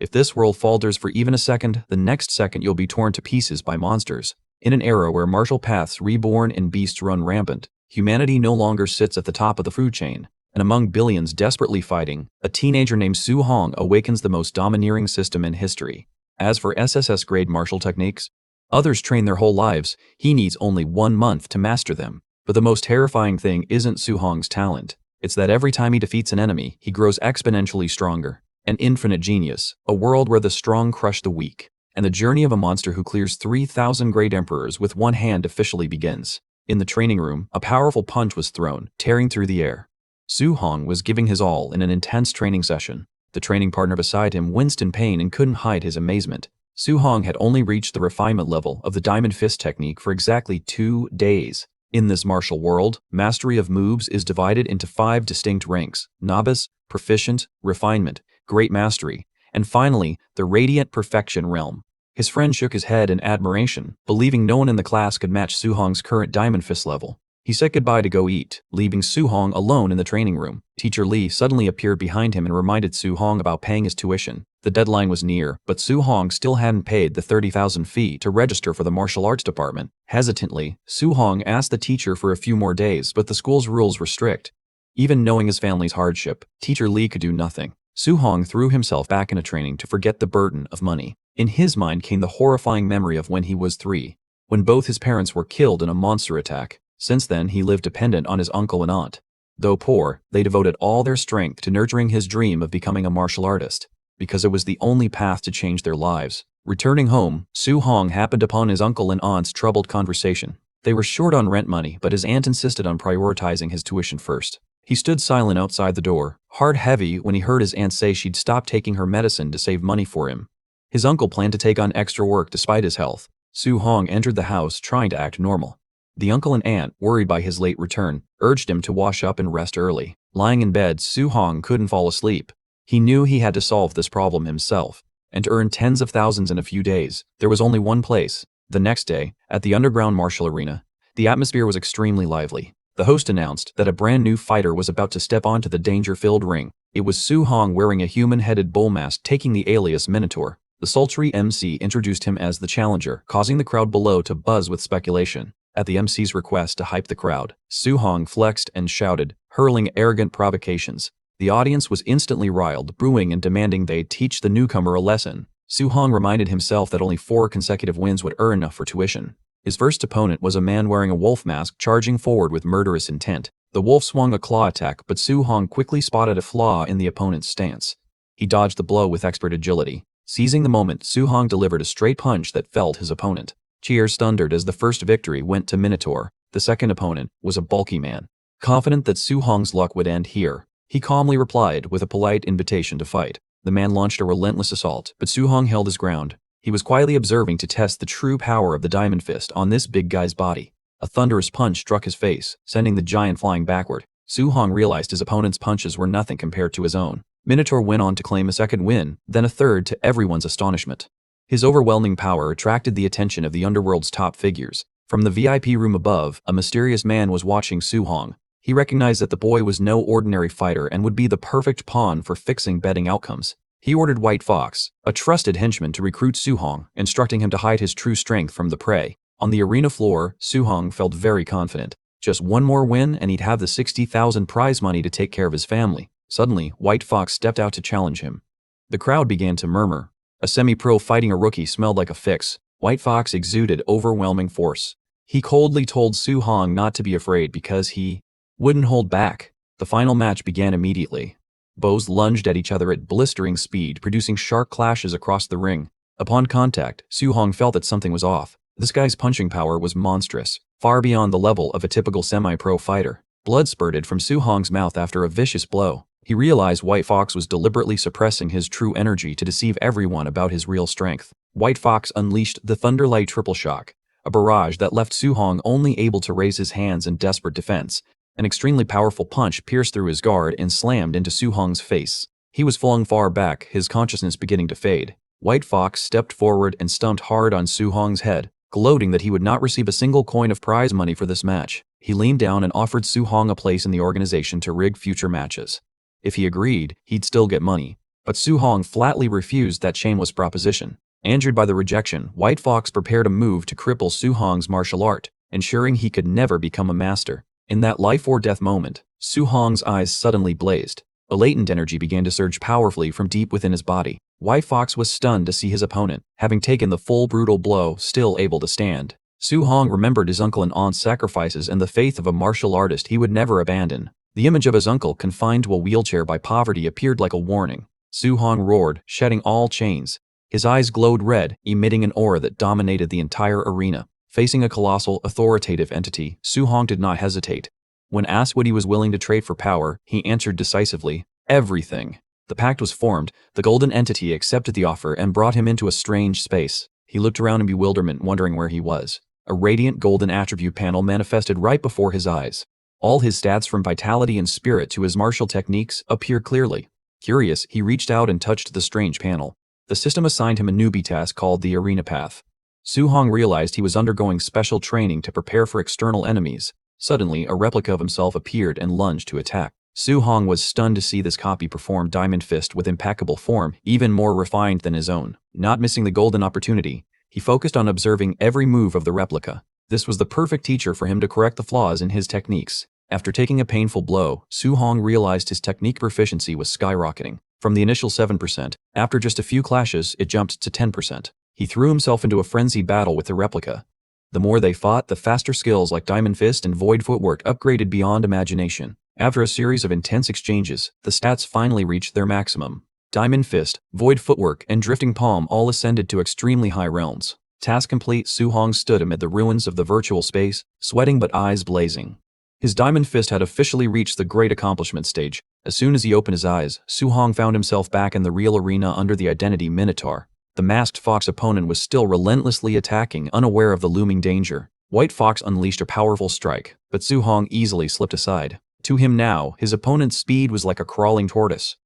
If this world falters for even a second, the next second you'll be torn to pieces by monsters. In an era where martial paths reborn and beasts run rampant, humanity no longer sits at the top of the food chain, and among billions desperately fighting, a teenager named Su Hong awakens the most domineering system in history. As for SSS-grade martial techniques, others train their whole lives. He needs only 1 month to master them. But the most terrifying thing isn't Su Hong's talent. It's that every time he defeats an enemy, he grows exponentially stronger. An infinite genius, a world where the strong crush the weak, and the journey of a monster who clears 3,000 great emperors with one hand officially begins. In the training room, a powerful punch was thrown, tearing through the air. Su Hong was giving his all in an intense training session. The training partner beside him winced in pain and couldn't hide his amazement. Su Hong had only reached the refinement level of the Diamond Fist technique for exactly 2 days. In this martial world, mastery of moves is divided into 5 distinct ranks: novice, proficient, refinement, great mastery, and finally, the radiant perfection realm. His friend shook his head in admiration, believing no one in the class could match Su Hong's current Diamond Fist level. He said goodbye to go eat, leaving Su Hong alone in the training room. Teacher Lee suddenly appeared behind him and reminded Su Hong about paying his tuition. The deadline was near, but Su Hong still hadn't paid the 30,000 fee to register for the martial arts department. Hesitantly, Su Hong asked the teacher for a few more days, but the school's rules were strict. Even knowing his family's hardship, Teacher Lee could do nothing. Su Hong threw himself back into training to forget the burden of money. In his mind came the horrifying memory of when he was 3, when both his parents were killed in a monster attack. Since then, he lived dependent on his uncle and aunt. Though poor, they devoted all their strength to nurturing his dream of becoming a martial artist, because it was the only path to change their lives. Returning home, Su Hong happened upon his uncle and aunt's troubled conversation. They were short on rent money, but his aunt insisted on prioritizing his tuition first. He stood silent outside the door, heart heavy when he heard his aunt say she'd stop taking her medicine to save money for him. His uncle planned to take on extra work despite his health. Su Hong entered the house trying to act normal. The uncle and aunt, worried by his late return, urged him to wash up and rest early. Lying in bed, Su Hong couldn't fall asleep. He knew he had to solve this problem himself, and to earn tens of thousands in a few days, there was only one place. The next day, at the underground martial arena, the atmosphere was extremely lively. The host announced that a brand new fighter was about to step onto the danger-filled ring. It was Su Hong wearing a human-headed bull mask taking the alias Minotaur. The sultry MC introduced him as the challenger, causing the crowd below to buzz with speculation. At the MC's request to hype the crowd, Su Hong flexed and shouted, hurling arrogant provocations. The audience was instantly riled, booing and demanding they teach the newcomer a lesson. Su Hong reminded himself that only 4 consecutive wins would earn enough for tuition. His first opponent was a man wearing a wolf mask charging forward with murderous intent. The wolf swung a claw attack, but Su Hong quickly spotted a flaw in the opponent's stance. He dodged the blow with expert agility. Seizing the moment, Su Hong delivered a straight punch that felled his opponent. Cheers thundered as the first victory went to Minotaur. The second opponent was a bulky man. Confident that Su Hong's luck would end here, he calmly replied with a polite invitation to fight. The man launched a relentless assault, but Su Hong held his ground. He was quietly observing to test the true power of the Diamond Fist on this big guy's body. A thunderous punch struck his face, sending the giant flying backward. Su Hong realized his opponent's punches were nothing compared to his own. Minotaur went on to claim a second win, then a third to everyone's astonishment. His overwhelming power attracted the attention of the underworld's top figures. From the VIP room above, a mysterious man was watching Su Hong. He recognized that the boy was no ordinary fighter and would be the perfect pawn for fixing betting outcomes. He ordered White Fox, a trusted henchman, to recruit Su Hong, instructing him to hide his true strength from the prey. On the arena floor, Su Hong felt very confident. Just one more win and he'd have the 60,000 prize money to take care of his family. Suddenly, White Fox stepped out to challenge him. The crowd began to murmur. A semi-pro fighting a rookie smelled like a fix. White Fox exuded overwhelming force. He coldly told Su Hong not to be afraid because he wouldn't hold back. The final match began immediately. Bows lunged at each other at blistering speed, producing sharp clashes across the ring. Upon contact, Su Hong felt that something was off. This guy's punching power was monstrous, far beyond the level of a typical semi-pro fighter. Blood spurted from Su Hong's mouth after a vicious blow. He realized White Fox was deliberately suppressing his true energy to deceive everyone about his real strength. White Fox unleashed the Thunderlight Triple Shock, a barrage that left Su Hong only able to raise his hands in desperate defense. An extremely powerful punch pierced through his guard and slammed into Su Hong's face. He was flung far back, his consciousness beginning to fade. White Fox stepped forward and stumped hard on Su Hong's head, gloating that he would not receive a single coin of prize money for this match. He leaned down and offered Su Hong a place in the organization to rig future matches. If he agreed, he'd still get money. But Su Hong flatly refused that shameless proposition. Angered by the rejection, White Fox prepared a move to cripple Su Hong's martial art, ensuring he could never become a master. In that life-or-death moment, Su Hong's eyes suddenly blazed. A latent energy began to surge powerfully from deep within his body. White Fox was stunned to see his opponent, having taken the full brutal blow, still able to stand. Su Hong remembered his uncle and aunt's sacrifices and the faith of a martial artist he would never abandon. The image of his uncle confined to a wheelchair by poverty appeared like a warning. Su Hong roared, shedding all chains. His eyes glowed red, emitting an aura that dominated the entire arena. Facing a colossal, authoritative entity, Su Hong did not hesitate. When asked what he was willing to trade for power, he answered decisively, everything. The pact was formed, the golden entity accepted the offer and brought him into a strange space. He looked around in bewilderment, wondering where he was. A radiant golden attribute panel manifested right before his eyes. All his stats from vitality and spirit to his martial techniques appeared clearly. Curious, he reached out and touched the strange panel. The system assigned him a newbie task called the Arena Path. Su Hong realized he was undergoing special training to prepare for external enemies. Suddenly, a replica of himself appeared and lunged to attack. Su Hong was stunned to see this copy perform Diamond Fist with impeccable form, even more refined than his own. Not missing the golden opportunity, he focused on observing every move of the replica. This was the perfect teacher for him to correct the flaws in his techniques. After taking a painful blow, Su Hong realized his technique proficiency was skyrocketing. From the initial 7%, after just a few clashes, it jumped to 10%. He threw himself into a frenzied battle with the replica. The more they fought, the faster skills like Diamond Fist and Void Footwork upgraded beyond imagination. After a series of intense exchanges, the stats finally reached their maximum. Diamond Fist, Void Footwork, and Drifting Palm all ascended to extremely high realms. Task complete, Su Hong stood amid the ruins of the virtual space, sweating but eyes blazing. His Diamond Fist had officially reached the great accomplishment stage. As soon as he opened his eyes, Su Hong found himself back in the real arena under the identity Minotaur. The masked fox opponent was still relentlessly attacking, unaware of the looming danger. White Fox unleashed a powerful strike, but Su Hong easily slipped aside. To him now, his opponent's speed was like a crawling tortoise.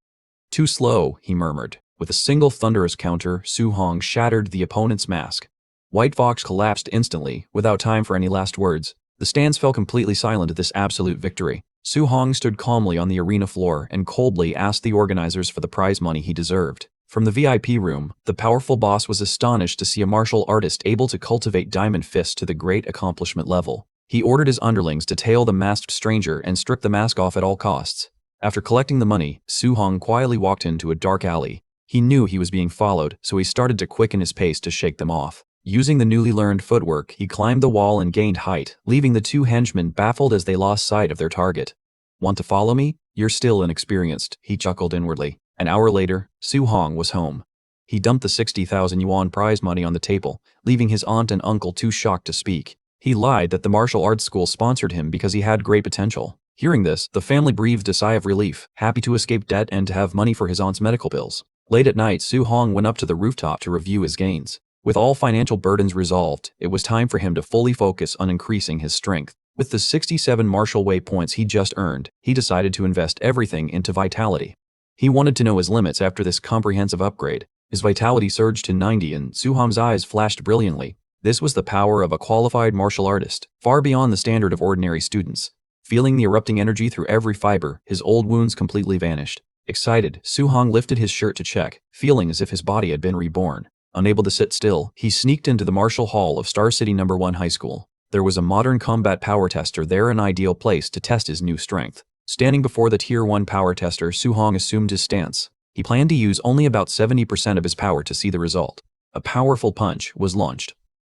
Too slow, he murmured. With a single thunderous counter, Su Hong shattered the opponent's mask. White Fox collapsed instantly, without time for any last words. The stands fell completely silent at this absolute victory. Su Hong stood calmly on the arena floor and coldly asked the organizers for the prize money he deserved. From the VIP room, the powerful boss was astonished to see a martial artist able to cultivate Diamond Fist to the great accomplishment level. He ordered his underlings to tail the masked stranger and strip the mask off at all costs. After collecting the money, Su Hong quietly walked into a dark alley. He knew he was being followed, so he started to quicken his pace to shake them off. Using the newly learned footwork, he climbed the wall and gained height, leaving the two henchmen baffled as they lost sight of their target. Want to follow me? You're still inexperienced, he chuckled inwardly. An hour later, Su Hong was home. He dumped the 60,000 yuan prize money on the table, leaving his aunt and uncle too shocked to speak. He lied that the martial arts school sponsored him because he had great potential. Hearing this, the family breathed a sigh of relief, happy to escape debt and to have money for his aunt's medical bills. Late at night, Su Hong went up to the rooftop to review his gains. With all financial burdens resolved, it was time for him to fully focus on increasing his strength. With the 67 martial way points he just earned, he decided to invest everything into vitality. He wanted to know his limits after this comprehensive upgrade. His vitality surged to 90 and Su Hong's eyes flashed brilliantly. This was the power of a qualified martial artist, far beyond the standard of ordinary students. Feeling the erupting energy through every fiber, his old wounds completely vanished. Excited, Su Hong lifted his shirt to check, feeling as if his body had been reborn. Unable to sit still, he sneaked into the martial hall of Star City No. 1 High School. There was a modern combat power tester there, an ideal place to test his new strength. Standing before the Tier 1 power tester, Su Hong assumed his stance. He planned to use only about 70% of his power to see the result. A powerful punch was launched.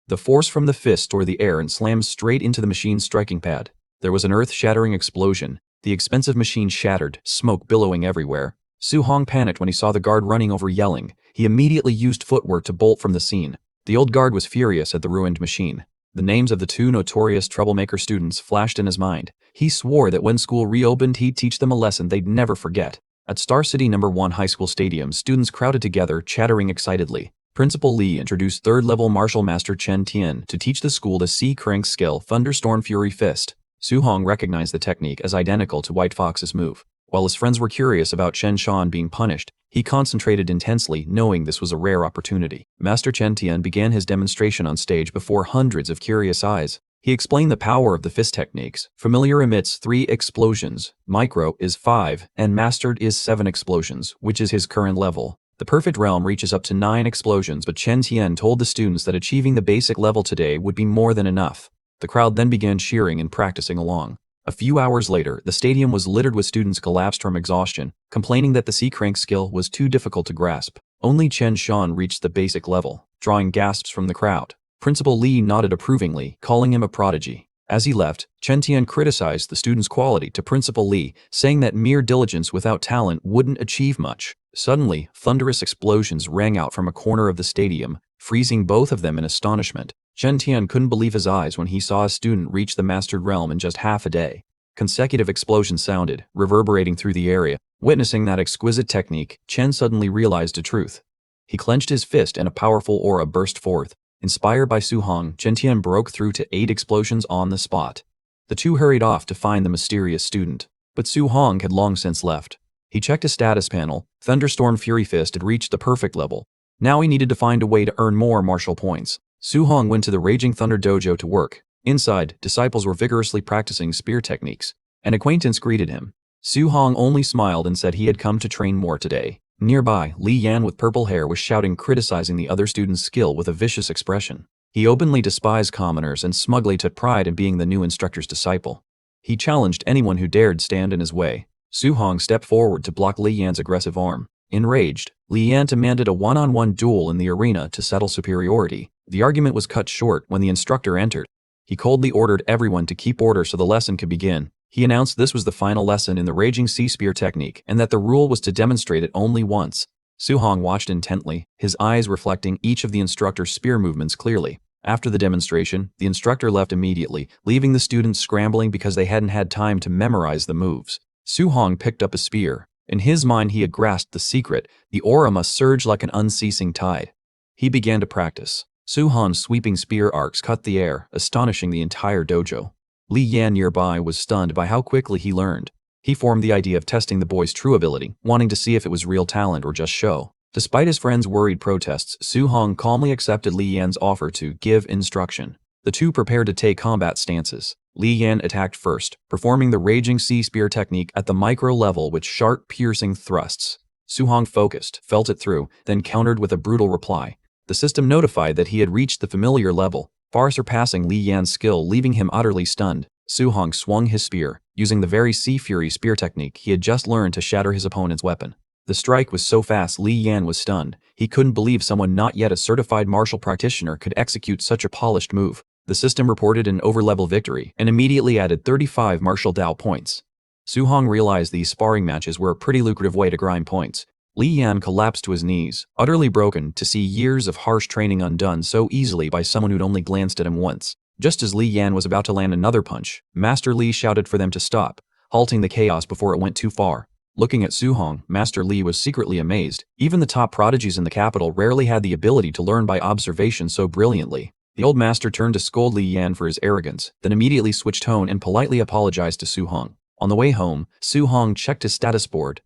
The force from the fist tore the air and slammed straight into the machine's striking pad. There was an earth-shattering explosion. The expensive machine shattered, smoke billowing everywhere. Su Hong panicked when he saw the guard running over yelling. He immediately used footwork to bolt from the scene. The old guard was furious at the ruined machine. The names of the two notorious troublemaker students flashed in his mind. He swore that when school reopened, he'd teach them a lesson they'd never forget. At Star City No. 1 High School Stadium, students crowded together, chattering excitedly. Principal Lee introduced third-level martial master Chen Tian to teach the school the C-Crank skill Thunderstorm Fury Fist. Su Hong recognized the technique as identical to White Fox's move. While his friends were curious about Chen Shan being punished, he concentrated intensely, knowing this was a rare opportunity. Master Chen Tian began his demonstration on stage before hundreds of curious eyes. He explained the power of the fist techniques. Familiar emits 3 explosions, micro is 5, and mastered is 7 explosions, which is his current level. The perfect realm reaches up to 9 explosions, but Chen Tian told the students that achieving the basic level today would be more than enough. The crowd then began cheering and practicing along. A few hours later, the stadium was littered with students collapsed from exhaustion, complaining that the sea crank skill was too difficult to grasp. Only Chen Shan reached the basic level, drawing gasps from the crowd. Principal Li nodded approvingly, calling him a prodigy. As he left, Chen Tian criticized the student's quality to Principal Li, saying that mere diligence without talent wouldn't achieve much. Suddenly, thunderous explosions rang out from a corner of the stadium, freezing both of them in astonishment. Chen Tian couldn't believe his eyes when he saw a student reach the mastered realm in just half a day. Consecutive explosions sounded, reverberating through the area. Witnessing that exquisite technique, Chen suddenly realized a truth. He clenched his fist and a powerful aura burst forth. Inspired by Su Hong, Chen Tian broke through to 8 explosions on the spot. The two hurried off to find the mysterious student, but Su Hong had long since left. He checked his status panel. Thunderstorm Fury Fist had reached the perfect level. Now he needed to find a way to earn more martial points. Su Hong went to the Raging Thunder Dojo to work. Inside, disciples were vigorously practicing spear techniques. An acquaintance greeted him. Su Hong only smiled and said he had come to train more today. Nearby, Li Yan with purple hair was shouting, criticizing the other student's skill with a vicious expression. He openly despised commoners and smugly took pride in being the new instructor's disciple. He challenged anyone who dared stand in his way. Su Hong stepped forward to block Li Yan's aggressive arm. Enraged, Li Yan demanded a one-on-one duel in the arena to settle superiority. The argument was cut short when the instructor entered. He coldly ordered everyone to keep order so the lesson could begin. He announced this was the final lesson in the Raging Sea Spear technique and that the rule was to demonstrate it only once. Su Hong watched intently, his eyes reflecting each of the instructor's spear movements clearly. After the demonstration, the instructor left immediately, leaving the students scrambling because they hadn't had time to memorize the moves. Su Hong picked up a spear. In his mind, he had grasped the secret. The aura must surge like an unceasing tide. He began to practice. Su Hong's sweeping spear arcs cut the air, astonishing the entire dojo. Li Yan nearby was stunned by how quickly he learned. He formed the idea of testing the boy's true ability, wanting to see if it was real talent or just show. Despite his friend's worried protests, Su Hong calmly accepted Li Yan's offer to give instruction. The two prepared to take combat stances. Li Yan attacked first, performing the Raging Sea Spear technique at the micro level with sharp, piercing thrusts. Su Hong focused, felt it through, then countered with a brutal reply. The system notified that he had reached the familiar level, far surpassing Li Yan's skill, leaving him utterly stunned. Su Hong swung his spear, using the very Sea Fury spear technique he had just learned to shatter his opponent's weapon. The strike was so fast Li Yan was stunned. He couldn't believe someone not yet a certified martial practitioner could execute such a polished move. The system reported an over-level victory and immediately added 35 martial Dao points. Su Hong realized these sparring matches were a pretty lucrative way to grind points. Li Yan collapsed to his knees, utterly broken to see years of harsh training undone so easily by someone who'd only glanced at him once. Just as Li Yan was about to land another punch, Master Li shouted for them to stop, halting the chaos before it went too far. Looking at Su Hong, Master Li was secretly amazed. Even the top prodigies in the capital rarely had the ability to learn by observation so brilliantly. The old master turned to scold Li Yan for his arrogance, then immediately switched tone and politely apologized to Su Hong. On the way home, Su Hong checked his status board.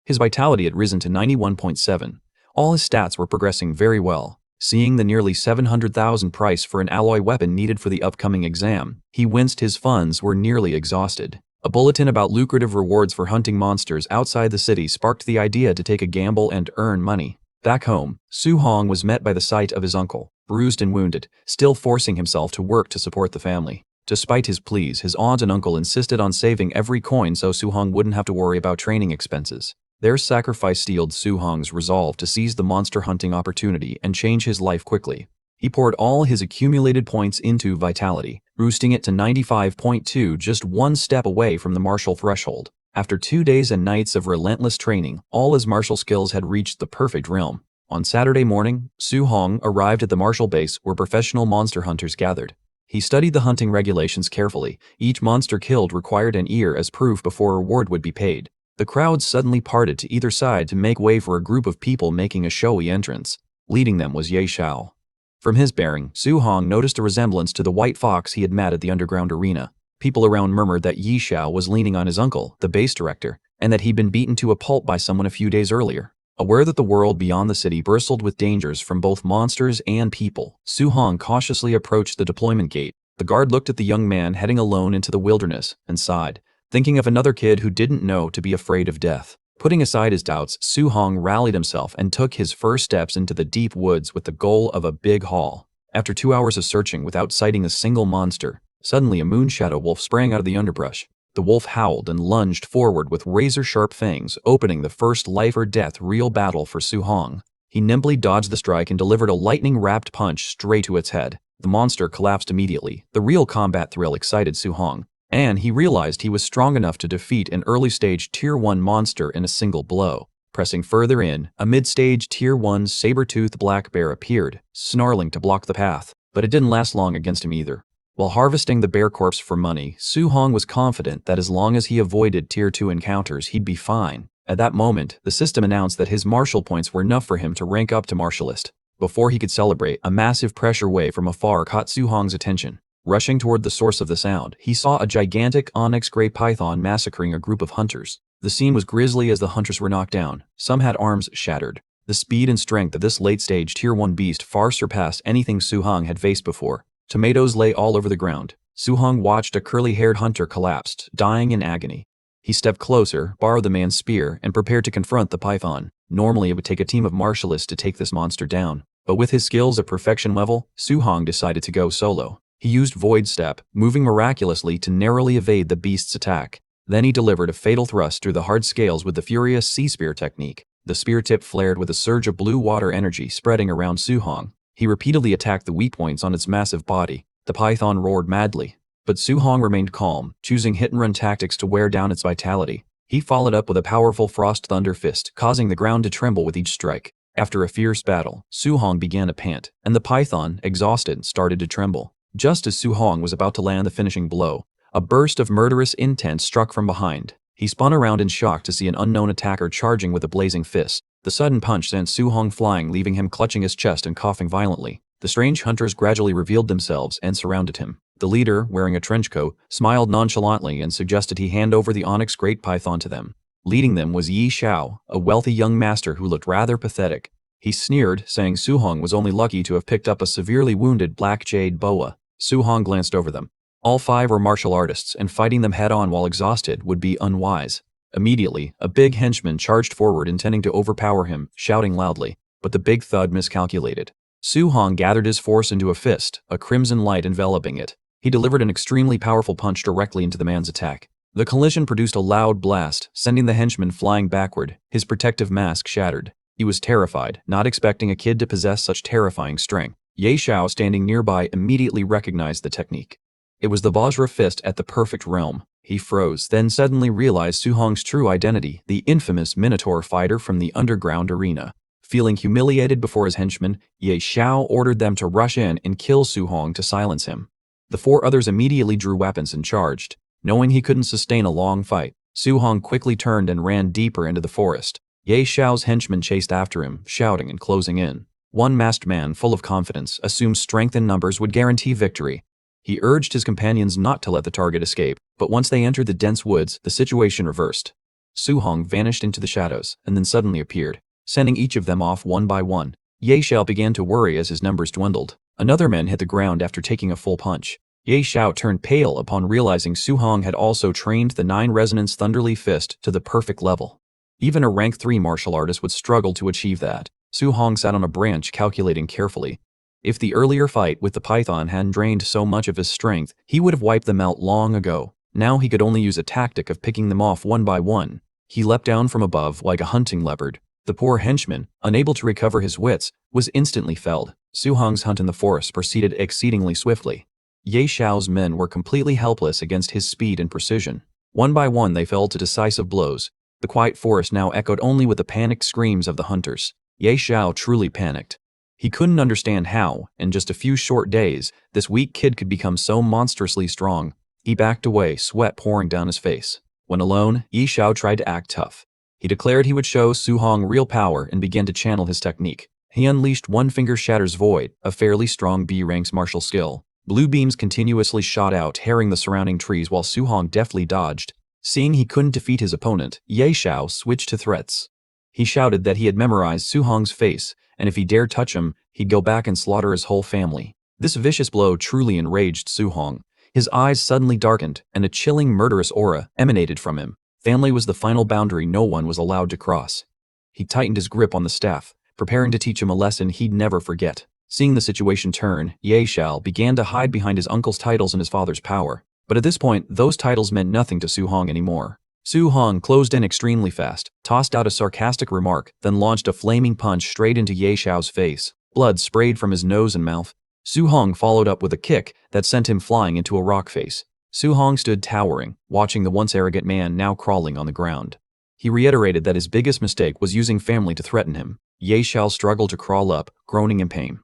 His vitality had risen to 91.7. All his stats were progressing very well. Seeing the nearly 700,000 price for an alloy weapon needed for the upcoming exam, he winced. His funds were nearly exhausted. A bulletin about lucrative rewards for hunting monsters outside the city sparked the idea to take a gamble and earn money. Back home, Su Hong was met by the sight of his uncle, bruised and wounded, still forcing himself to work to support the family. Despite his pleas, his aunt and uncle insisted on saving every coin so Su Hong wouldn't have to worry about training expenses. Their sacrifice steeled Su Hong's resolve to seize the monster hunting opportunity and change his life quickly. He poured all his accumulated points into vitality, boosting it to 95.2, just one step away from the martial threshold. After 2 days and nights of relentless training, all his martial skills had reached the perfect realm. On Saturday morning, Su Hong arrived at the martial base where professional monster hunters gathered. He studied the hunting regulations carefully. Each monster killed required an ear as proof before a reward would be paid. The crowd suddenly parted to either side to make way for a group of people making a showy entrance. Leading them was Ye Xiao. From his bearing, Su Hong noticed a resemblance to the white fox he had met at the underground arena. People around murmured that Ye Xiao was leaning on his uncle, the base director, and that he'd been beaten to a pulp by someone a few days earlier. Aware that the world beyond the city bristled with dangers from both monsters and people, Su Hong cautiously approached the deployment gate. The guard looked at the young man heading alone into the wilderness and sighed, thinking of another kid who didn't know to be afraid of death. Putting aside his doubts, Su-hong rallied himself and took his first steps into the deep woods with the goal of a big haul. After 2 hours of searching without sighting a single monster, suddenly a moon-shadow wolf sprang out of the underbrush. The wolf howled and lunged forward with razor-sharp fangs, opening the first life-or-death real battle for Su-hong. He nimbly dodged the strike and delivered a lightning-wrapped punch straight to its head. The monster collapsed immediately. The real combat thrill excited Su-hong, and he realized he was strong enough to defeat an early-stage Tier 1 monster in a single blow. Pressing further in, a mid-stage Tier 1 saber-toothed black bear appeared, snarling to block the path, but it didn't last long against him either. While harvesting the bear corpse for money, Su-hong was confident that as long as he avoided Tier 2 encounters, he'd be fine. At that moment, the system announced that his martial points were enough for him to rank up to martialist. Before he could celebrate, a massive pressure wave from afar caught Su-hong's attention. Rushing toward the source of the sound, he saw a gigantic onyx gray python massacring a group of hunters. The scene was grisly as the hunters were knocked down. Some had arms shattered. The speed and strength of this late-stage Tier 1 beast far surpassed anything Su-hong had faced before. Tomatoes lay all over the ground. Su-hong watched a curly-haired hunter collapse, dying in agony. He stepped closer, borrowed the man's spear, and prepared to confront the python. Normally, it would take a team of martialists to take this monster down, but with his skills at perfection level, Su-hong decided to go solo. He used Void Step, moving miraculously to narrowly evade the beast's attack. Then he delivered a fatal thrust through the hard scales with the furious sea spear technique. The spear tip flared with a surge of blue water energy spreading around Su-hong. He repeatedly attacked the weak points on its massive body. The python roared madly, but Su-hong remained calm, choosing hit-and-run tactics to wear down its vitality. He followed up with a powerful Frost Thunder Fist, causing the ground to tremble with each strike. After a fierce battle, Su-hong began to pant, and the python, exhausted, started to tremble. Just as Su-hong was about to land the finishing blow, a burst of murderous intent struck from behind. He spun around in shock to see an unknown attacker charging with a blazing fist. The sudden punch sent Su-hong flying, leaving him clutching his chest and coughing violently. The strange hunters gradually revealed themselves and surrounded him. The leader, wearing a trench coat, smiled nonchalantly and suggested he hand over the onyx great python to them. Leading them was Yi Xiao, a wealthy young master who looked rather pathetic. He sneered, saying Su-hong was only lucky to have picked up a severely wounded black jade boa. Su-hong glanced over them. All 5 were martial artists, and fighting them head-on while exhausted would be unwise. Immediately, a big henchman charged forward intending to overpower him, shouting loudly, but the big thud miscalculated. Su-hong gathered his force into a fist, a crimson light enveloping it. He delivered an extremely powerful punch directly into the man's attack. The collision produced a loud blast, sending the henchman flying backward. His protective mask shattered. He was terrified, not expecting a kid to possess such terrifying strength. Ye Xiao, standing nearby, immediately recognized the technique. It was the Vajra fist at the perfect realm. He froze, then suddenly realized Su-hong's true identity, the infamous Minotaur fighter from the underground arena. Feeling humiliated before his henchmen, Ye Xiao ordered them to rush in and kill Su-hong to silence him. The 4 others immediately drew weapons and charged. Knowing he couldn't sustain a long fight, Su-hong quickly turned and ran deeper into the forest. Ye Xiao's henchmen chased after him, shouting and closing in. One masked man, full of confidence, assumed strength in numbers would guarantee victory. He urged his companions not to let the target escape, but once they entered the dense woods, the situation reversed. Su-hong vanished into the shadows, and then suddenly appeared, sending each of them off one by one. Ye Xiao began to worry as his numbers dwindled. Another man hit the ground after taking a full punch. Ye Xiao turned pale upon realizing Su-hong had also trained the 9 Resonance Thunderleaf Fist to the perfect level. Even a rank 3 martial artist would struggle to achieve that. Su-hong sat on a branch calculating carefully. If the earlier fight with the python hadn't drained so much of his strength, he would have wiped them out long ago. Now he could only use a tactic of picking them off one by one. He leapt down from above like a hunting leopard. The poor henchman, unable to recover his wits, was instantly felled. Su-hong's hunt in the forest proceeded exceedingly swiftly. Ye Xiao's men were completely helpless against his speed and precision. One by one they fell to decisive blows. The quiet forest now echoed only with the panicked screams of the hunters. Ye Xiao truly panicked. He couldn't understand how, in just a few short days, this weak kid could become so monstrously strong. He backed away, sweat pouring down his face. When alone, Ye Xiao tried to act tough. He declared he would show Su-hong real power and began to channel his technique. He unleashed One Finger Shatters Void, a fairly strong B-ranks martial skill. Blue beams continuously shot out, tearing the surrounding trees while Su-hong deftly dodged. Seeing he couldn't defeat his opponent, Ye Xiao switched to threats. He shouted that he had memorized Su-hong's face, and if he dared touch him, he'd go back and slaughter his whole family. This vicious blow truly enraged Su Hong. His eyes suddenly darkened, and a chilling, murderous aura emanated from him. Family was the final boundary no one was allowed to cross. He tightened his grip on the staff, preparing to teach him a lesson he'd never forget. Seeing the situation turn, Ye Xiao began to hide behind his uncle's titles and his father's power. But at this point, those titles meant nothing to Su Hong anymore. Su Hong closed in extremely fast, tossed out a sarcastic remark, then launched a flaming punch straight into Ye Xiao's face. Blood sprayed from his nose and mouth. Su Hong followed up with a kick that sent him flying into a rock face. Su Hong stood towering, watching the once arrogant man now crawling on the ground. He reiterated that his biggest mistake was using family to threaten him. Ye Xiao struggled to crawl up, groaning in pain.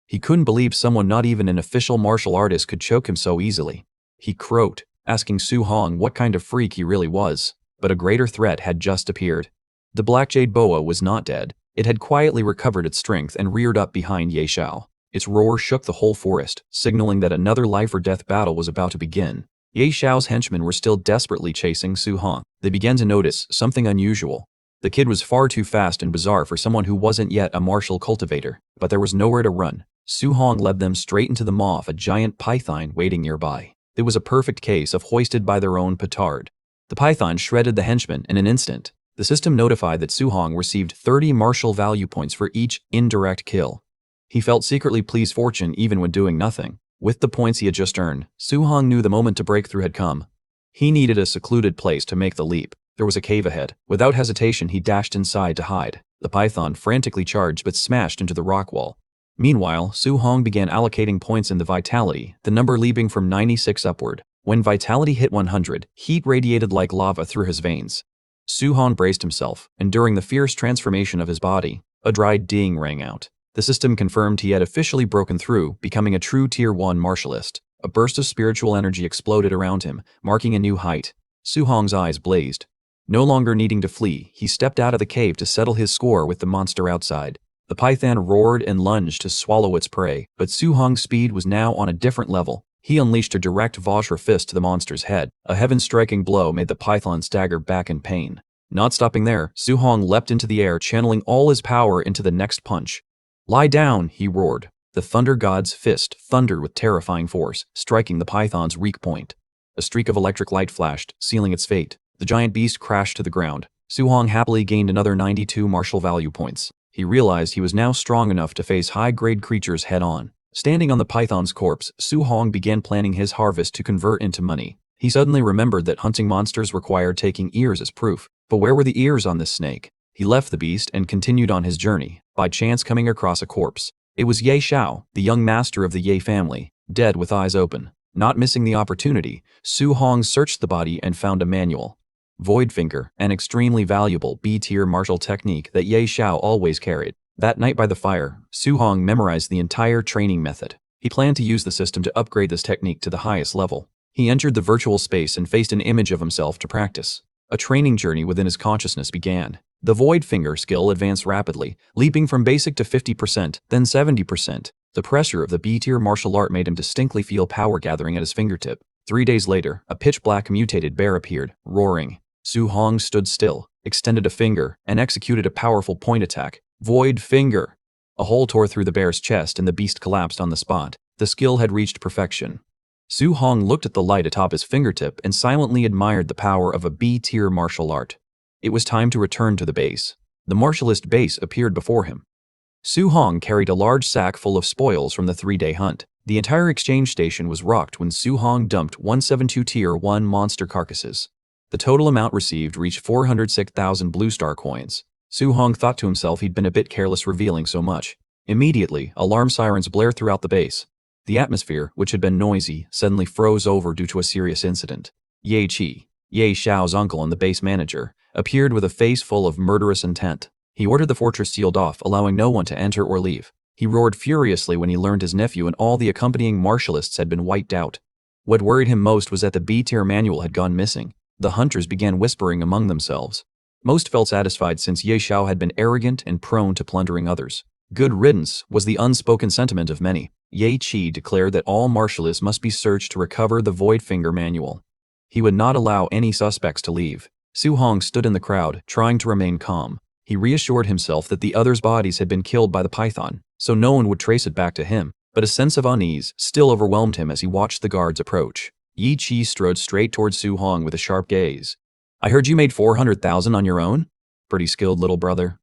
He couldn't believe someone not even an official martial artist could choke him so easily. He croaked, asking Su Hong what kind of freak he really was. But a greater threat had just appeared. The Black Jade Boa was not dead. It had quietly recovered its strength and reared up behind Ye Xiao. Its roar shook the whole forest, signaling that another life-or-death battle was about to begin. Ye Xiao's henchmen were still desperately chasing Su Hong. They began to notice something unusual. The kid was far too fast and bizarre for someone who wasn't yet a martial cultivator, but there was nowhere to run. Su Hong led them straight into the maw of a giant python waiting nearby. It was a perfect case of hoisted by their own petard. The python shredded the henchman in an instant. The system notified that Su Hong received 30 martial value points for each indirect kill. He felt secretly pleased fortune even when doing nothing. With the points he had just earned, Su Hong knew the moment to break through had come. He needed a secluded place to make the leap. There was a cave ahead. Without hesitation, he dashed inside to hide. The python frantically charged but smashed into the rock wall. Meanwhile, Su Hong began allocating points in the vitality, the number leaping from 96 upward. When vitality hit 100, heat radiated like lava through his veins. Su Hong braced himself, and during the fierce transformation of his body, a dry ding rang out. The system confirmed he had officially broken through, becoming a true Tier 1 martialist. A burst of spiritual energy exploded around him, marking a new height. Su Hong's eyes blazed. No longer needing to flee, he stepped out of the cave to settle his score with the monster outside. The python roared and lunged to swallow its prey, but Su Hong's speed was now on a different level. He unleashed a direct Vajra fist to the monster's head. A heaven-striking blow made the python stagger back in pain. Not stopping there, Su Hong leapt into the air, channeling all his power into the next punch. "Lie down," he roared. The Thunder God's fist thundered with terrifying force, striking the python's weak point. A streak of electric light flashed, sealing its fate. The giant beast crashed to the ground. Su Hong happily gained another 92 martial value points. He realized he was now strong enough to face high-grade creatures head-on. Standing on the python's corpse, Su Hong began planning his harvest to convert into money. He suddenly remembered that hunting monsters required taking ears as proof. But where were the ears on this snake? He left the beast and continued on his journey, by chance coming across a corpse. It was Ye Xiao, the young master of the Ye family, dead with eyes open. Not missing the opportunity, Su Hong searched the body and found a manual. Void Finger, an extremely valuable B-tier martial technique that Ye Xiao always carried. That night by the fire, Su Hong memorized the entire training method. He planned to use the system to upgrade this technique to the highest level. He entered the virtual space and faced an image of himself to practice. A training journey within his consciousness began. The Void Finger skill advanced rapidly, leaping from basic to 50%, then 70%. The pressure of the B-tier martial art made him distinctly feel power gathering at his fingertip. 3 days later, a pitch-black mutated bear appeared, roaring. Su Hong stood still, extended a finger, and executed a powerful point attack. Void Finger! A hole tore through the bear's chest and the beast collapsed on the spot. The skill had reached perfection. Su Hong looked at the light atop his fingertip and silently admired the power of a B-tier martial art. It was time to return to the base. The martialist base appeared before him. Su Hong carried a large sack full of spoils from the 3-day hunt. The entire exchange station was rocked when Su Hong dumped 172 Tier 1 monster carcasses. The total amount received reached 406,000 Blue Star coins. Su Hong thought to himself he'd been a bit careless revealing so much. Immediately, alarm sirens blared throughout the base. The atmosphere, which had been noisy, suddenly froze over due to a serious incident. Ye Qi, Ye Xiao's uncle and the base manager, appeared with a face full of murderous intent. He ordered the fortress sealed off, allowing no one to enter or leave. He roared furiously when he learned his nephew and all the accompanying martialists had been wiped out. What worried him most was that the B-tier manual had gone missing. The hunters began whispering among themselves. Most felt satisfied since Ye Xiao had been arrogant and prone to plundering others. Good riddance was the unspoken sentiment of many. Ye Qi declared that all martialists must be searched to recover the Void Finger manual. He would not allow any suspects to leave. Su Hong stood in the crowd, trying to remain calm. He reassured himself that the others' bodies had been killed by the python, so no one would trace it back to him. But a sense of unease still overwhelmed him as he watched the guards approach. Yi Chi strode straight towards Su Hong with a sharp gaze. "I heard you made 400,000 on your own? Pretty skilled, little brother."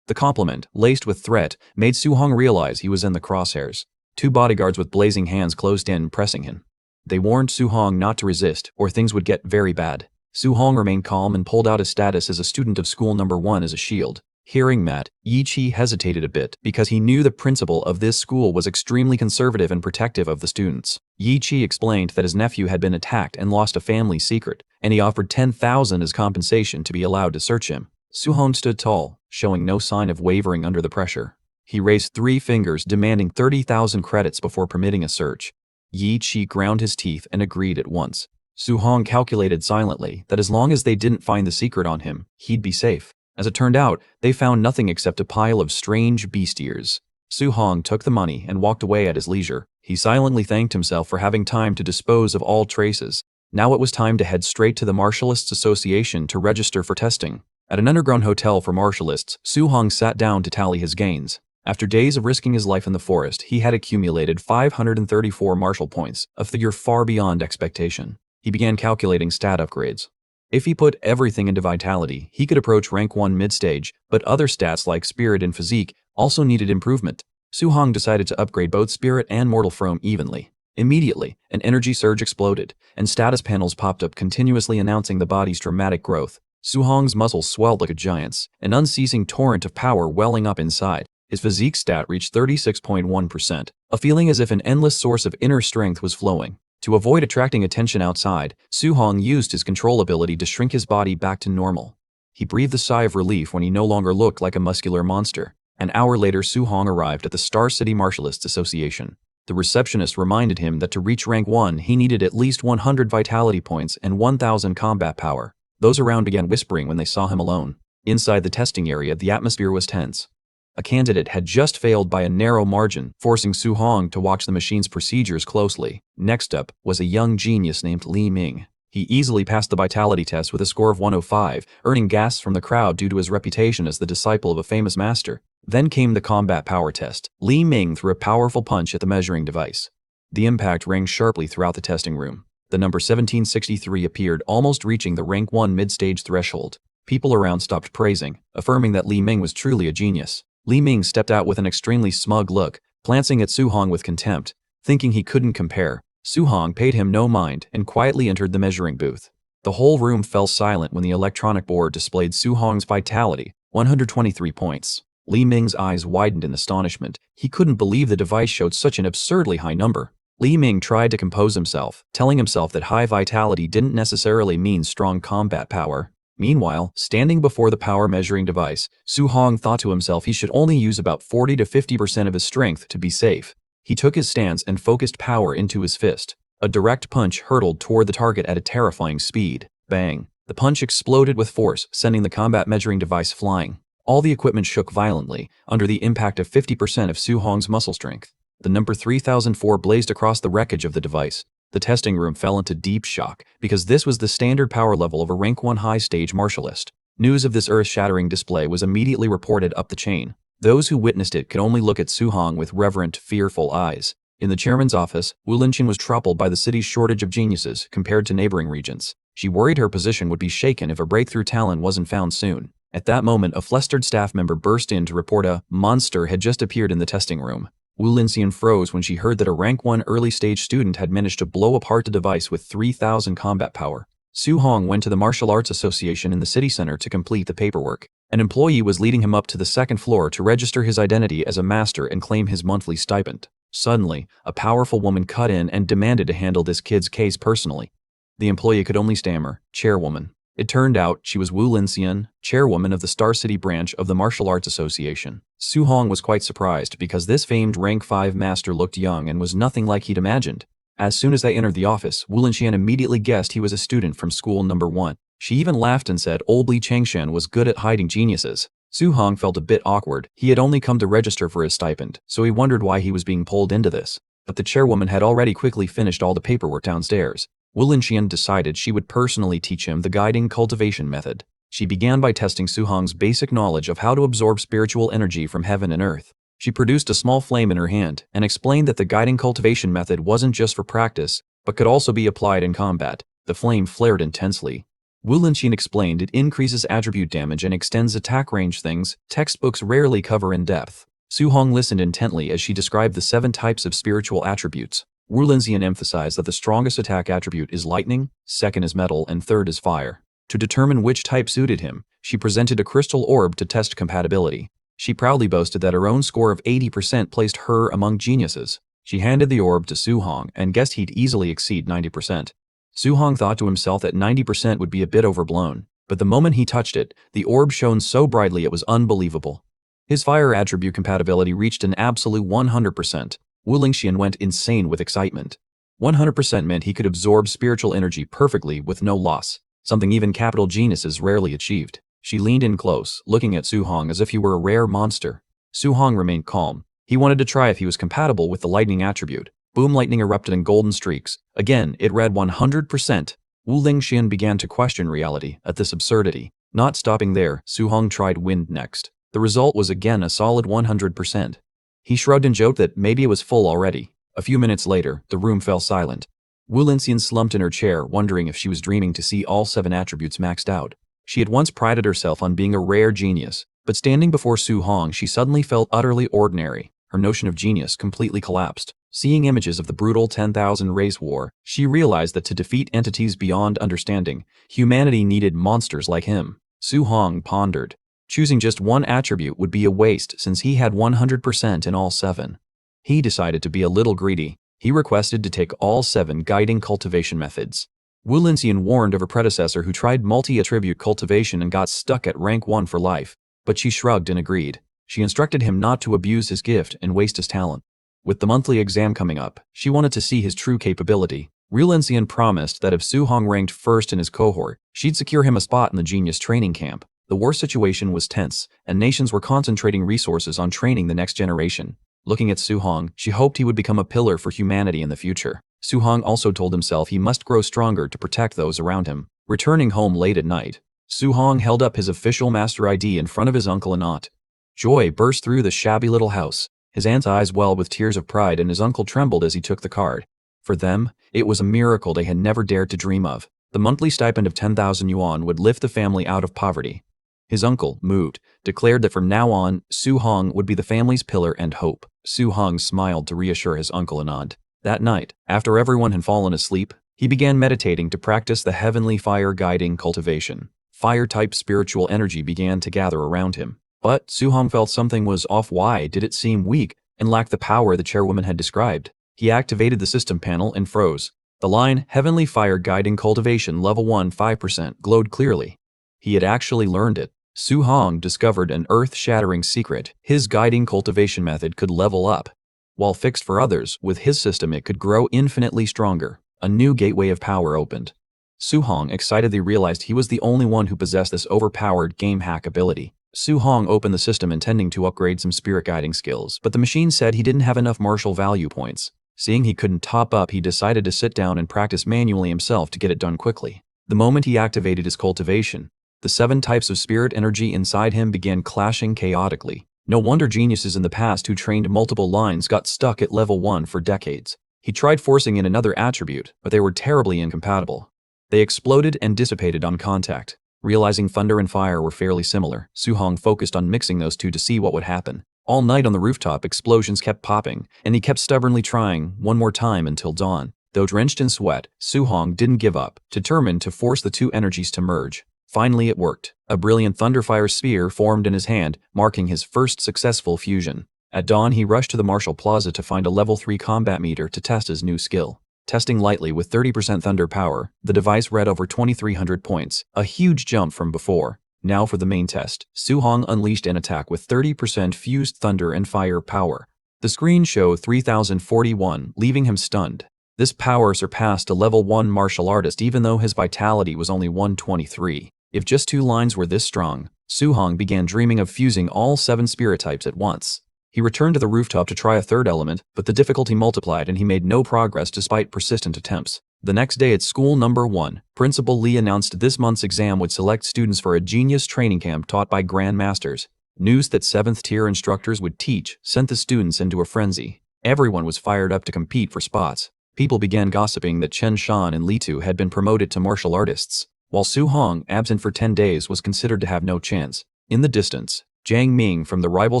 The compliment, laced with threat, made Su Hong realize he was in the crosshairs. Two bodyguards with blazing hands closed in, pressing him. They warned Su Hong not to resist, or things would get very bad. Su Hong remained calm and pulled out his status as a student of school number 1 as a shield. Hearing that, Yi Chi hesitated a bit because he knew the principal of this school was extremely conservative and protective of the students. Yi Chi explained that his nephew had been attacked and lost a family secret, and he offered 10,000 as compensation to be allowed to search him. Su Hong stood tall, showing no sign of wavering under the pressure. He raised 3 fingers, demanding 30,000 credits before permitting a search. Yi Chi ground his teeth and agreed at once. Su Hong calculated silently that as long as they didn't find the secret on him, he'd be safe. As it turned out, they found nothing except a pile of strange beast ears. Su Hong took the money and walked away at his leisure. He silently thanked himself for having time to dispose of all traces. Now it was time to head straight to the Martialists Association to register for testing. At an underground hotel for martialists, Su Hong sat down to tally his gains. After days of risking his life in the forest, he had accumulated 534 martial points, a figure far beyond expectation. He began calculating stat upgrades. If he put everything into vitality, he could approach rank 1 mid-stage, but other stats like spirit and physique also needed improvement. Su Hong decided to upgrade both spirit and mortal frame evenly. Immediately, an energy surge exploded, and status panels popped up continuously announcing the body's dramatic growth. Su Hong's muscles swelled like a giant's, an unceasing torrent of power welling up inside. His physique stat reached 36.1%, a feeling as if an endless source of inner strength was flowing. To avoid attracting attention outside, Su Hong used his control ability to shrink his body back to normal. He breathed a sigh of relief when he no longer looked like a muscular monster. An hour later, Su Hong arrived at the Star City Martialists Association. The receptionist reminded him that to reach rank 1, he needed at least 100 vitality points and 1,000 combat power. Those around began whispering when they saw him alone. Inside the testing area, the atmosphere was tense. A candidate had just failed by a narrow margin, forcing Su Hong to watch the machine's procedures closely. Next up was a young genius named Li Ming. He easily passed the vitality test with a score of 105, earning gasps from the crowd due to his reputation as the disciple of a famous master. Then came the combat power test. Li Ming threw a powerful punch at the measuring device. The impact rang sharply throughout the testing room. The number 1763 appeared, almost reaching the rank 1 mid-stage threshold. People around stopped praising, affirming that Li Ming was truly a genius. Li Ming stepped out with an extremely smug look, glancing at Su Hong with contempt. Thinking he couldn't compare, Su Hong paid him no mind and quietly entered the measuring booth. The whole room fell silent when the electronic board displayed Su Hong's vitality, 123 points. Li Ming's eyes widened in astonishment. He couldn't believe the device showed such an absurdly high number. Li Ming tried to compose himself, telling himself that high vitality didn't necessarily mean strong combat power. Meanwhile, standing before the power measuring device, Su Hong thought to himself he should only use about 40 to 50% of his strength to be safe. He took his stance and focused power into his fist. A direct punch hurtled toward the target at a terrifying speed. Bang! The punch exploded with force, sending the combat measuring device flying. All the equipment shook violently under the impact of 50% of Su Hong's muscle strength. The number 3004 blazed across the wreckage of the device. The testing room fell into deep shock, because this was the standard power level of a rank 1 high-stage martialist. News of this earth-shattering display was immediately reported up the chain. Those who witnessed it could only look at Su Hong with reverent, fearful eyes. In the chairman's office, Wu Linqian was troubled by the city's shortage of geniuses compared to neighboring regions. She worried her position would be shaken if a breakthrough talent wasn't found soon. At that moment, a flustered staff member burst in to report a monster had just appeared in the testing room. Wu Linqian froze when she heard that a rank 1 early-stage student had managed to blow apart the device with 3,000 combat power. Su Hong went to the Martial Arts Association in the city center to complete the paperwork. An employee was leading him up to the second floor to register his identity as a master and claim his monthly stipend. Suddenly, a powerful woman cut in and demanded to handle this kid's case personally. The employee could only stammer, "Chairwoman." It turned out she was Wu Linqian, chairwoman of the Star City branch of the Martial Arts Association. Su Hong was quite surprised because this famed rank 5 master looked young and was nothing like he'd imagined. As soon as they entered the office, Wu Linqian immediately guessed he was a student from school number 1. She even laughed and said old Li Changshan was good at hiding geniuses. Su Hong felt a bit awkward. He had only come to register for his stipend, so he wondered why he was being pulled into this. But the chairwoman had already quickly finished all the paperwork downstairs. Wu Linqian decided she would personally teach him the guiding cultivation method. She began by testing Su Hong's basic knowledge of how to absorb spiritual energy from heaven and earth. She produced a small flame in her hand and explained that the guiding cultivation method wasn't just for practice, but could also be applied in combat. The flame flared intensely. Wu Linxin explained it increases attribute damage and extends attack range, things textbooks rarely cover in depth. Su Hong listened intently as she described the 7 types of spiritual attributes. Wu Linxin emphasized that the strongest attack attribute is lightning, second is metal, and third is fire. To determine which type suited him, she presented a crystal orb to test compatibility. She proudly boasted that her own score of 80% placed her among geniuses. She handed the orb to Su Hong and guessed he'd easily exceed 90%. Su Hong thought to himself that 90% would be a bit overblown, but the moment he touched it, the orb shone so brightly it was unbelievable. His fire attribute compatibility reached an absolute 100%. Wu Lingxian went insane with excitement. 100% meant he could absorb spiritual energy perfectly with no loss, something even capital geniuses rarely achieved. She leaned in close, looking at Su Hong as if he were a rare monster. Su Hong remained calm. He wanted to try if he was compatible with the lightning attribute. Boom, lightning erupted in golden streaks. Again, it read 100%. Wu Lingxian began to question reality at this absurdity. Not stopping there, Su Hong tried wind next. The result was again a solid 100%. He shrugged and joked that maybe it was full already. A few minutes later, the room fell silent. Wu Lingxian slumped in her chair, wondering if she was dreaming to see all 7 attributes maxed out. She had once prided herself on being a rare genius, but standing before Su Hong, she suddenly felt utterly ordinary. Her notion of genius completely collapsed. Seeing images of the brutal 10,000 race war, she realized that to defeat entities beyond understanding, humanity needed monsters like him. Su Hong pondered. Choosing just one attribute would be a waste since he had 100% in all 7. He decided to be a little greedy. He requested to take all 7 guiding cultivation methods. Wu Lingxian warned of her predecessor who tried multi-attribute cultivation and got stuck at rank 1 for life, but she shrugged and agreed. She instructed him not to abuse his gift and waste his talent. With the monthly exam coming up, she wanted to see his true capability. Wu Lingxian promised that if Su Hong ranked first in his cohort, she'd secure him a spot in the genius training camp. The war situation was tense, and nations were concentrating resources on training the next generation. Looking at Su Hong, she hoped he would become a pillar for humanity in the future. Su Hong also told himself he must grow stronger to protect those around him. Returning home late at night, Su Hong held up his official master ID in front of his uncle and aunt. Joy burst through the shabby little house. His aunt's eyes welled with tears of pride and his uncle trembled as he took the card. For them, it was a miracle they had never dared to dream of. The monthly stipend of 10,000 yuan would lift the family out of poverty. His uncle, moved, declared that from now on, Su Hong would be the family's pillar and hope. Su Hong smiled to reassure his uncle and aunt. That night, after everyone had fallen asleep, he began meditating to practice the heavenly fire guiding cultivation. Fire-type spiritual energy began to gather around him. But Su Hong felt something was off. Why did it seem weak and lack the power the chairwoman had described? He activated the system panel and froze. The line, Heavenly Fire Guiding Cultivation Level 1 5% glowed clearly. He had actually learned it. Su Hong discovered an earth-shattering secret. His guiding cultivation method could level up. While fixed for others, with his system it could grow infinitely stronger. A new gateway of power opened. Su Hong excitedly realized he was the only one who possessed this overpowered game hack ability. Su Hong opened the system intending to upgrade some spirit guiding skills, but the machine said he didn't have enough martial value points. Seeing he couldn't top up, he decided to sit down and practice manually himself to get it done quickly. The moment he activated his cultivation, the 7 types of spirit energy inside him began clashing chaotically. No wonder geniuses in the past who trained multiple lines got stuck at level 1 for decades. He tried forcing in another attribute, but they were terribly incompatible. They exploded and dissipated on contact. Realizing thunder and fire were fairly similar, Su Hong focused on mixing those two to see what would happen. All night on the rooftop, explosions kept popping, and he kept stubbornly trying one more time until dawn. Though drenched in sweat, Su Hong didn't give up, determined to force the 2 energies to merge. Finally it worked. A brilliant thunderfire sphere formed in his hand, marking his first successful fusion. At dawn he rushed to the Marshall Plaza to find a level 3 combat meter to test his new skill. Testing lightly with 30% thunder power, the device read over 2,300 points, a huge jump from before. Now for the main test, Su Hong unleashed an attack with 30% fused thunder and fire power. The screen showed 3,041, leaving him stunned. This power surpassed a level 1 martial artist even though his vitality was only 123. If just 2 lines were this strong, Su Hong began dreaming of fusing all 7 spirit types at once. He returned to the rooftop to try a 3rd element, but the difficulty multiplied and he made no progress despite persistent attempts. The next day at school number 1, Principal Lee announced this month's exam would select students for a genius training camp taught by Grand Masters. News that 7th-tier instructors would teach sent the students into a frenzy. Everyone was fired up to compete for spots. People began gossiping that Chen Shan and Li Tu had been promoted to martial artists, while Su Hong, absent for 10 days, was considered to have no chance. In the distance, Jiang Ming from the rival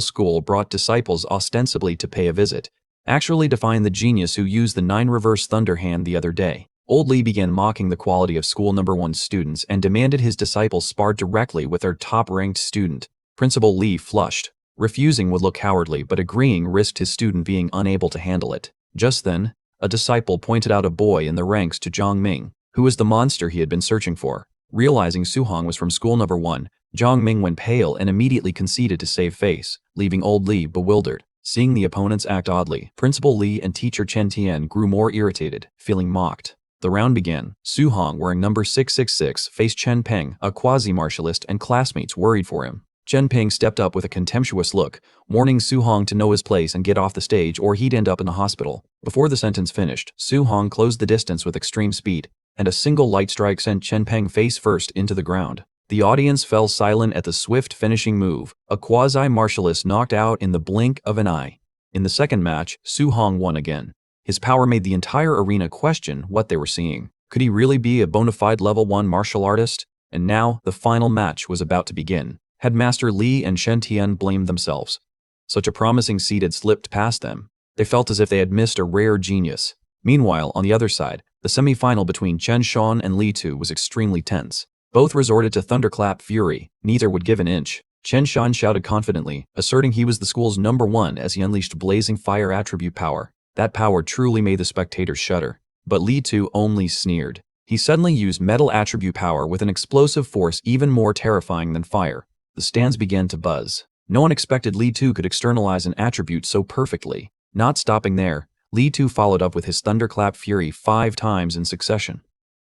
school brought disciples ostensibly to pay a visit, actually to find the genius who used the 9 reverse thunder hand the other day. Old Li began mocking the quality of school number 1 students and demanded his disciples spar directly with their top-ranked student. Principal Li flushed. Refusing would look cowardly, but agreeing risked his student being unable to handle it. Just then, a disciple pointed out a boy in the ranks to Jiang Ming, who was the monster he had been searching for. Realizing Su Hong was from school number 1, Jiang Ming went pale and immediately conceded to save face, leaving Old Li bewildered. Seeing the opponents act oddly, Principal Li and teacher Chen Tian grew more irritated, feeling mocked. The round began. Su Hong, wearing number 666, faced Chen Peng, a quasi-martialist, and classmates worried for him. Chen Peng stepped up with a contemptuous look, warning Su Hong to know his place and get off the stage or he'd end up in the hospital. Before the sentence finished, Su Hong closed the distance with extreme speed, and a single light strike sent Chen Peng face first into the ground. The audience fell silent at the swift finishing move, a quasi-martialist knocked out in the blink of an eye. In the second match, Su Hong won again. His power made the entire arena question what they were seeing. Could he really be a bona fide level 1 martial artist? And now, the final match was about to begin. Headmaster Li and Shen Tian blamed themselves. Such a promising seed had slipped past them. They felt as if they had missed a rare genius. Meanwhile, on the other side, the semi-final between Chen Shan and Li Tu was extremely tense. Both resorted to thunderclap fury. Neither would give an inch. Chen Shan shouted confidently, asserting he was the school's number 1 as he unleashed blazing fire attribute power. That power truly made the spectators shudder. But Li Tu only sneered. He suddenly used metal attribute power with an explosive force even more terrifying than fire. The stands began to buzz. No one expected Li Tu could externalize an attribute so perfectly. Not stopping there, Li Tu followed up with his thunderclap fury 5 times in succession.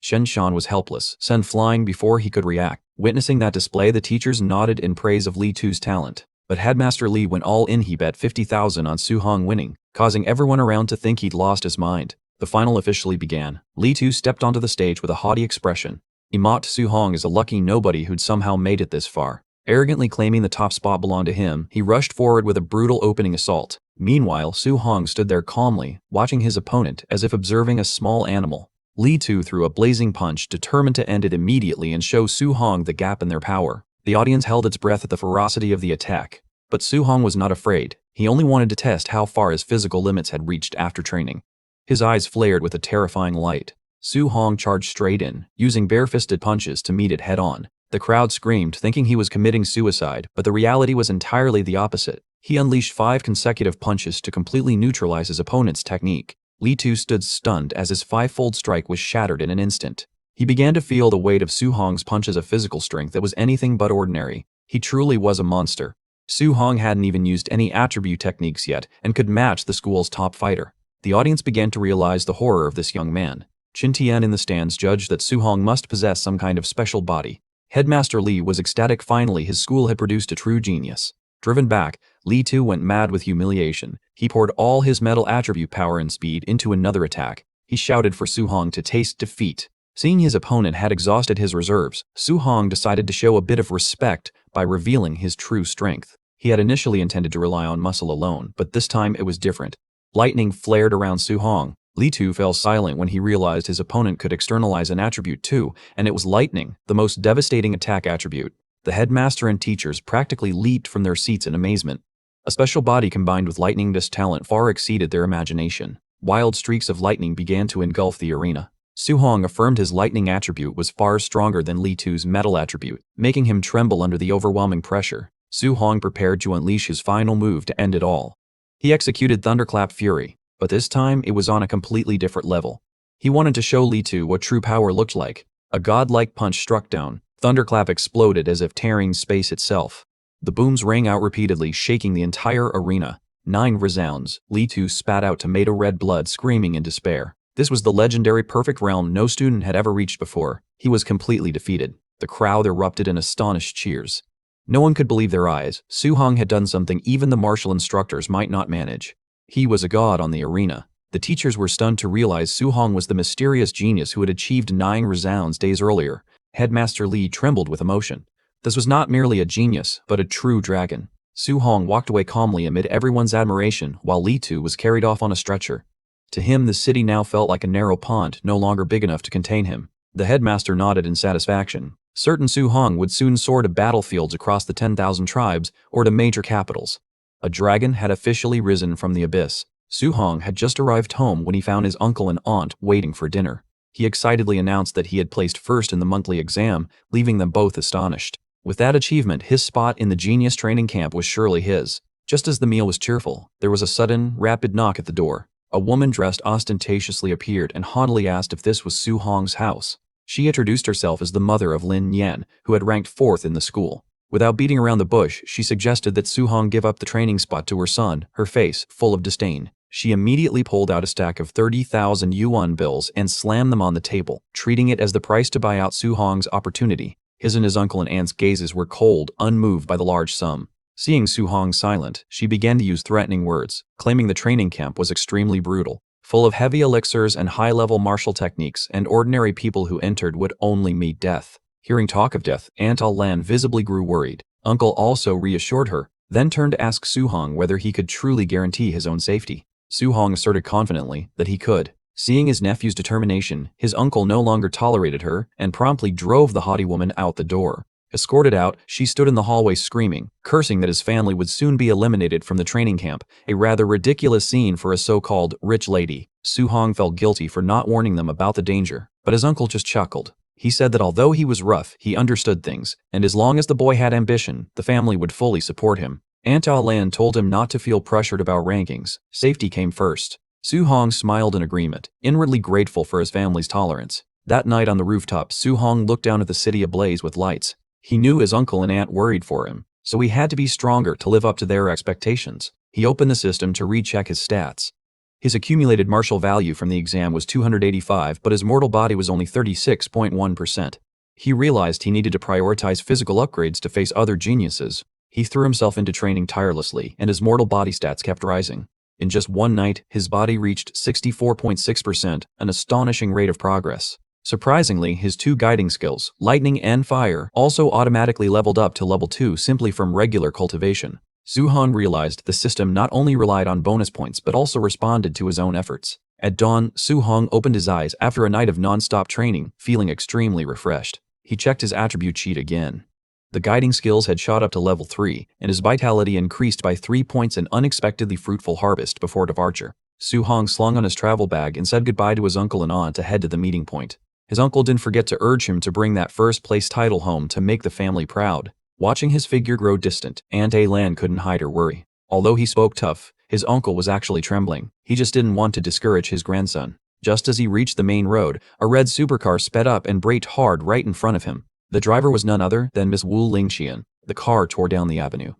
Chen Shan was helpless, sent flying before he could react. Witnessing that display, the teachers nodded in praise of Li Tu's talent. But Headmaster Li went all in. He bet 50,000 on Su Hong winning, causing everyone around to think he'd lost his mind. The final officially began. Li Tu stepped onto the stage with a haughty expression. He mocked Su Hong as a lucky nobody who'd somehow made it this far. Arrogantly claiming the top spot belonged to him, he rushed forward with a brutal opening assault. Meanwhile, Su Hong stood there calmly, watching his opponent as if observing a small animal. Li Tu threw a blazing punch, determined to end it immediately and show Su Hong the gap in their power. The audience held its breath at the ferocity of the attack. But Su Hong was not afraid. He only wanted to test how far his physical limits had reached after training. His eyes flared with a terrifying light. Su Hong charged straight in, using bare-fisted punches to meet it head-on. The crowd screamed, thinking he was committing suicide, but the reality was entirely the opposite. He unleashed 5 consecutive punches to completely neutralize his opponent's technique. Li Tu stood stunned as his 5-fold strike was shattered in an instant. He began to feel the weight of Su Hong's punches, a physical strength that was anything but ordinary. He truly was a monster. Su Hong hadn't even used any attribute techniques yet and could match the school's top fighter. The audience began to realize the horror of this young man. Chen Tian in the stands judged that Su Hong must possess some kind of special body. Headmaster Li was ecstatic. Finally, his school had produced a true genius. Driven back, Li Tu went mad with humiliation. He poured all his metal attribute power and speed into another attack. He shouted for Su Hong to taste defeat. Seeing his opponent had exhausted his reserves, Su Hong decided to show a bit of respect by revealing his true strength. He had initially intended to rely on muscle alone, but this time it was different. Lightning flared around Su Hong. Li Tu fell silent when he realized his opponent could externalize an attribute too, and it was lightning, the most devastating attack attribute. The headmaster and teachers practically leaped from their seats in amazement. A special body combined with lightning, this talent far exceeded their imagination. Wild streaks of lightning began to engulf the arena. Su Hong affirmed his lightning attribute was far stronger than Li Tu's metal attribute, making him tremble under the overwhelming pressure. Su Hong prepared to unleash his final move to end it all. He executed Thunderclap Fury, but this time it was on a completely different level. He wanted to show Li Tu what true power looked like. A godlike punch struck down. Thunderclap exploded as if tearing space itself. The booms rang out repeatedly, shaking the entire arena. 9 resounds. Li Tu spat out tomato red blood, screaming in despair. This was the legendary perfect realm no student had ever reached before. He was completely defeated. The crowd erupted in astonished cheers. No one could believe their eyes. Su Hong had done something even the martial instructors might not manage. He was a god on the arena. The teachers were stunned to realize Su Hong was the mysterious genius who had achieved 9 resounds days earlier. Headmaster Li trembled with emotion. This was not merely a genius, but a true dragon. Su Hong walked away calmly amid everyone's admiration while Li Tu was carried off on a stretcher. To him, the city now felt like a narrow pond, no longer big enough to contain him. The headmaster nodded in satisfaction. Certain Su Hong would soon soar to battlefields across the 10,000 tribes or to major capitals. A dragon had officially risen from the abyss. Su Hong had just arrived home when he found his uncle and aunt waiting for dinner. He excitedly announced that he had placed first in the monthly exam, leaving them both astonished. With that achievement, his spot in the genius training camp was surely his. Just as the meal was cheerful, there was a sudden, rapid knock at the door. A woman dressed ostentatiously appeared and haughtily asked if this was Su Hong's house. She introduced herself as the mother of Lin Yan, who had ranked 4th in the school. Without beating around the bush, she suggested that Su Hong give up the training spot to her son, her face full of disdain. She immediately pulled out a stack of 30,000 yuan bills and slammed them on the table, treating it as the price to buy out Su Hong's opportunity. His and his uncle and aunt's gazes were cold, unmoved by the large sum. Seeing Su Hong silent, she began to use threatening words, claiming the training camp was extremely brutal, full of heavy elixirs and high-level martial techniques, and ordinary people who entered would only meet death. Hearing talk of death, Aunt Lan visibly grew worried. Uncle also reassured her, then turned to ask Su Hong whether he could truly guarantee his own safety. Su Hong asserted confidently that he could. Seeing his nephew's determination, his uncle no longer tolerated her and promptly drove the haughty woman out the door. Escorted out, she stood in the hallway screaming, cursing that his family would soon be eliminated from the training camp, a rather ridiculous scene for a so-called rich lady. Su Hong felt guilty for not warning them about the danger, but his uncle just chuckled. He said that although he was rough, he understood things, and as long as the boy had ambition, the family would fully support him. Aunt Lan told him not to feel pressured about rankings. Safety came first. Su Hong smiled in agreement, inwardly grateful for his family's tolerance. That night on the rooftop, Su Hong looked down at the city ablaze with lights. He knew his uncle and aunt worried for him, so he had to be stronger to live up to their expectations. He opened the system to recheck his stats. His accumulated martial value from the exam was 285, but his mortal body was only 36.1%. He realized he needed to prioritize physical upgrades to face other geniuses. He threw himself into training tirelessly, and his mortal body stats kept rising. In just one night, his body reached 64.6%, an astonishing rate of progress. Surprisingly, his 2 guiding skills, lightning and fire, also automatically leveled up to level 2 simply from regular cultivation. Su Hong realized the system not only relied on bonus points but also responded to his own efforts. At dawn, Su Hong opened his eyes after a night of non-stop training, feeling extremely refreshed. He checked his attribute sheet again. The guiding skills had shot up to level 3, and his vitality increased by 3 points, an unexpectedly fruitful harvest before departure. Su Hong slung on his travel bag and said goodbye to his uncle and aunt to head to the meeting point. His uncle didn't forget to urge him to bring that first-place title home to make the family proud. Watching his figure grow distant, Aunt Lan couldn't hide her worry. Although he spoke tough, his uncle was actually trembling. He just didn't want to discourage his grandson. Just as he reached the main road, a red supercar sped up and braked hard right in front of him. The driver was none other than Miss Wu Lingxian. The car tore down the avenue.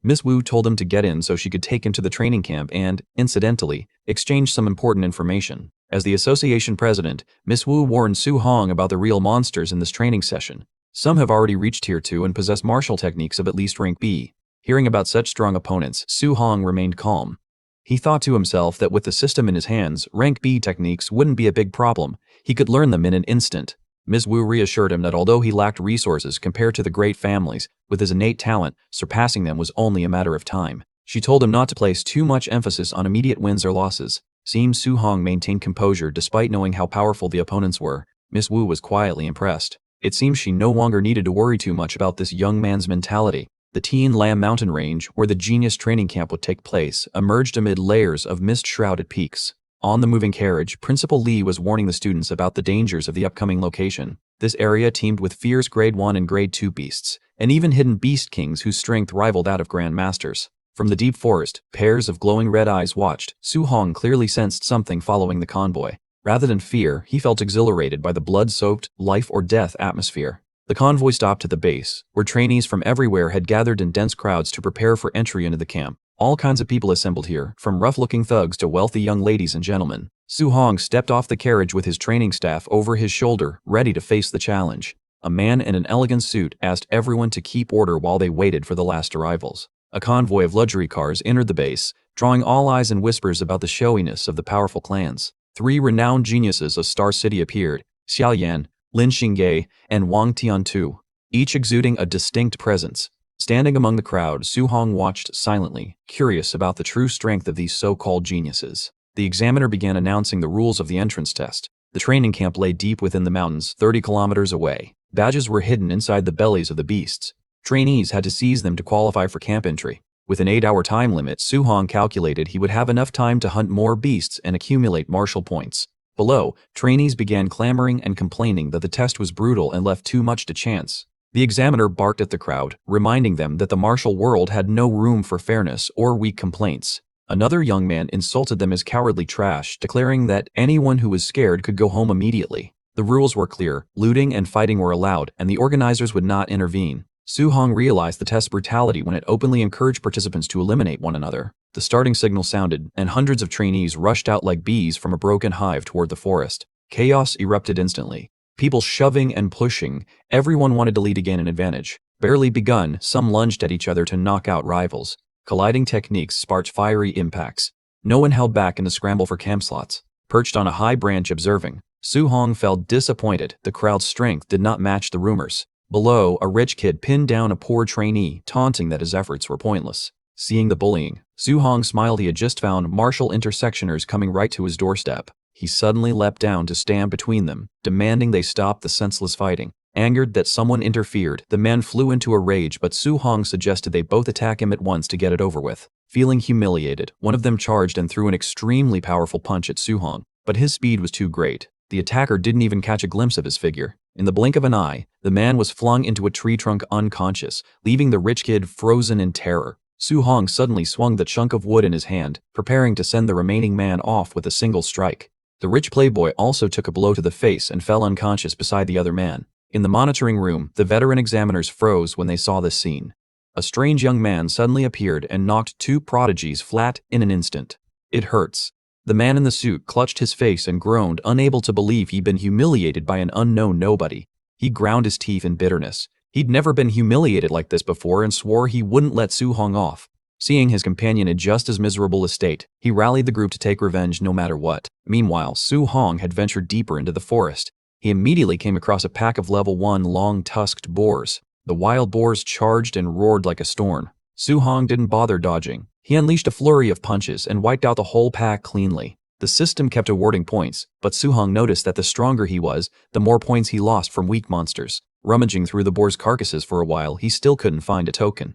Miss Wu told him to get in so she could take him to the training camp and, incidentally, exchange some important information. As the association president, Miss Wu warned Su Hong about the real monsters in this training session. Some have already reached Tier 2 and possess martial techniques of at least rank B. Hearing about such strong opponents, Su Hong remained calm. He thought to himself that with the system in his hands, rank B techniques wouldn't be a big problem. He could learn them in an instant. Ms. Wu reassured him that although he lacked resources compared to the great families, with his innate talent, surpassing them was only a matter of time. She told him not to place too much emphasis on immediate wins or losses. Seeing Su Hong maintain composure despite knowing how powerful the opponents were, Miss Wu was quietly impressed. It seemed she no longer needed to worry too much about this young man's mentality. The Tian Lam mountain range, where the genius training camp would take place, emerged amid layers of mist-shrouded peaks. On the moving carriage, Principal Li was warning the students about the dangers of the upcoming location. This area teemed with fierce Grade 1 and Grade 2 beasts, and even hidden beast kings whose strength rivaled that of Grand Masters. From the deep forest, pairs of glowing red eyes watched. Su Hong clearly sensed something following the convoy. Rather than fear, he felt exhilarated by the blood-soaked, life-or-death atmosphere. The convoy stopped at the base, where trainees from everywhere had gathered in dense crowds to prepare for entry into the camp. All kinds of people assembled here, from rough-looking thugs to wealthy young ladies and gentlemen. Su Hong stepped off the carriage with his training staff over his shoulder, ready to face the challenge. A man in an elegant suit asked everyone to keep order while they waited for the last arrivals. A convoy of luxury cars entered the base, drawing all eyes and whispers about the showiness of the powerful clans. 3 renowned geniuses of Star City appeared, Xiao Yan, Lin Xingye, and Wang Tiantu, each exuding a distinct presence. Standing among the crowd, Su Hong watched silently, curious about the true strength of these so-called geniuses. The examiner began announcing the rules of the entrance test. The training camp lay deep within the mountains, 30 kilometers away. Badges were hidden inside the bellies of the beasts. Trainees had to seize them to qualify for camp entry. With an 8-hour time limit, Su Hong calculated he would have enough time to hunt more beasts and accumulate martial points. Below, trainees began clamoring and complaining that the test was brutal and left too much to chance. The examiner barked at the crowd, reminding them that the martial world had no room for fairness or weak complaints. Another young man insulted them as cowardly trash, declaring that anyone who was scared could go home immediately. The rules were clear, looting and fighting were allowed, and the organizers would not intervene. Su Hong realized the test's brutality when it openly encouraged participants to eliminate one another. The starting signal sounded, and hundreds of trainees rushed out like bees from a broken hive toward the forest. Chaos erupted instantly. People shoving and pushing, everyone wanted to lead to gain an advantage. Barely begun, some lunged at each other to knock out rivals. Colliding techniques sparked fiery impacts. No one held back in the scramble for camp slots. Perched on a high branch observing, Su Hong felt disappointed. The crowd's strength did not match the rumors. Below, a rich kid pinned down a poor trainee, taunting that his efforts were pointless. Seeing the bullying, Su Hong smiled. He had just found martial intersectioners coming right to his doorstep. He suddenly leapt down to stand between them, demanding they stop the senseless fighting. Angered that someone interfered, the man flew into a rage, but Su Hong suggested they both attack him at once to get it over with. Feeling humiliated, one of them charged and threw an extremely powerful punch at Su Hong, but his speed was too great. The attacker didn't even catch a glimpse of his figure. In the blink of an eye, the man was flung into a tree trunk unconscious, leaving the rich kid frozen in terror. Su Hong suddenly swung the chunk of wood in his hand, preparing to send the remaining man off with a single strike. The rich playboy also took a blow to the face and fell unconscious beside the other man. In the monitoring room, the veteran examiners froze when they saw this scene. A strange young man suddenly appeared and knocked two prodigies flat in an instant. "It hurts." The man in the suit clutched his face and groaned, unable to believe he'd been humiliated by an unknown nobody. He ground his teeth in bitterness. He'd never been humiliated like this before and swore he wouldn't let Su Hong off. Seeing his companion in just as miserable a state, he rallied the group to take revenge no matter what. Meanwhile, Su Hong had ventured deeper into the forest. He immediately came across a pack of level 1 long-tusked boars. The wild boars charged and roared like a storm. Su Hong didn't bother dodging. He unleashed a flurry of punches and wiped out the whole pack cleanly. The system kept awarding points, but Su Hong noticed that the stronger he was, the more points he lost from weak monsters. Rummaging through the boars' carcasses for a while, he still couldn't find a token.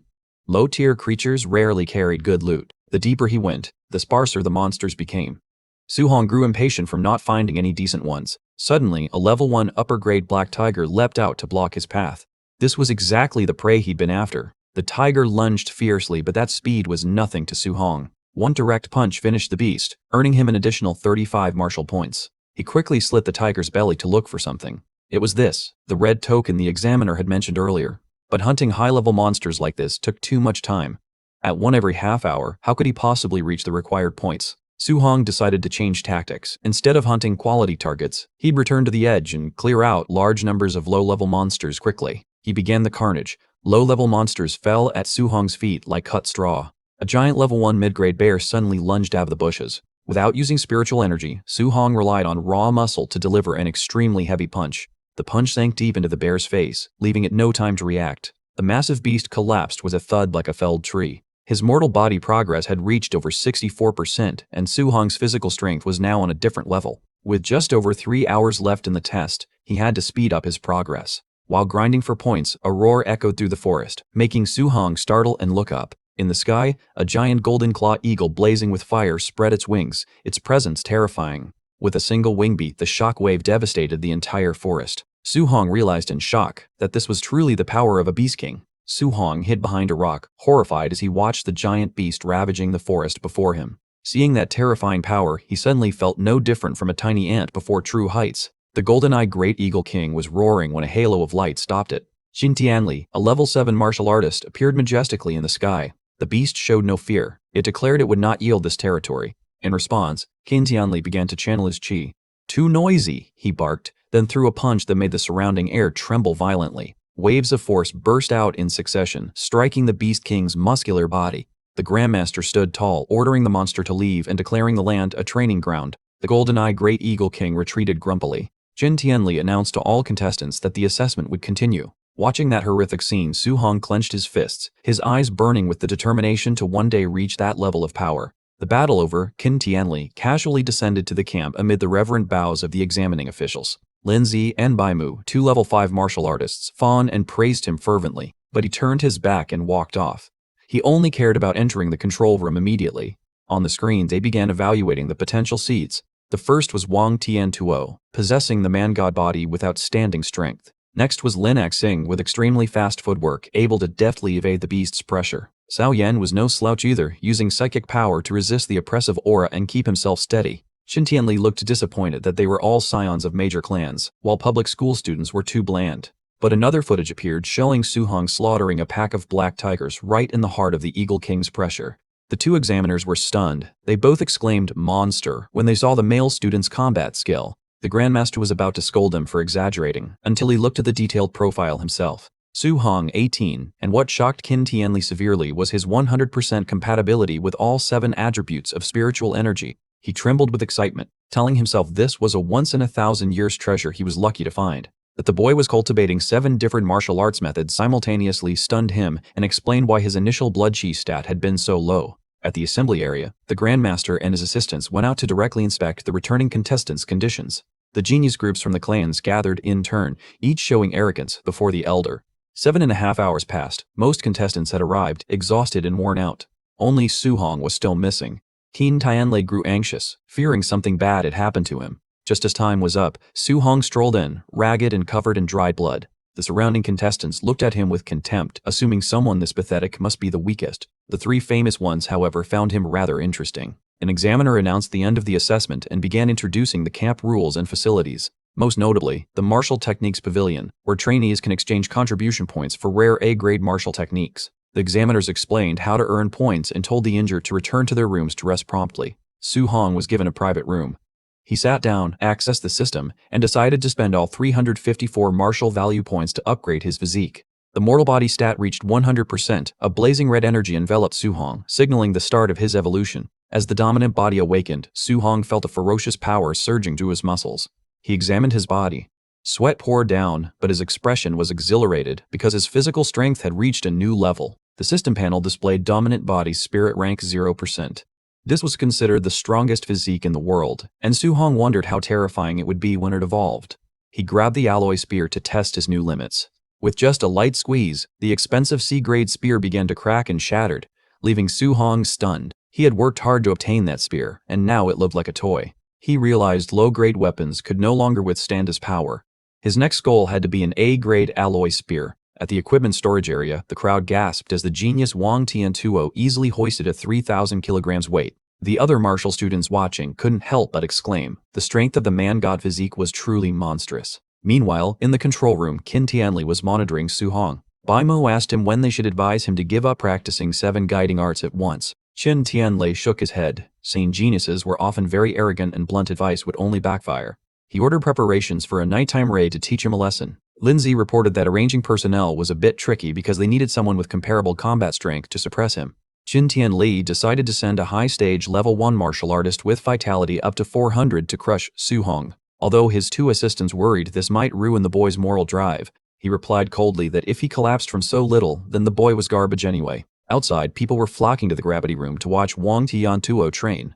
Low-tier creatures rarely carried good loot. The deeper he went, the sparser the monsters became. Su Hong grew impatient from not finding any decent ones. Suddenly, a level 1 upper-grade black tiger leapt out to block his path. This was exactly the prey he'd been after. The tiger lunged fiercely, but that speed was nothing to Su Hong. One direct punch finished the beast, earning him an additional 35 martial points. He quickly slit the tiger's belly to look for something. It was this, the red token the examiner had mentioned earlier. But hunting high-level monsters like this took too much time. At one every half hour, how could he possibly reach the required points? Su Hong decided to change tactics. Instead of hunting quality targets, he'd return to the edge and clear out large numbers of low-level monsters quickly. He began the carnage. Low-level monsters fell at Su Hong's feet like cut straw. A giant level 1 mid-grade bear suddenly lunged out of the bushes. Without using spiritual energy, Su Hong relied on raw muscle to deliver an extremely heavy punch. The punch sank deep into the bear's face, leaving it no time to react. The massive beast collapsed with a thud like a felled tree. His mortal body progress had reached over 64%, and Su Hong's physical strength was now on a different level. With just over 3 hours left in the test, he had to speed up his progress. While grinding for points, a roar echoed through the forest, making Su Hong startle and look up. In the sky, a giant golden claw eagle blazing with fire spread its wings, its presence terrifying. With a single wing beat, the shockwave devastated the entire forest. Su Hong realized in shock that this was truly the power of a beast king. Su Hong hid behind a rock, horrified as he watched the giant beast ravaging the forest before him. Seeing that terrifying power, he suddenly felt no different from a tiny ant before true heights. The golden-eyed Great Eagle King was roaring when a halo of light stopped it. Xin Tianli, a level 7 martial artist, appeared majestically in the sky. The beast showed no fear. It declared it would not yield this territory. In response, Xin Tianli began to channel his qi. "Too noisy," he barked, then threw a punch that made the surrounding air tremble violently. Waves of force burst out in succession, striking the Beast King's muscular body. The Grandmaster stood tall, ordering the monster to leave and declaring the land a training ground. The golden-eyed Great Eagle King retreated grumpily. Jin Tianli announced to all contestants that the assessment would continue. Watching that horrific scene, Su-hong clenched his fists, his eyes burning with the determination to one day reach that level of power. The battle over, Qin Tianli casually descended to the camp amid the reverent bows of the examining officials. Lin Zi and Bai Mu, two level 5 martial artists, fawned and praised him fervently, but he turned his back and walked off. He only cared about entering the control room immediately. On the screen, they began evaluating the potential seeds. The first was Wang Tiantuo, possessing the man-god body with outstanding strength. Next was Lin Axing with extremely fast footwork, able to deftly evade the beast's pressure. Cao Yan was no slouch either, using psychic power to resist the oppressive aura and keep himself steady. Qin Tianli looked disappointed that they were all scions of major clans, while public school students were too bland. But another footage appeared showing Su-hong slaughtering a pack of black tigers right in the heart of the Eagle King's pressure. The two examiners were stunned. They both exclaimed "monster" when they saw the male student's combat skill. The Grandmaster was about to scold him for exaggerating, until he looked at the detailed profile himself. Su-hong, 18, and what shocked Qin Tianli severely was his 100% compatibility with all 7 attributes of spiritual energy. He trembled with excitement, telling himself this was a once-in-a-thousand-years treasure he was lucky to find. That the boy was cultivating 7 different martial arts methods simultaneously stunned him and explained why his initial blood chi stat had been so low. At the assembly area, the Grandmaster and his assistants went out to directly inspect the returning contestants' conditions. The genius groups from the clans gathered in turn, each showing arrogance before the elder. 7.5 hours passed. Most contestants had arrived, exhausted and worn out. Only Su-hong was still missing. Qin Tianli grew anxious, fearing something bad had happened to him. Just as time was up, Su-hong strolled in, ragged and covered in dried blood. The surrounding contestants looked at him with contempt, assuming someone this pathetic must be the weakest. The 3 famous ones, however, found him rather interesting. An examiner announced the end of the assessment and began introducing the camp rules and facilities. Most notably, the Martial Techniques Pavilion, where trainees can exchange contribution points for rare A-grade martial techniques. The examiners explained how to earn points and told the injured to return to their rooms to rest promptly. Su-hong was given a private room. He sat down, accessed the system, and decided to spend all 354 martial value points to upgrade his physique. The mortal body stat reached 100%, a blazing red energy enveloped Su-hong, signaling the start of his evolution. As the dominant body awakened, Su-hong felt a ferocious power surging through his muscles. He examined his body. Sweat poured down, but his expression was exhilarated because his physical strength had reached a new level. The system panel displayed dominant body spirit rank 0%. This was considered the strongest physique in the world, and Su-hong wondered how terrifying it would be when it evolved. He grabbed the alloy spear to test his new limits. With just a light squeeze, the expensive C-grade spear began to crack and shattered, leaving Su-hong stunned. He had worked hard to obtain that spear, and now it looked like a toy. He realized low-grade weapons could no longer withstand his power. His next goal had to be an A-grade alloy spear. At the equipment storage area, the crowd gasped as the genius Wang Tiantuo easily hoisted a 3,000 kilograms weight. The other martial students watching couldn't help but exclaim. The strength of the man-god physique was truly monstrous. Meanwhile, in the control room, Qin Tianli was monitoring Su-hong. Bai Mu asked him when they should advise him to give up practicing 7 guiding arts at once. Qin Tianli shook his head, saying geniuses were often very arrogant and blunt advice would only backfire. He ordered preparations for a nighttime raid to teach him a lesson. Lin Zi reported that arranging personnel was a bit tricky because they needed someone with comparable combat strength to suppress him. Qin Tianli decided to send a high-stage level 1 martial artist with vitality up to 400 to crush Su-hong. Although his 2 assistants worried this might ruin the boy's moral drive, he replied coldly that if he collapsed from so little, then the boy was garbage anyway. Outside, people were flocking to the gravity room to watch Wang Tiantuo train.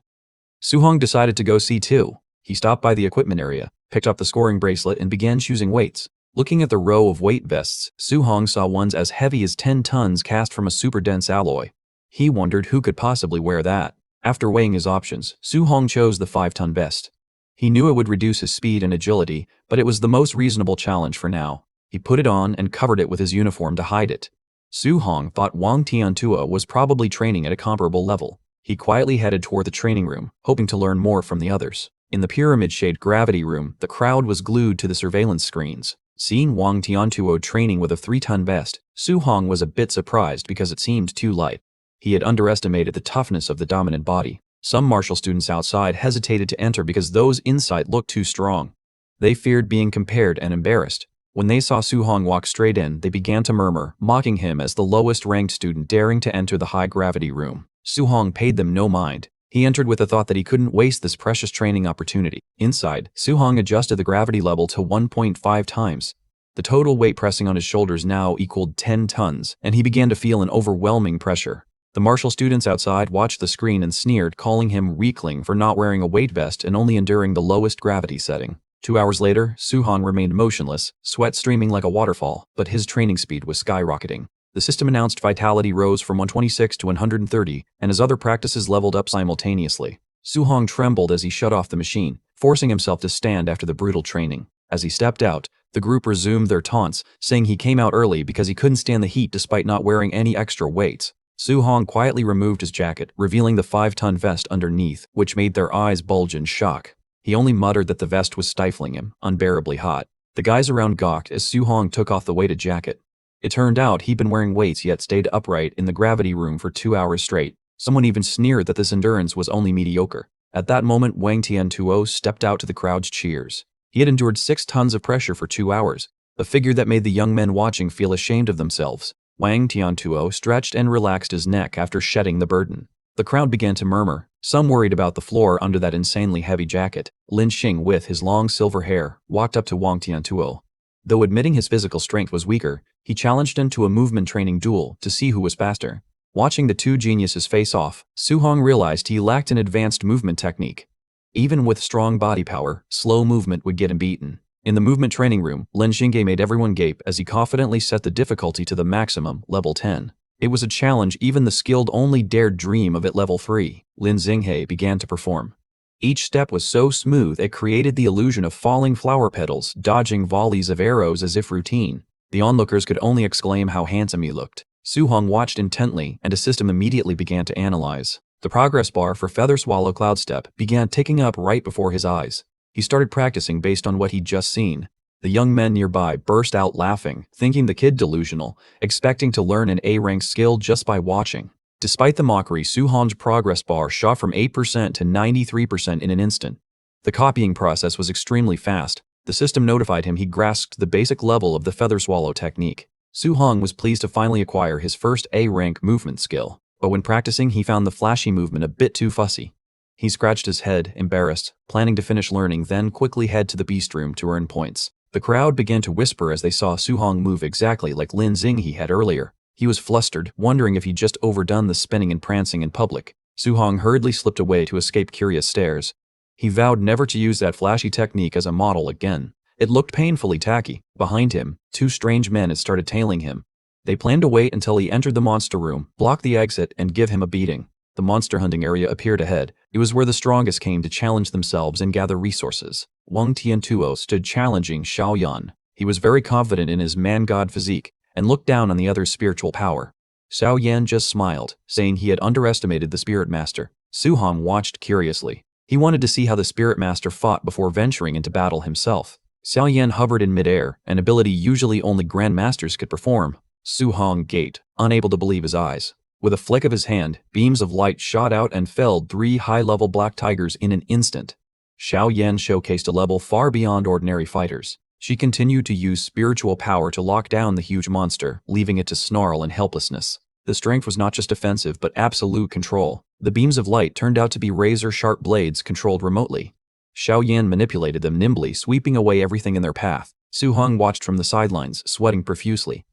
Su-hong decided to go see too. He stopped by the equipment area, picked up the scoring bracelet and began choosing weights. Looking at the row of weight vests, Su-hong saw ones as heavy as 10 tons cast from a super-dense alloy. He wondered who could possibly wear that. After weighing his options, Su-hong chose the 5-ton vest. He knew it would reduce his speed and agility, but it was the most reasonable challenge for now. He put it on and covered it with his uniform to hide it. Su-hong thought Wang Tiantuo was probably training at a comparable level. He quietly headed toward the training room, hoping to learn more from the others. In the pyramid-shaped gravity room, the crowd was glued to the surveillance screens. Seeing Wang Tiantuo training with a 3-ton vest, Su-hong was a bit surprised because it seemed too light. He had underestimated the toughness of the dominant body. Some martial students outside hesitated to enter because those inside looked too strong. They feared being compared and embarrassed. When they saw Su-hong walk straight in, they began to murmur, mocking him as the lowest-ranked student daring to enter the high-gravity room. Su-hong paid them no mind. He entered with the thought that he couldn't waste this precious training opportunity. Inside, Su-hong adjusted the gravity level to 1.5 times. The total weight pressing on his shoulders now equaled 10 tons, and he began to feel an overwhelming pressure. The martial students outside watched the screen and sneered, calling him weakling for not wearing a weight vest and only enduring the lowest gravity setting. 2 hours later, Suhong remained motionless, sweat streaming like a waterfall, but his training speed was skyrocketing. The system announced vitality rose from 126 to 130, and his other practices leveled up simultaneously. Suhong trembled as he shut off the machine, forcing himself to stand after the brutal training. As he stepped out, the group resumed their taunts, saying he came out early because he couldn't stand the heat despite not wearing any extra weights. Suhong quietly removed his jacket, revealing the 5-ton vest underneath, which made their eyes bulge in shock. He only muttered that the vest was stifling him, unbearably hot. The guys around gawked as Suhong took off the weighted jacket. It turned out he'd been wearing weights yet stayed upright in the gravity room for 2 hours straight. Someone even sneered that this endurance was only mediocre. At that moment, Wang Tiantuo stepped out to the crowd's cheers. He had endured 6 tons of pressure for 2 hours, a figure that made the young men watching feel ashamed of themselves. Wang Tiantuo stretched and relaxed his neck after shedding the burden. The crowd began to murmur, some worried about the floor under that insanely heavy jacket. Lin Xing, with his long silver hair, walked up to Wang Tiantuo. Though admitting his physical strength was weaker, he challenged him to a movement training duel to see who was faster. Watching the two geniuses face off, Suhong realized he lacked an advanced movement technique. Even with strong body power, slow movement would get him beaten. In the movement training room, Lin Xingge made everyone gape as he confidently set the difficulty to the maximum, level 10. It was a challenge even the skilled only dared dream of at level 3. Lin Xinghe began to perform. Each step was so smooth it created the illusion of falling flower petals, dodging volleys of arrows as if routine. The onlookers could only exclaim how handsome he looked. Suhong watched intently, and a system immediately began to analyze. The progress bar for Feather Swallow Cloud Step began ticking up right before his eyes. He started practicing based on what he'd just seen. The young men nearby burst out laughing, thinking the kid delusional, expecting to learn an A-rank skill just by watching. Despite the mockery, Suhong's progress bar shot from 8% to 93% in an instant. The copying process was extremely fast. The system notified him he grasped the basic level of the Feather Swallow technique. Suhong was pleased to finally acquire his first A-rank movement skill, but when practicing he found the flashy movement a bit too fussy. He scratched his head, embarrassed, planning to finish learning, then quickly head to the beast room to earn points. The crowd began to whisper as they saw Suhong move exactly like Lin Xinghe had earlier. He was flustered, wondering if he'd just overdone the spinning and prancing in public. Suhong hurriedly slipped away to escape curious stares. He vowed never to use that flashy technique as a model again. It looked painfully tacky. Behind him, 2 strange men had started tailing him. They planned to wait until he entered the monster room, block the exit, and give him a beating. The monster hunting area appeared ahead. It was where the strongest came to challenge themselves and gather resources. Wang Tiantuo stood challenging Xiaoyan. He was very confident in his man-god physique and looked down on the other's spiritual power. Xiaoyan just smiled, saying he had underestimated the spirit master. Suhong watched curiously. He wanted to see how the spirit master fought before venturing into battle himself. Xiaoyan hovered in midair, an ability usually only grandmasters could perform. Suhong gaped, unable to believe his eyes. With a flick of his hand, beams of light shot out and felled 3 high-level black tigers in an instant. Xiaoyan showcased a level far beyond ordinary fighters. She continued to use spiritual power to lock down the huge monster, leaving it to snarl in helplessness. The strength was not just offensive but absolute control. The beams of light turned out to be razor-sharp blades controlled remotely. Xiaoyan manipulated them nimbly, sweeping away everything in their path. Suhong watched from the sidelines, sweating profusely.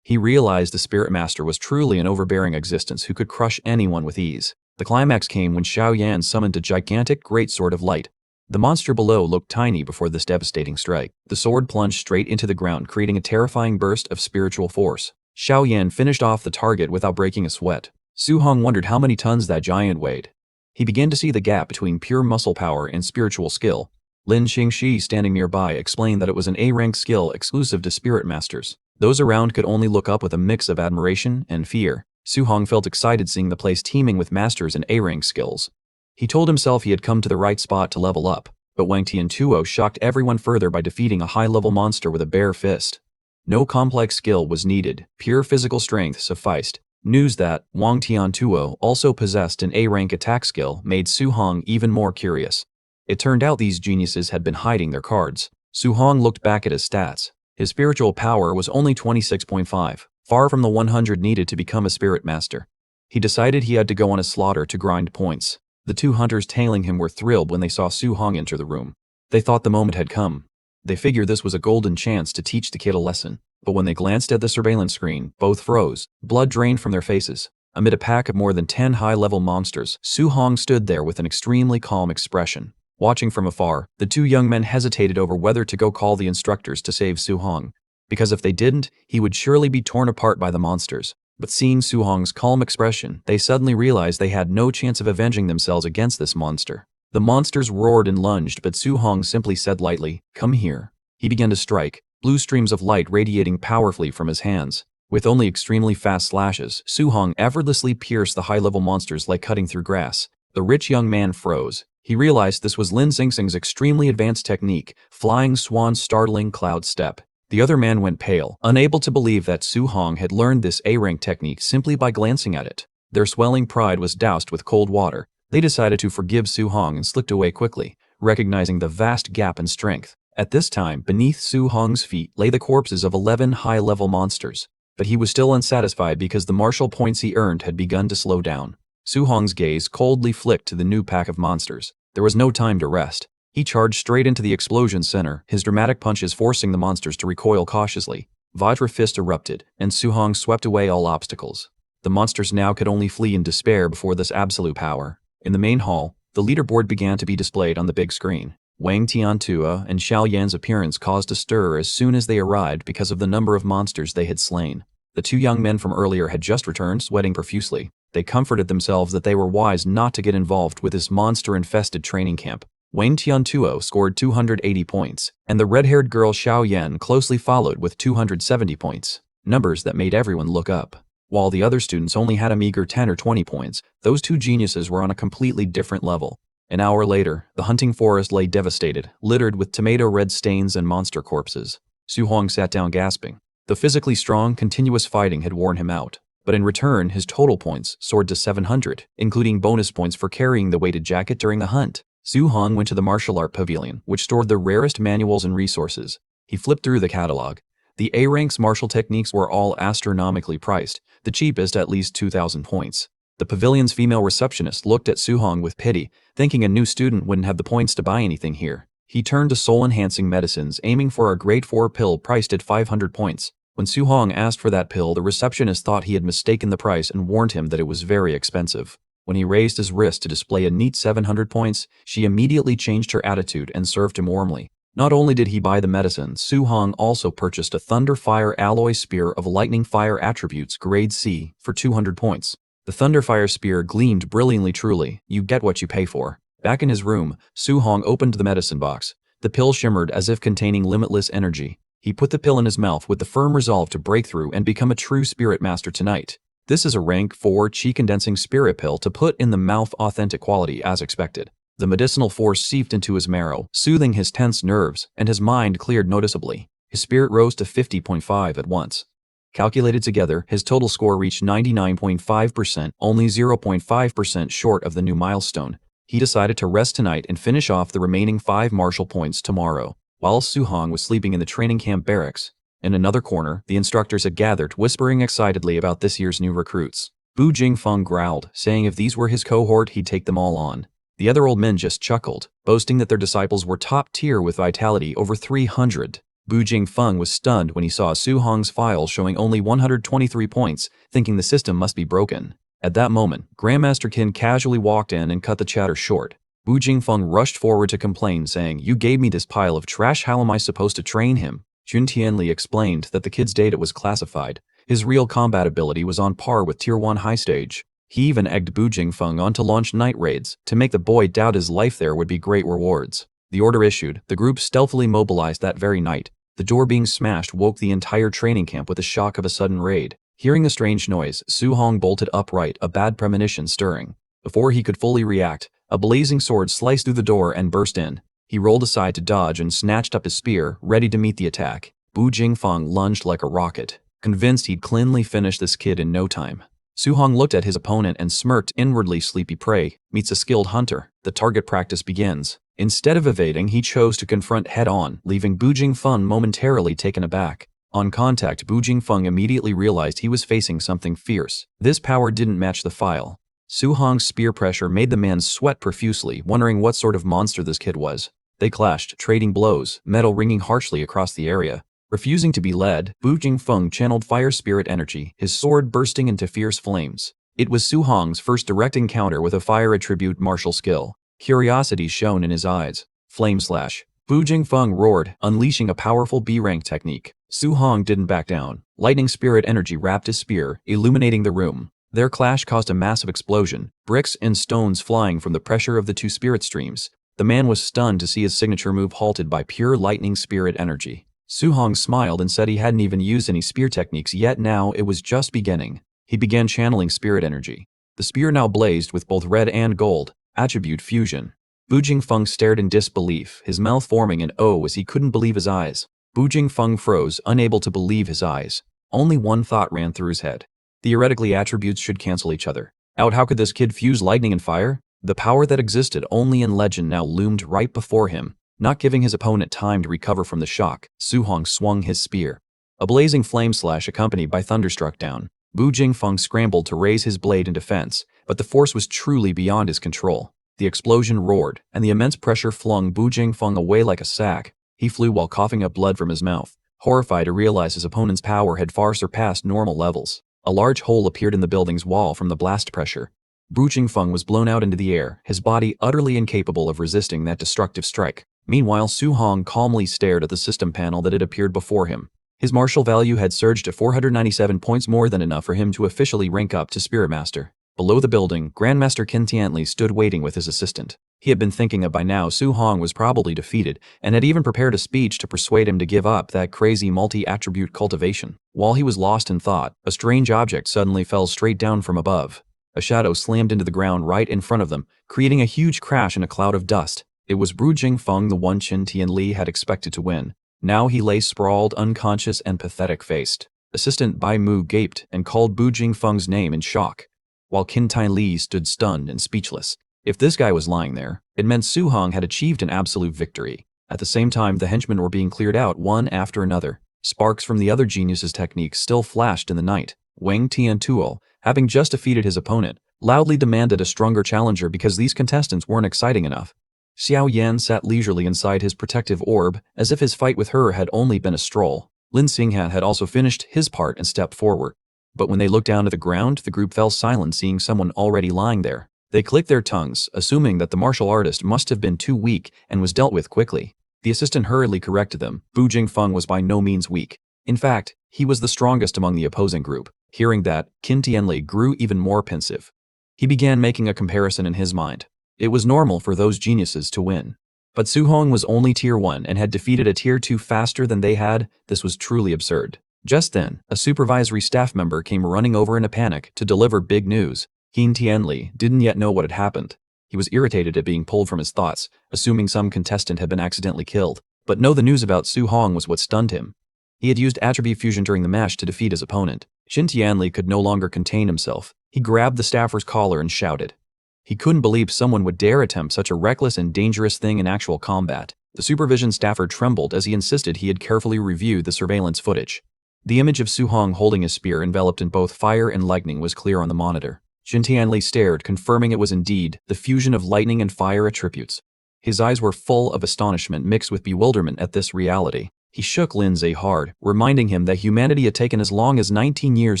He realized the spirit master was truly an overbearing existence who could crush anyone with ease. The climax came when Xiaoyan summoned a gigantic greatsword of light. The monster below looked tiny before this devastating strike. The sword plunged straight into the ground, creating a terrifying burst of spiritual force. Xiaoyan finished off the target without breaking a sweat. Suhong wondered how many tons that giant weighed. He began to see the gap between pure muscle power and spiritual skill. Lin Xingshi, standing nearby, explained that it was an A-rank skill exclusive to spirit masters. Those around could only look up with a mix of admiration and fear. Suhong felt excited seeing the place teeming with masters and A-rank skills. He told himself he had come to the right spot to level up, but Wang Tiantuo shocked everyone further by defeating a high-level monster with a bare fist. No complex skill was needed, pure physical strength sufficed. News that Wang Tiantuo also possessed an A-rank attack skill made Suhong even more curious. It turned out these geniuses had been hiding their cards. Suhong looked back at his stats. His spiritual power was only 26.5, far from the 100 needed to become a spirit master. He decided he had to go on a slaughter to grind points. The 2 hunters tailing him were thrilled when they saw Suhong enter the room. They thought the moment had come. They figured this was a golden chance to teach the kid a lesson. But when they glanced at the surveillance screen, both froze, blood drained from their faces. Amid a pack of more than 10 high-level monsters, Su-hong stood there with an extremely calm expression. Watching from afar, the two young men hesitated over whether to go call the instructors to save Su-hong, because if they didn't, he would surely be torn apart by the monsters. But seeing Su-hong's calm expression, they suddenly realized they had no chance of avenging themselves against this monster. The monsters roared and lunged, but Su-hong simply said lightly, "Come here." He began to strike, blue streams of light radiating powerfully from his hands. With only extremely fast slashes, Su-hong effortlessly pierced the high-level monsters like cutting through grass. The rich young man froze. He realized this was Lin Xingsing's extremely advanced technique, Flying Swan's startling cloud step. The other man went pale, unable to believe that Su-hong had learned this A-rank technique simply by glancing at it. Their swelling pride was doused with cold water. They decided to forgive Su-hong and slipped away quickly, recognizing the vast gap in strength. At this time, beneath Su-hong's feet lay the corpses of 11 high-level monsters. But he was still unsatisfied because the martial points he earned had begun to slow down. Su-hong's gaze coldly flicked to the new pack of monsters. There was no time to rest. He charged straight into the explosion center, his dramatic punches forcing the monsters to recoil cautiously. Vajra Fist erupted, and Su-hong swept away all obstacles. The monsters now could only flee in despair before this absolute power. In the main hall, the leaderboard began to be displayed on the big screen. Wang Tiantua and Xiao Yan's appearance caused a stir as soon as they arrived because of the number of monsters they had slain. The two young men from earlier had just returned, sweating profusely. They comforted themselves that they were wise not to get involved with this monster-infested training camp. Wang Tiantuo scored 280 points, and the red-haired girl Xiao Yan closely followed with 270 points, numbers that made everyone look up. While the other students only had a meager 10 or 20 points, those two geniuses were on a completely different level. An hour later, the hunting forest lay devastated, littered with tomato-red stains and monster corpses. Su-hong sat down gasping. The physically strong, continuous fighting had worn him out. But in return, his total points soared to 700, including bonus points for carrying the weighted jacket during the hunt. Su-hong went to the martial art pavilion, which stored the rarest manuals and resources. He flipped through the catalog. The A-rank's martial techniques were all astronomically priced, the cheapest at least 2,000 points. The pavilion's female receptionist looked at Su-hong with pity, thinking a new student wouldn't have the points to buy anything here. He turned to soul-enhancing medicines, aiming for a grade 4 pill priced at 500 points. When Su-hong asked for that pill, the receptionist thought he had mistaken the price and warned him that it was very expensive. When he raised his wrist to display a neat 700 points, she immediately changed her attitude and served him warmly. Not only did he buy the medicine, Su-hong also purchased a Thunderfire alloy spear of lightning fire attributes grade C for 200 points. The Thunderfire spear gleamed brilliantly. Truly, you get what you pay for. Back in his room, Su-hong opened the medicine box. The pill shimmered as if containing limitless energy. He put the pill in his mouth with the firm resolve to break through and become a true spirit master tonight. This is a rank 4 chi-condensing spirit pill to put in the mouth, authentic quality as expected. The medicinal force seeped into his marrow, soothing his tense nerves, and his mind cleared noticeably. His spirit rose to 50.5 at once. Calculated together, his total score reached 99.5%, only 0.5% short of the new milestone. He decided to rest tonight and finish off the remaining 5 martial points tomorrow. While Su-hong was sleeping in the training camp barracks, in another corner, the instructors had gathered, whispering excitedly about this year's new recruits. Bu Jingfeng growled, saying if these were his cohort, he'd take them all on. The other old men just chuckled, boasting that their disciples were top tier with vitality over 300. Bu Jingfeng was stunned when he saw Su-hong's file showing only 123 points, thinking the system must be broken. At that moment, Grandmaster Qin casually walked in and cut the chatter short. Bu Jingfeng rushed forward to complain, saying, "You gave me this pile of trash, how am I supposed to train him?" Jun Tianli explained that the kid's data was classified. His real combat ability was on par with Tier 1 high stage. He even egged Bu Jingfeng on to launch night raids, to make the boy doubt his life there would be great rewards. The order issued, the group stealthily mobilized that very night. The door being smashed woke the entire training camp with the shock of a sudden raid. Hearing the strange noise, Su-hong bolted upright, a bad premonition stirring. Before he could fully react, a blazing sword sliced through the door and burst in. He rolled aside to dodge and snatched up his spear, ready to meet the attack. Bu Jingfeng lunged like a rocket, convinced he'd cleanly finish this kid in no time. Su-hong looked at his opponent and smirked inwardly. Sleepy prey meets a skilled hunter. The target practice begins. Instead of evading, he chose to confront head-on, leaving Bu Jingfeng momentarily taken aback. On contact, Bu Jingfeng immediately realized he was facing something fierce. This power didn't match the file. Su-hong's spear pressure made the man sweat profusely, wondering what sort of monster this kid was. They clashed, trading blows, metal ringing harshly across the area. Refusing to be led, Bu Jingfeng channeled fire spirit energy, his sword bursting into fierce flames. It was Su Hong's first direct encounter with a fire attribute martial skill. Curiosity shone in his eyes. Flame slash. Bu Jingfeng roared, unleashing a powerful B-rank technique. Su Hong didn't back down. Lightning spirit energy wrapped his spear, illuminating the room. Their clash caused a massive explosion, bricks and stones flying from the pressure of the two spirit streams. The man was stunned to see his signature move halted by pure lightning spirit energy. Su Hong smiled and said he hadn't even used any spear techniques yet. Now it was just beginning. He began channeling spirit energy. The spear now blazed with both red and gold. Attribute fusion. Bu Jingfeng stared in disbelief, his mouth forming an O as he couldn't believe his eyes. Bu Jingfeng froze, unable to believe his eyes. Only one thought ran through his head. Theoretically, attributes should cancel each other out. How could this kid fuse lightning and fire? The power that existed only in legend now loomed right before him. Not giving his opponent time to recover from the shock, Su Hong swung his spear. A blazing flame slash accompanied by thunder struck down. Bu Jingfeng scrambled to raise his blade in defense, but the force was truly beyond his control. The explosion roared, and the immense pressure flung Bu Jingfeng away like a sack. He flew while coughing up blood from his mouth, horrified to realize his opponent's power had far surpassed normal levels. A large hole appeared in the building's wall from the blast pressure. Bu Jingfeng was blown out into the air, his body utterly incapable of resisting that destructive strike. Meanwhile, Su Hong calmly stared at the system panel that had appeared before him. His martial value had surged to 497 points, more than enough for him to officially rank up to Spirit Master. Below the building, Grandmaster Qin Tianli stood waiting with his assistant. He had been thinking that by now Su Hong was probably defeated, and had even prepared a speech to persuade him to give up that crazy multi-attribute cultivation. While he was lost in thought, a strange object suddenly fell straight down from above. A shadow slammed into the ground right in front of them, creating a huge crash in a cloud of dust. It was Bu Jingfeng, the one Qin Tianli had expected to win. Now he lay sprawled, unconscious and pathetic-faced. Assistant Bai Mu gaped and called Bu Jingfeng's name in shock, while Qin Tianli stood stunned and speechless. If this guy was lying there, it meant Su Hong had achieved an absolute victory. At the same time, the henchmen were being cleared out one after another. Sparks from the other genius's techniques still flashed in the night. Wang Tiantuo, having just defeated his opponent, loudly demanded a stronger challenger because these contestants weren't exciting enough. Xiao Yan sat leisurely inside his protective orb, as if his fight with her had only been a stroll. Lin Xinghan had also finished his part and stepped forward. But when they looked down at the ground, the group fell silent, seeing someone already lying there. They clicked their tongues, assuming that the martial artist must have been too weak and was dealt with quickly. The assistant hurriedly corrected them. Bu Jingfeng was by no means weak. In fact, he was the strongest among the opposing group. Hearing that, Qin Tianli grew even more pensive. He began making a comparison in his mind. It was normal for those geniuses to win. But Su Hong was only Tier 1 and had defeated a Tier 2 faster than they had. This was truly absurd. Just then, a supervisory staff member came running over in a panic to deliver big news. Qin Tianli didn't yet know what had happened. He was irritated at being pulled from his thoughts, assuming some contestant had been accidentally killed. But no, the news about Su Hong was what stunned him. He had used attribute fusion during the match to defeat his opponent. Qin Tianli could no longer contain himself. He grabbed the staffer's collar and shouted. He couldn't believe someone would dare attempt such a reckless and dangerous thing in actual combat. The supervision staffer trembled as he insisted he had carefully reviewed the surveillance footage. The image of Su Hong holding his spear enveloped in both fire and lightning was clear on the monitor. Qin Tianli stared, confirming it was indeed the fusion of lightning and fire attributes. His eyes were full of astonishment mixed with bewilderment at this reality. He shook Lindsay hard, reminding him that humanity had taken as long as 19 years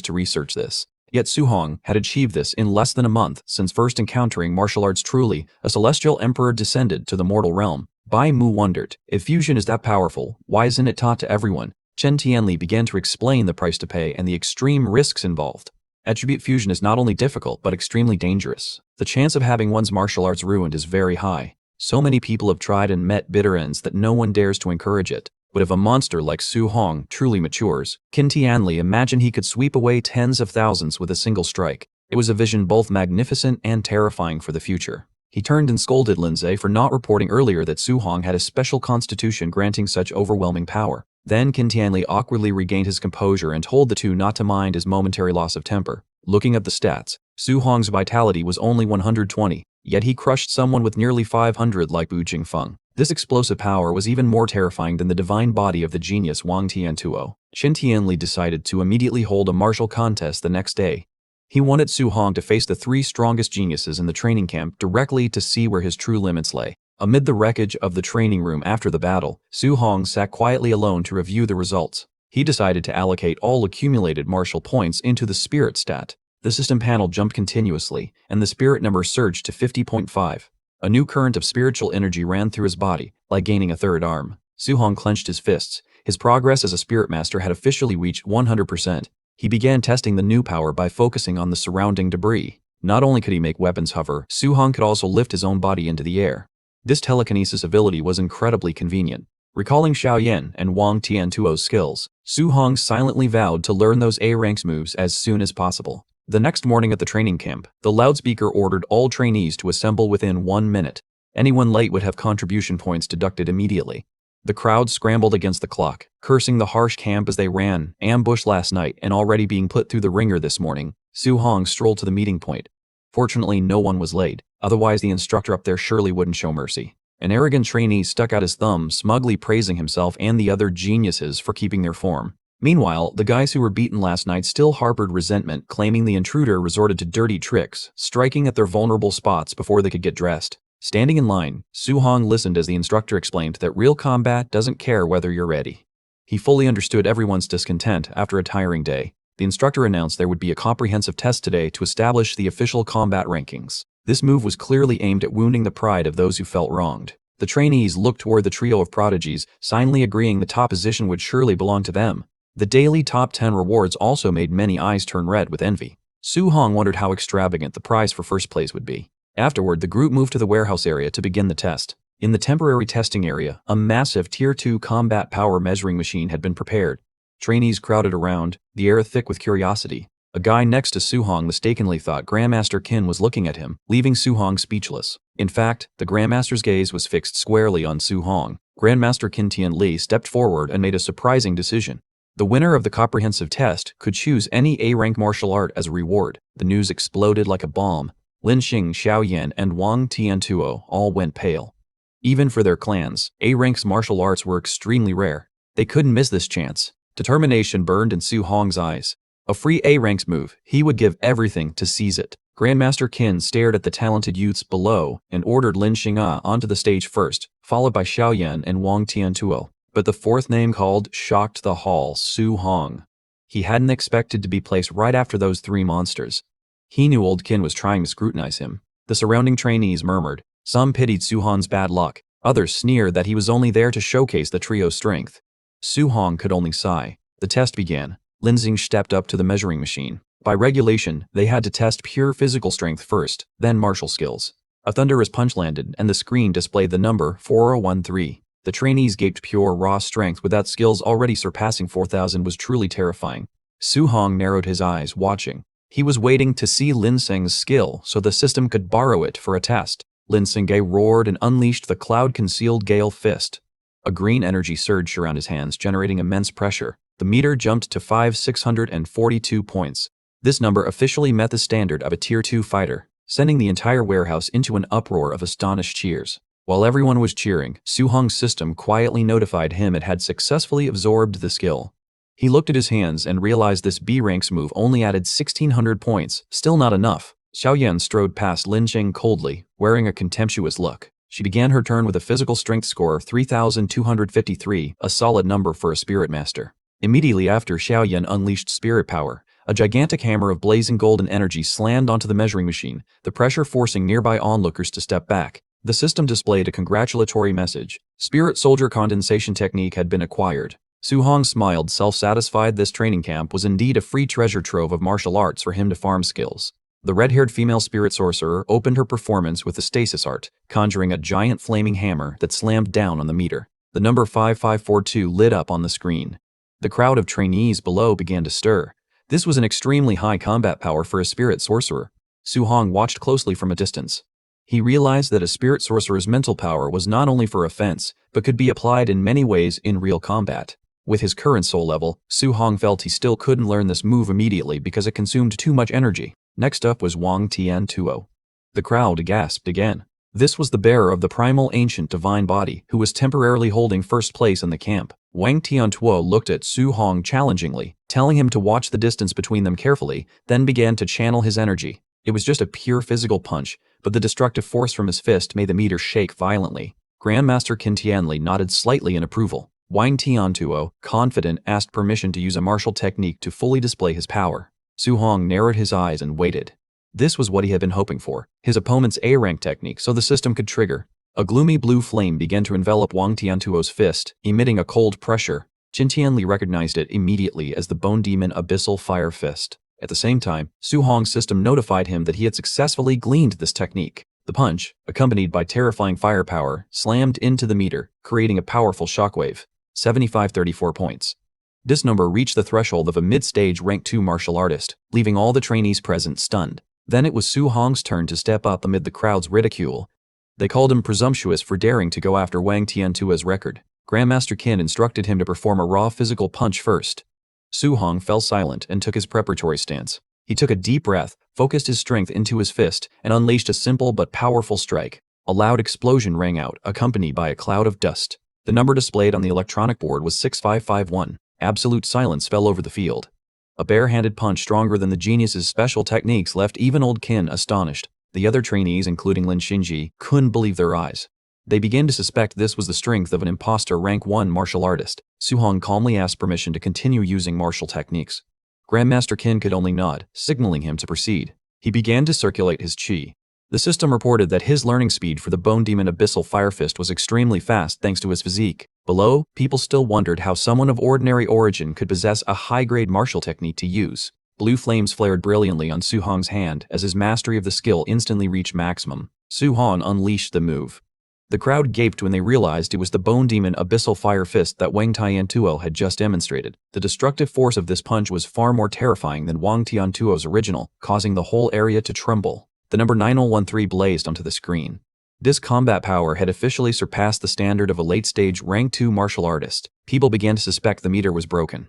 to research this. Yet Su Hong had achieved this in less than a month since first encountering martial arts. Truly, a celestial emperor descended to the mortal realm. Bai Mu wondered, if fusion is that powerful, why isn't it taught to everyone? Qin Tianli began to explain the price to pay and the extreme risks involved. Attribute fusion is not only difficult but extremely dangerous. The chance of having one's martial arts ruined is very high. So many people have tried and met bitter ends that no one dares to encourage it. But if a monster like Su Hong truly matures, Qin Tianli imagined he could sweep away tens of thousands with a single strike. It was a vision both magnificent and terrifying for the future. He turned and scolded Lindsay for not reporting earlier that Su Hong had a special constitution granting such overwhelming power. Then Qin Tianli awkwardly regained his composure and told the two not to mind his momentary loss of temper. Looking at the stats, Su Hong's vitality was only 120, yet he crushed someone with nearly 500 like Bu Jingfeng. This explosive power was even more terrifying than the divine body of the genius Wang Tiantuo. Qin Tianli decided to immediately hold a martial contest the next day. He wanted Su Hong to face the three strongest geniuses in the training camp directly to see where his true limits lay. Amid the wreckage of the training room after the battle, Su Hong sat quietly alone to review the results. He decided to allocate all accumulated martial points into the spirit stat. The system panel jumped continuously, and the spirit number surged to 50.5. A new current of spiritual energy ran through his body, like gaining a third arm. Su Hong clenched his fists. His progress as a spirit master had officially reached 100%. He began testing the new power by focusing on the surrounding debris. Not only could he make weapons hover, Su Hong could also lift his own body into the air. This telekinesis ability was incredibly convenient. Recalling Xiao Yan and Wang Tiantuo's skills, Su Hong silently vowed to learn those A-ranks moves as soon as possible. The next morning at the training camp, the loudspeaker ordered all trainees to assemble within 1 minute. Anyone late would have contribution points deducted immediately. The crowd scrambled against the clock, cursing the harsh camp as they ran, ambushed last night and already being put through the ringer this morning. Su Hong strolled to the meeting point. Fortunately, no one was late, otherwise the instructor up there surely wouldn't show mercy. An arrogant trainee stuck out his thumb, smugly praising himself and the other geniuses for keeping their form. Meanwhile, the guys who were beaten last night still harbored resentment, claiming the intruder resorted to dirty tricks, striking at their vulnerable spots before they could get dressed. Standing in line, Su Hong listened as the instructor explained that real combat doesn't care whether you're ready. He fully understood everyone's discontent after a tiring day. The instructor announced there would be a comprehensive test today to establish the official combat rankings. This move was clearly aimed at wounding the pride of those who felt wronged. The trainees looked toward the trio of prodigies, silently agreeing the top position would surely belong to them. The daily top 10 rewards also made many eyes turn red with envy. Su Hong wondered how extravagant the prize for first place would be. Afterward, the group moved to the warehouse area to begin the test. In the temporary testing area, a massive Tier 2 combat power measuring machine had been prepared. Trainees crowded around, the air thick with curiosity. A guy next to Su Hong mistakenly thought Grandmaster Qin was looking at him, leaving Su Hong speechless. In fact, the Grandmaster's gaze was fixed squarely on Su Hong. Grandmaster Qin Tian Li stepped forward and made a surprising decision. The winner of the comprehensive test could choose any A-rank martial art as a reward. The news exploded like a bomb. Lin Xing, Xiao Yan, and Wang Tiantuo all went pale. Even for their clans, A-rank's martial arts were extremely rare. They couldn't miss this chance. Determination burned in Su Hong's eyes. A free A-ranks move, he would give everything to seize it. Grandmaster Qin stared at the talented youths below and ordered Lin Xing'a onto the stage first, followed by Xiao Yan and Wang Tiantuo. But the fourth name called shocked the hall, Su Hong. He hadn't expected to be placed right after those three monsters. He knew old Qin was trying to scrutinize him. The surrounding trainees murmured. Some pitied Su Hong's bad luck. Others sneered that he was only there to showcase the trio's strength. Su Hong could only sigh. The test began. Lin Xing stepped up to the measuring machine. By regulation, they had to test pure physical strength first, then martial skills. A thunderous punch landed, and the screen displayed the number 4013. The trainees gaped. Pure raw strength without skills already surpassing 4,000 was truly terrifying. Su Hong narrowed his eyes, watching. He was waiting to see Lin Xing's skill so the system could borrow it for a test. Lin Xingge roared and unleashed the cloud-concealed Gale Fist. A green energy surged around his hands, generating immense pressure. The meter jumped to 5,642 points. This number officially met the standard of a Tier 2 fighter, sending the entire warehouse into an uproar of astonished cheers. While everyone was cheering, Su Hong's system quietly notified him it had successfully absorbed the skill. He looked at his hands and realized this B-ranks move only added 1,600 points, still not enough. Xiao Yan strode past Lin Xing coldly, wearing a contemptuous look. She began her turn with a physical strength score of 3,253, a solid number for a spirit master. Immediately after, Xiao Yan unleashed spirit power. A gigantic hammer of blazing golden energy slammed onto the measuring machine, the pressure forcing nearby onlookers to step back. The system displayed a congratulatory message. Spirit Soldier condensation technique had been acquired. Su Hong smiled, self-satisfied. This training camp was indeed a free treasure trove of martial arts for him to farm skills. The red-haired female spirit sorcerer opened her performance with the stasis art, conjuring a giant flaming hammer that slammed down on the meter. The number 5542 lit up on the screen. The crowd of trainees below began to stir. This was an extremely high combat power for a spirit sorcerer. Su Hong watched closely from a distance. He realized that a spirit sorcerer's mental power was not only for offense, but could be applied in many ways in real combat. With his current soul level, Su Hong felt he still couldn't learn this move immediately because it consumed too much energy. Next up was Wang Tiantuo. The crowd gasped again. This was the bearer of the primal ancient divine body, who was temporarily holding first place in the camp. Wang Tiantuo looked at Su Hong challengingly, telling him to watch the distance between them carefully, then began to channel his energy. It was just a pure physical punch, but the destructive force from his fist made the meter shake violently. Grandmaster Qin Tianli nodded slightly in approval. Wang Tiantuo, confident, asked permission to use a martial technique to fully display his power. Su Hong narrowed his eyes and waited. This was what he had been hoping for, his opponent's A-rank technique so the system could trigger. A gloomy blue flame began to envelop Wang Tiantuo's fist, emitting a cold pressure. Qin Tianli recognized it immediately as the Bone Demon Abyssal Fire Fist. At the same time, Su Hong's system notified him that he had successfully gleaned this technique. The punch, accompanied by terrifying firepower, slammed into the meter, creating a powerful shockwave. 7534 points. This number reached the threshold of a mid-stage rank 2 martial artist, leaving all the trainees present stunned. Then it was Su Hong's turn to step up amid the crowd's ridicule. They called him presumptuous for daring to go after Wang Tiantuo's record. Grandmaster Qin instructed him to perform a raw physical punch first. Su Hong fell silent and took his preparatory stance. He took a deep breath, focused his strength into his fist, and unleashed a simple but powerful strike. A loud explosion rang out, accompanied by a cloud of dust. The number displayed on the electronic board was 6551. Absolute silence fell over the field. A bare-handed punch stronger than the genius's special techniques left even old Qin astonished. The other trainees, including Lin Xingji, couldn't believe their eyes. They began to suspect this was the strength of an imposter rank 1 martial artist. Su Hong calmly asked permission to continue using martial techniques. Grandmaster Qin could only nod, signaling him to proceed. He began to circulate his qi. The system reported that his learning speed for the Bone Demon Abyssal Fire Fist was extremely fast thanks to his physique. Below, people still wondered how someone of ordinary origin could possess a high-grade martial technique to use. Blue flames flared brilliantly on Su Hong's hand as his mastery of the skill instantly reached maximum. Su Hong unleashed the move. The crowd gaped when they realized it was the Bone Demon Abyssal Fire Fist that Wang Tiantuo had just demonstrated. The destructive force of this punch was far more terrifying than Wang Tiantuo's original, causing the whole area to tremble. The number 9013 blazed onto the screen. This combat power had officially surpassed the standard of a late-stage rank 2 martial artist. People began to suspect the meter was broken.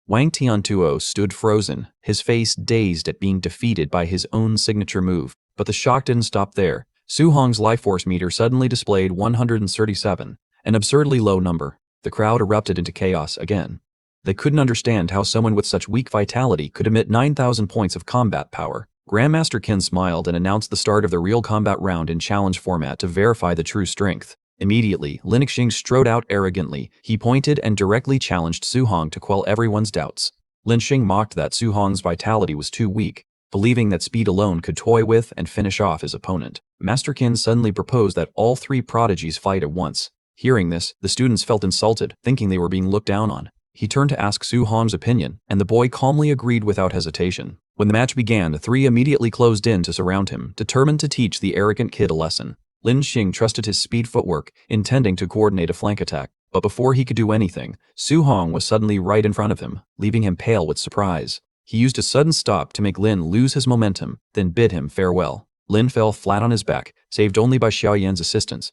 Wang Tiantuo stood frozen, his face dazed at being defeated by his own signature move. But the shock didn't stop there. Su Hong's life force meter suddenly displayed 137, an absurdly low number. The crowd erupted into chaos again. They couldn't understand how someone with such weak vitality could emit 9,000 points of combat power. Grandmaster Qin smiled and announced the start of the real combat round in challenge format to verify the true strength. Immediately, Lin Xing strode out arrogantly. He pointed and directly challenged Su Hong to quell everyone's doubts. Lin Xing mocked that Su Hong's vitality was too weak, believing that speed alone could toy with and finish off his opponent. Master Qin suddenly proposed that all 3 prodigies fight at once. Hearing this, the students felt insulted, thinking they were being looked down on. He turned to ask Su Hong's opinion, and the boy calmly agreed without hesitation. When the match began, the 3 immediately closed in to surround him, determined to teach the arrogant kid a lesson. Lin Xing trusted his speed footwork, intending to coordinate a flank attack. But before he could do anything, Su Hong was suddenly right in front of him, leaving him pale with surprise. He used a sudden stop to make Lin lose his momentum, then bid him farewell. Lin fell flat on his back, saved only by Xiao Yan's assistance.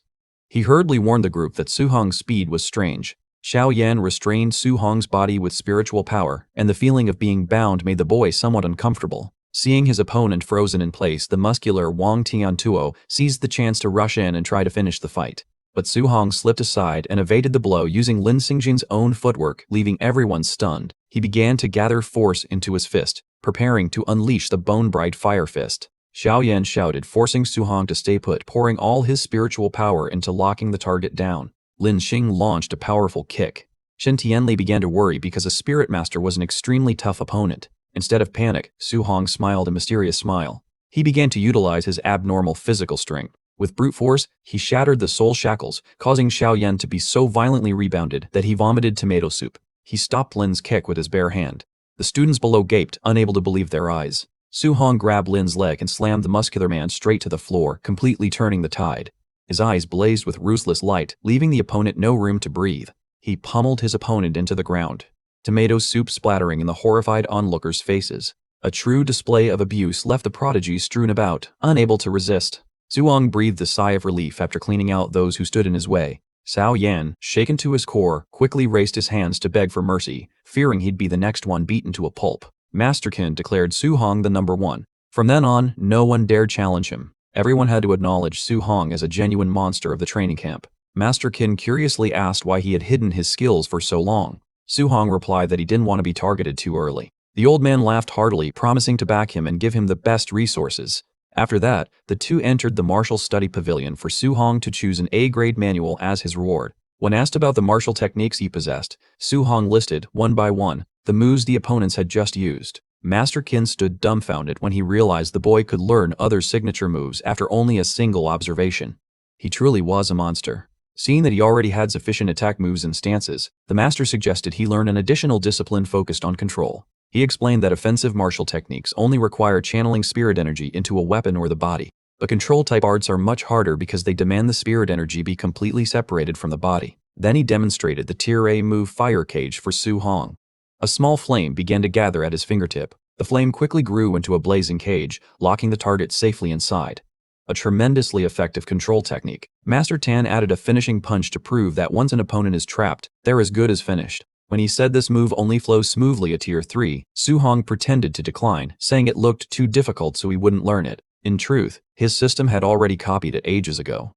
He hurriedly warned the group that Su Hong's speed was strange. Xiao Yan restrained Su Hong's body with spiritual power, and the feeling of being bound made the boy somewhat uncomfortable. Seeing his opponent frozen in place, the muscular Wang Tiantuo seized the chance to rush in and try to finish the fight. But Su Hong slipped aside and evaded the blow using Lin Xingjin's own footwork, leaving everyone stunned. He began to gather force into his fist, preparing to unleash the bone-bright fire fist. Xiao Yan shouted, forcing Su Hong to stay put, pouring all his spiritual power into locking the target down. Lin Xing launched a powerful kick. Qin Tianli began to worry because a spirit master was an extremely tough opponent. Instead of panic, Su Hong smiled a mysterious smile. He began to utilize his abnormal physical strength. With brute force, he shattered the soul shackles, causing Xiao Yan to be so violently rebounded that he vomited tomato soup. He stopped Lin's kick with his bare hand. The students below gaped, unable to believe their eyes. Su Hong grabbed Lin's leg and slammed the muscular man straight to the floor, completely turning the tide. His eyes blazed with ruthless light, leaving the opponent no room to breathe. He pummeled his opponent into the ground, tomato soup splattering in the horrified onlookers' faces. A true display of abuse left the prodigies strewn about, unable to resist. Su Hong breathed a sigh of relief after cleaning out those who stood in his way. Xiao Yan, shaken to his core, quickly raised his hands to beg for mercy, fearing he'd be the next one beaten to a pulp. Master Qin declared Su Hong the number 1. From then on, no one dared challenge him. Everyone had to acknowledge Su Hong as a genuine monster of the training camp. Master Qin curiously asked why he had hidden his skills for so long. Su Hong replied that he didn't want to be targeted too early. The old man laughed heartily, promising to back him and give him the best resources. After that, the two entered the martial study pavilion for Su Hong to choose an A-grade manual as his reward. When asked about the martial techniques he possessed, Su Hong listed, one by one, the moves the opponents had just used. Master Qin stood dumbfounded when he realized the boy could learn other signature moves after only a single observation. He truly was a monster. Seeing that he already had sufficient attack moves and stances, the master suggested he learn an additional discipline focused on control. He explained that offensive martial techniques only require channeling spirit energy into a weapon or the body, but control-type arts are much harder because they demand the spirit energy be completely separated from the body. Then he demonstrated the Tier A move Fire Cage for Su Hong. A small flame began to gather at his fingertip. The flame quickly grew into a blazing cage, locking the target safely inside. A tremendously effective control technique. Master Tan added a finishing punch to prove that once an opponent is trapped, they're as good as finished. When he said this move only flows smoothly at Tier 3, Su Hong pretended to decline, saying it looked too difficult so he wouldn't learn it. In truth, his system had already copied it ages ago.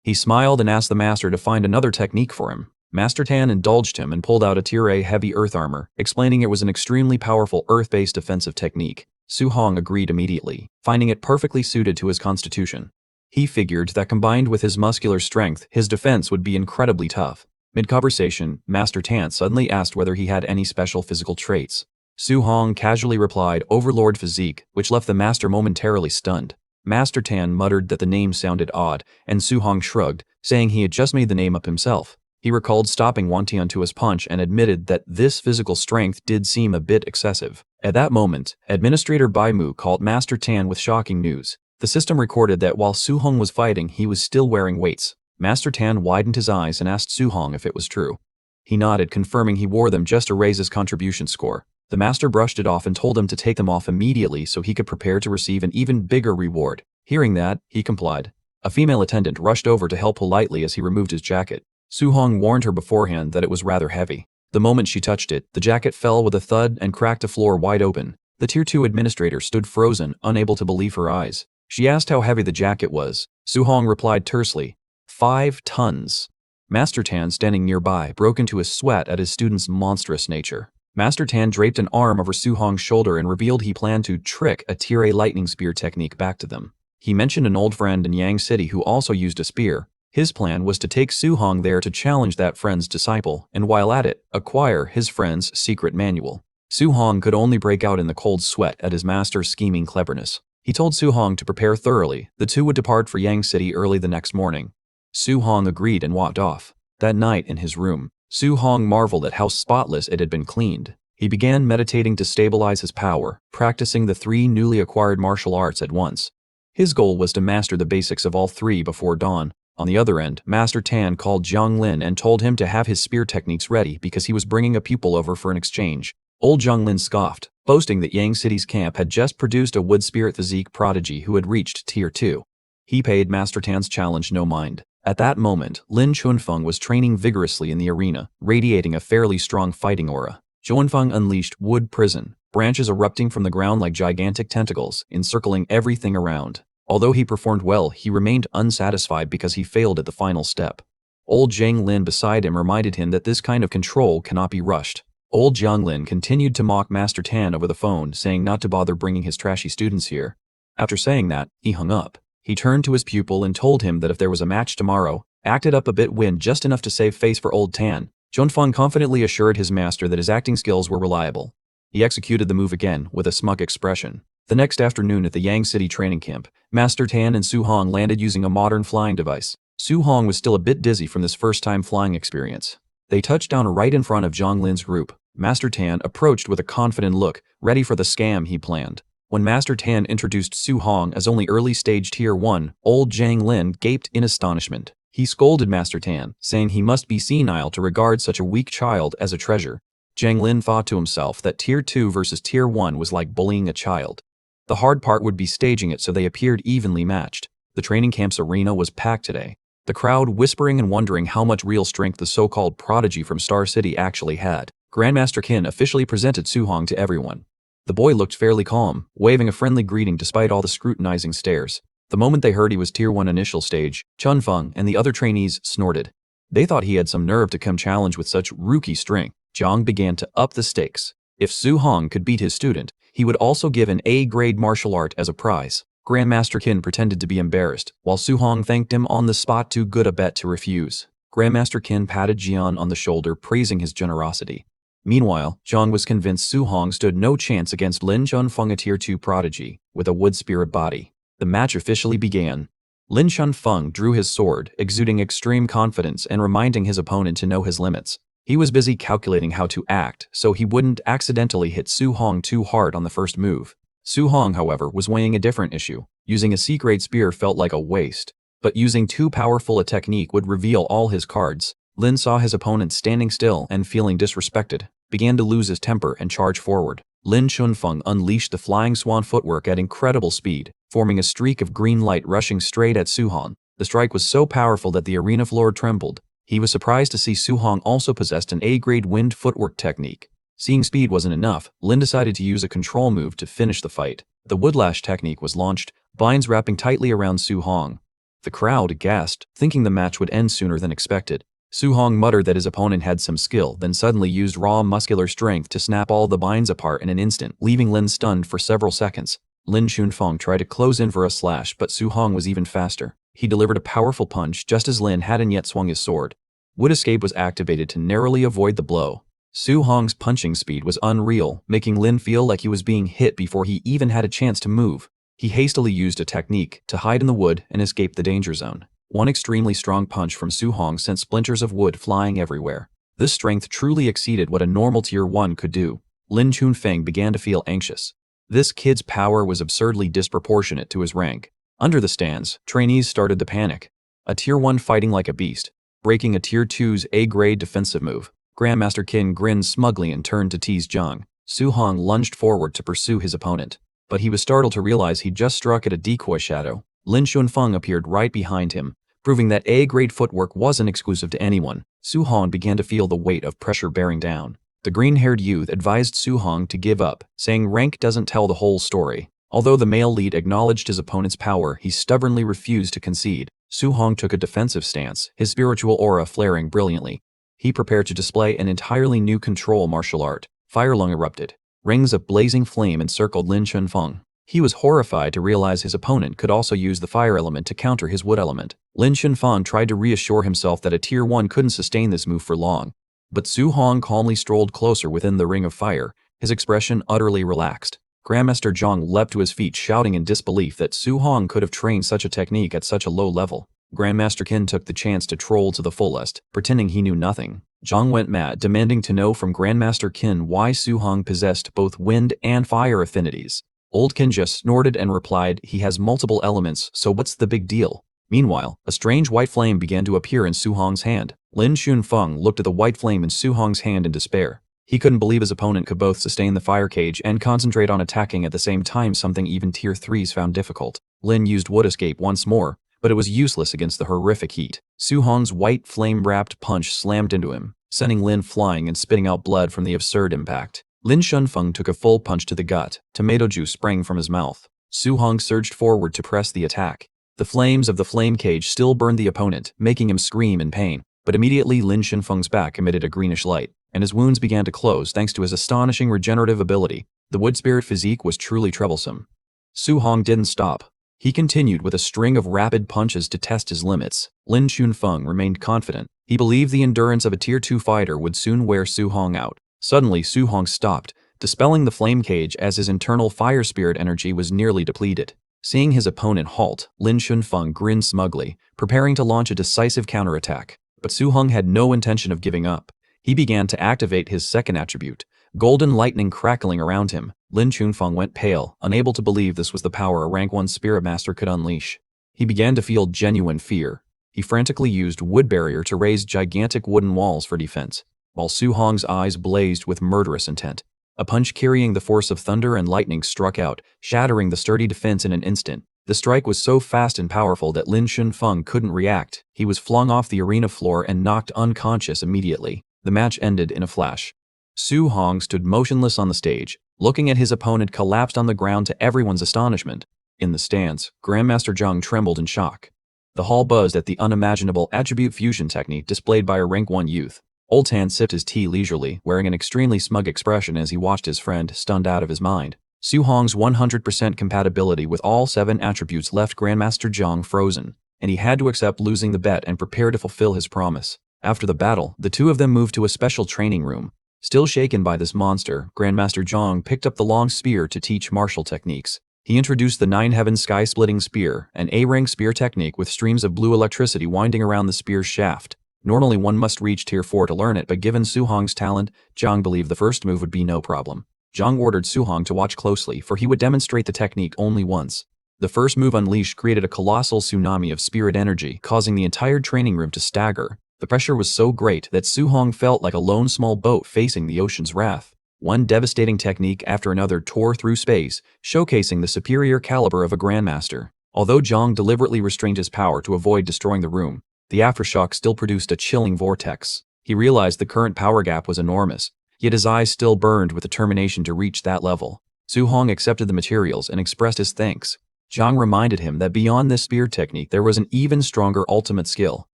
He smiled and asked the master to find another technique for him. Master Tan indulged him and pulled out a Tier A heavy earth armor, explaining it was an extremely powerful earth-based defensive technique. Su Hong agreed immediately, finding it perfectly suited to his constitution. He figured that combined with his muscular strength, his defense would be incredibly tough. Mid-conversation, Master Tan suddenly asked whether he had any special physical traits. Su Hong casually replied, Overlord Physique, which left the master momentarily stunned. Master Tan muttered that the name sounded odd, and Su Hong shrugged, saying he had just made the name up himself. He recalled stopping Wantian to his punch and admitted that this physical strength did seem a bit excessive. At that moment, Administrator Bai Mu called Master Tan with shocking news. The system recorded that while Su Hong was fighting, he was still wearing weights. Master Tan widened his eyes and asked Su Hong if it was true. He nodded, confirming he wore them just to raise his contribution score. The master brushed it off and told him to take them off immediately so he could prepare to receive an even bigger reward. Hearing that, he complied. A female attendant rushed over to help politely as he removed his jacket. Su Hong warned her beforehand that it was rather heavy. The moment she touched it, the jacket fell with a thud and cracked the floor wide open. The Tier 2 administrator stood frozen, unable to believe her eyes. She asked how heavy the jacket was. Su Hong replied tersely, 5 tons. Master Tan, standing nearby, broke into a sweat at his student's monstrous nature. Master Tan draped an arm over Su Hong's shoulder and revealed he planned to trick a Tier A lightning spear technique back to them. He mentioned an old friend in Yang City who also used a spear. His plan was to take Su Hong there to challenge that friend's disciple, and while at it, acquire his friend's secret manual. Su Hong could only break out in the cold sweat at his master's scheming cleverness. He told Su Hong to prepare thoroughly. The two would depart for Yang City early the next morning. Su Hong agreed and walked off. That night in his room, Su Hong marveled at how spotless it had been cleaned. He began meditating to stabilize his power, practicing the 3 newly acquired martial arts at once. His goal was to master the basics of all 3 before dawn. On the other end, Master Tan called Zhang Lin and told him to have his spear techniques ready because he was bringing a pupil over for an exchange. Old Zhang Lin scoffed, boasting that Yang City's camp had just produced a wood spirit physique prodigy who had reached Tier 2. He paid Master Tan's challenge no mind. At that moment, Lin Chunfeng was training vigorously in the arena, radiating a fairly strong fighting aura. Chunfeng unleashed Wood Prison, branches erupting from the ground like gigantic tentacles, encircling everything around. Although he performed well, he remained unsatisfied because he failed at the final step. Old Zhang Lin beside him reminded him that this kind of control cannot be rushed. Old Zhang Lin continued to mock Master Tan over the phone, saying not to bother bringing his trashy students here. After saying that, he hung up. He turned to his pupil and told him that if there was a match tomorrow, acted up a bit, win just enough to save face for Old Tan. Chunfeng confidently assured his master that his acting skills were reliable. He executed the move again, with a smug expression. The next afternoon at the Yang City training camp, Master Tan and Su Hong landed using a modern flying device. Su Hong was still a bit dizzy from this first-time flying experience. They touched down right in front of Zhang Lin's group. Master Tan approached with a confident look, ready for the scam he planned. When Master Tan introduced Su Hong as only early-stage Tier 1, old Zhang Lin gaped in astonishment. He scolded Master Tan, saying he must be senile to regard such a weak child as a treasure. Zhang Lin thought to himself that Tier 2 versus Tier 1 was like bullying a child. The hard part would be staging it so they appeared evenly matched. The training camp's arena was packed today. The crowd whispering and wondering how much real strength the so-called prodigy from Star City actually had. Grandmaster Qin officially presented Su Hong to everyone. The boy looked fairly calm, waving a friendly greeting despite all the scrutinizing stares. The moment they heard he was Tier 1 initial stage, Chunfeng and the other trainees snorted. They thought he had some nerve to come challenge with such rookie strength. Zhang began to up the stakes. If Su Hong could beat his student, he would also give an A-grade martial art as a prize. Grandmaster Qin pretended to be embarrassed, while Su Hong thanked him on the spot, too good a bet to refuse. Grandmaster Qin patted Jian on the shoulder, praising his generosity. Meanwhile, Zhang was convinced Su Hong stood no chance against Lin Chunfeng, a Tier 2 prodigy, with a wood spirit body. The match officially began. Lin Chunfeng drew his sword, exuding extreme confidence and reminding his opponent to know his limits. He was busy calculating how to act so he wouldn't accidentally hit Su Hong too hard on the first move. Su Hong, however, was weighing a different issue. Using a C-grade spear felt like a waste, but using too powerful a technique would reveal all his cards. Lin saw his opponent standing still and, feeling disrespected, began to lose his temper and charge forward. Lin Chunfeng unleashed the flying swan footwork at incredible speed, forming a streak of green light rushing straight at Su Hong. The strike was so powerful that the arena floor trembled. He was surprised to see Su Hong also possessed an A-grade wind footwork technique. Seeing speed wasn't enough, Lin decided to use a control move to finish the fight. The woodlash technique was launched, binds wrapping tightly around Su Hong. The crowd gasped, thinking the match would end sooner than expected. Su Hong muttered that his opponent had some skill, then suddenly used raw muscular strength to snap all the binds apart in an instant, leaving Lin stunned for several seconds. Lin Chunfeng tried to close in for a slash, but Su Hong was even faster. He delivered a powerful punch just as Lin hadn't yet swung his sword. Wood escape was activated to narrowly avoid the blow. Su Hong's punching speed was unreal, making Lin feel like he was being hit before he even had a chance to move. He hastily used a technique to hide in the wood and escape the danger zone. One extremely strong punch from Su Hong sent splinters of wood flying everywhere. This strength truly exceeded what a normal Tier 1 could do. Lin Chunfeng began to feel anxious. This kid's power was absurdly disproportionate to his rank. Under the stands, trainees started to panic. A Tier 1 fighting like a beast, breaking a Tier 2's A-grade defensive move. Grandmaster Qin grinned smugly and turned to tease Zhang. Su Hong lunged forward to pursue his opponent, but he was startled to realize he'd just struck at a decoy shadow. Lin Chunfeng appeared right behind him, proving that A-grade footwork wasn't exclusive to anyone. Su Hong began to feel the weight of pressure bearing down. The green-haired youth advised Su Hong to give up, saying rank doesn't tell the whole story. Although the male lead acknowledged his opponent's power, he stubbornly refused to concede. Su Hong took a defensive stance, his spiritual aura flaring brilliantly. He prepared to display an entirely new control martial art. Fire lung erupted. Rings of blazing flame encircled Lin Chunfeng. He was horrified to realize his opponent could also use the fire element to counter his wood element. Lin Chunfeng tried to reassure himself that a Tier 1 couldn't sustain this move for long. But Su Hong calmly strolled closer within the ring of fire, his expression utterly relaxed. Grandmaster Zhang leapt to his feet, shouting in disbelief that Su Hong could have trained such a technique at such a low level. Grandmaster Qin took the chance to troll to the fullest, pretending he knew nothing. Zhang went mad, demanding to know from Grandmaster Qin why Su Hong possessed both wind and fire affinities. Old Qin just snorted and replied, "He has multiple elements, so what's the big deal?" Meanwhile, a strange white flame began to appear in Su Hong's hand. Lin Chunfeng looked at the white flame in Su Hong's hand in despair. He couldn't believe his opponent could both sustain the fire cage and concentrate on attacking at the same time, something even Tier 3s found difficult. Lin used wood escape once more, but it was useless against the horrific heat. Su Hong's white flame-wrapped punch slammed into him, sending Lin flying and spitting out blood from the absurd impact. Lin Chunfeng took a full punch to the gut. Tomato juice sprang from his mouth. Su Hong surged forward to press the attack. The flames of the flame cage still burned the opponent, making him scream in pain. But immediately Lin Chunfeng's back emitted a greenish light, and his wounds began to close thanks to his astonishing regenerative ability. The wood spirit physique was truly troublesome. Su Hong didn't stop. He continued with a string of rapid punches to test his limits. Lin Chunfeng remained confident. He believed the endurance of a Tier 2 fighter would soon wear Su Hong out. Suddenly, Su Hong stopped, dispelling the flame cage as his internal fire spirit energy was nearly depleted. Seeing his opponent halt, Lin Chunfeng grinned smugly, preparing to launch a decisive counterattack. But Su Hong had no intention of giving up. He began to activate his second attribute, golden lightning crackling around him. Lin Chunfeng went pale, unable to believe this was the power a rank 1 spirit master could unleash. He began to feel genuine fear. He frantically used wood barrier to raise gigantic wooden walls for defense, while Su Hong's eyes blazed with murderous intent. A punch carrying the force of thunder and lightning struck out, shattering the sturdy defense in an instant. The strike was so fast and powerful that Lin Chunfeng couldn't react. He was flung off the arena floor and knocked unconscious immediately. The match ended in a flash. Su Hong stood motionless on the stage, looking at his opponent collapsed on the ground to everyone's astonishment. In the stands, Grandmaster Zhang trembled in shock. The hall buzzed at the unimaginable attribute fusion technique displayed by a rank 1 youth. Old Tan sipped his tea leisurely, wearing an extremely smug expression as he watched his friend, stunned out of his mind. Su Hong's 100% compatibility with all 7 attributes left Grandmaster Zhang frozen, and he had to accept losing the bet and prepare to fulfill his promise. After the battle, the two of them moved to a special training room. Still shaken by this monster, Grandmaster Zhang picked up the long spear to teach martial techniques. He introduced the 9-heaven sky-splitting spear, an A-rank spear technique with streams of blue electricity winding around the spear's shaft. Normally one must reach tier 4 to learn it, but given Su Hong's talent, Zhang believed the first move would be no problem. Zhang ordered Su Hong to watch closely, for he would demonstrate the technique only once. The first move unleashed created a colossal tsunami of spirit energy, causing the entire training room to stagger. The pressure was so great that Su Hong felt like a lone small boat facing the ocean's wrath. One devastating technique after another tore through space, showcasing the superior caliber of a grandmaster. Although Zhang deliberately restrained his power to avoid destroying the room, the aftershock still produced a chilling vortex. He realized the current power gap was enormous, yet his eyes still burned with determination to reach that level. Su Hong accepted the materials and expressed his thanks. Zhang reminded him that beyond this spear technique there was an even stronger ultimate skill,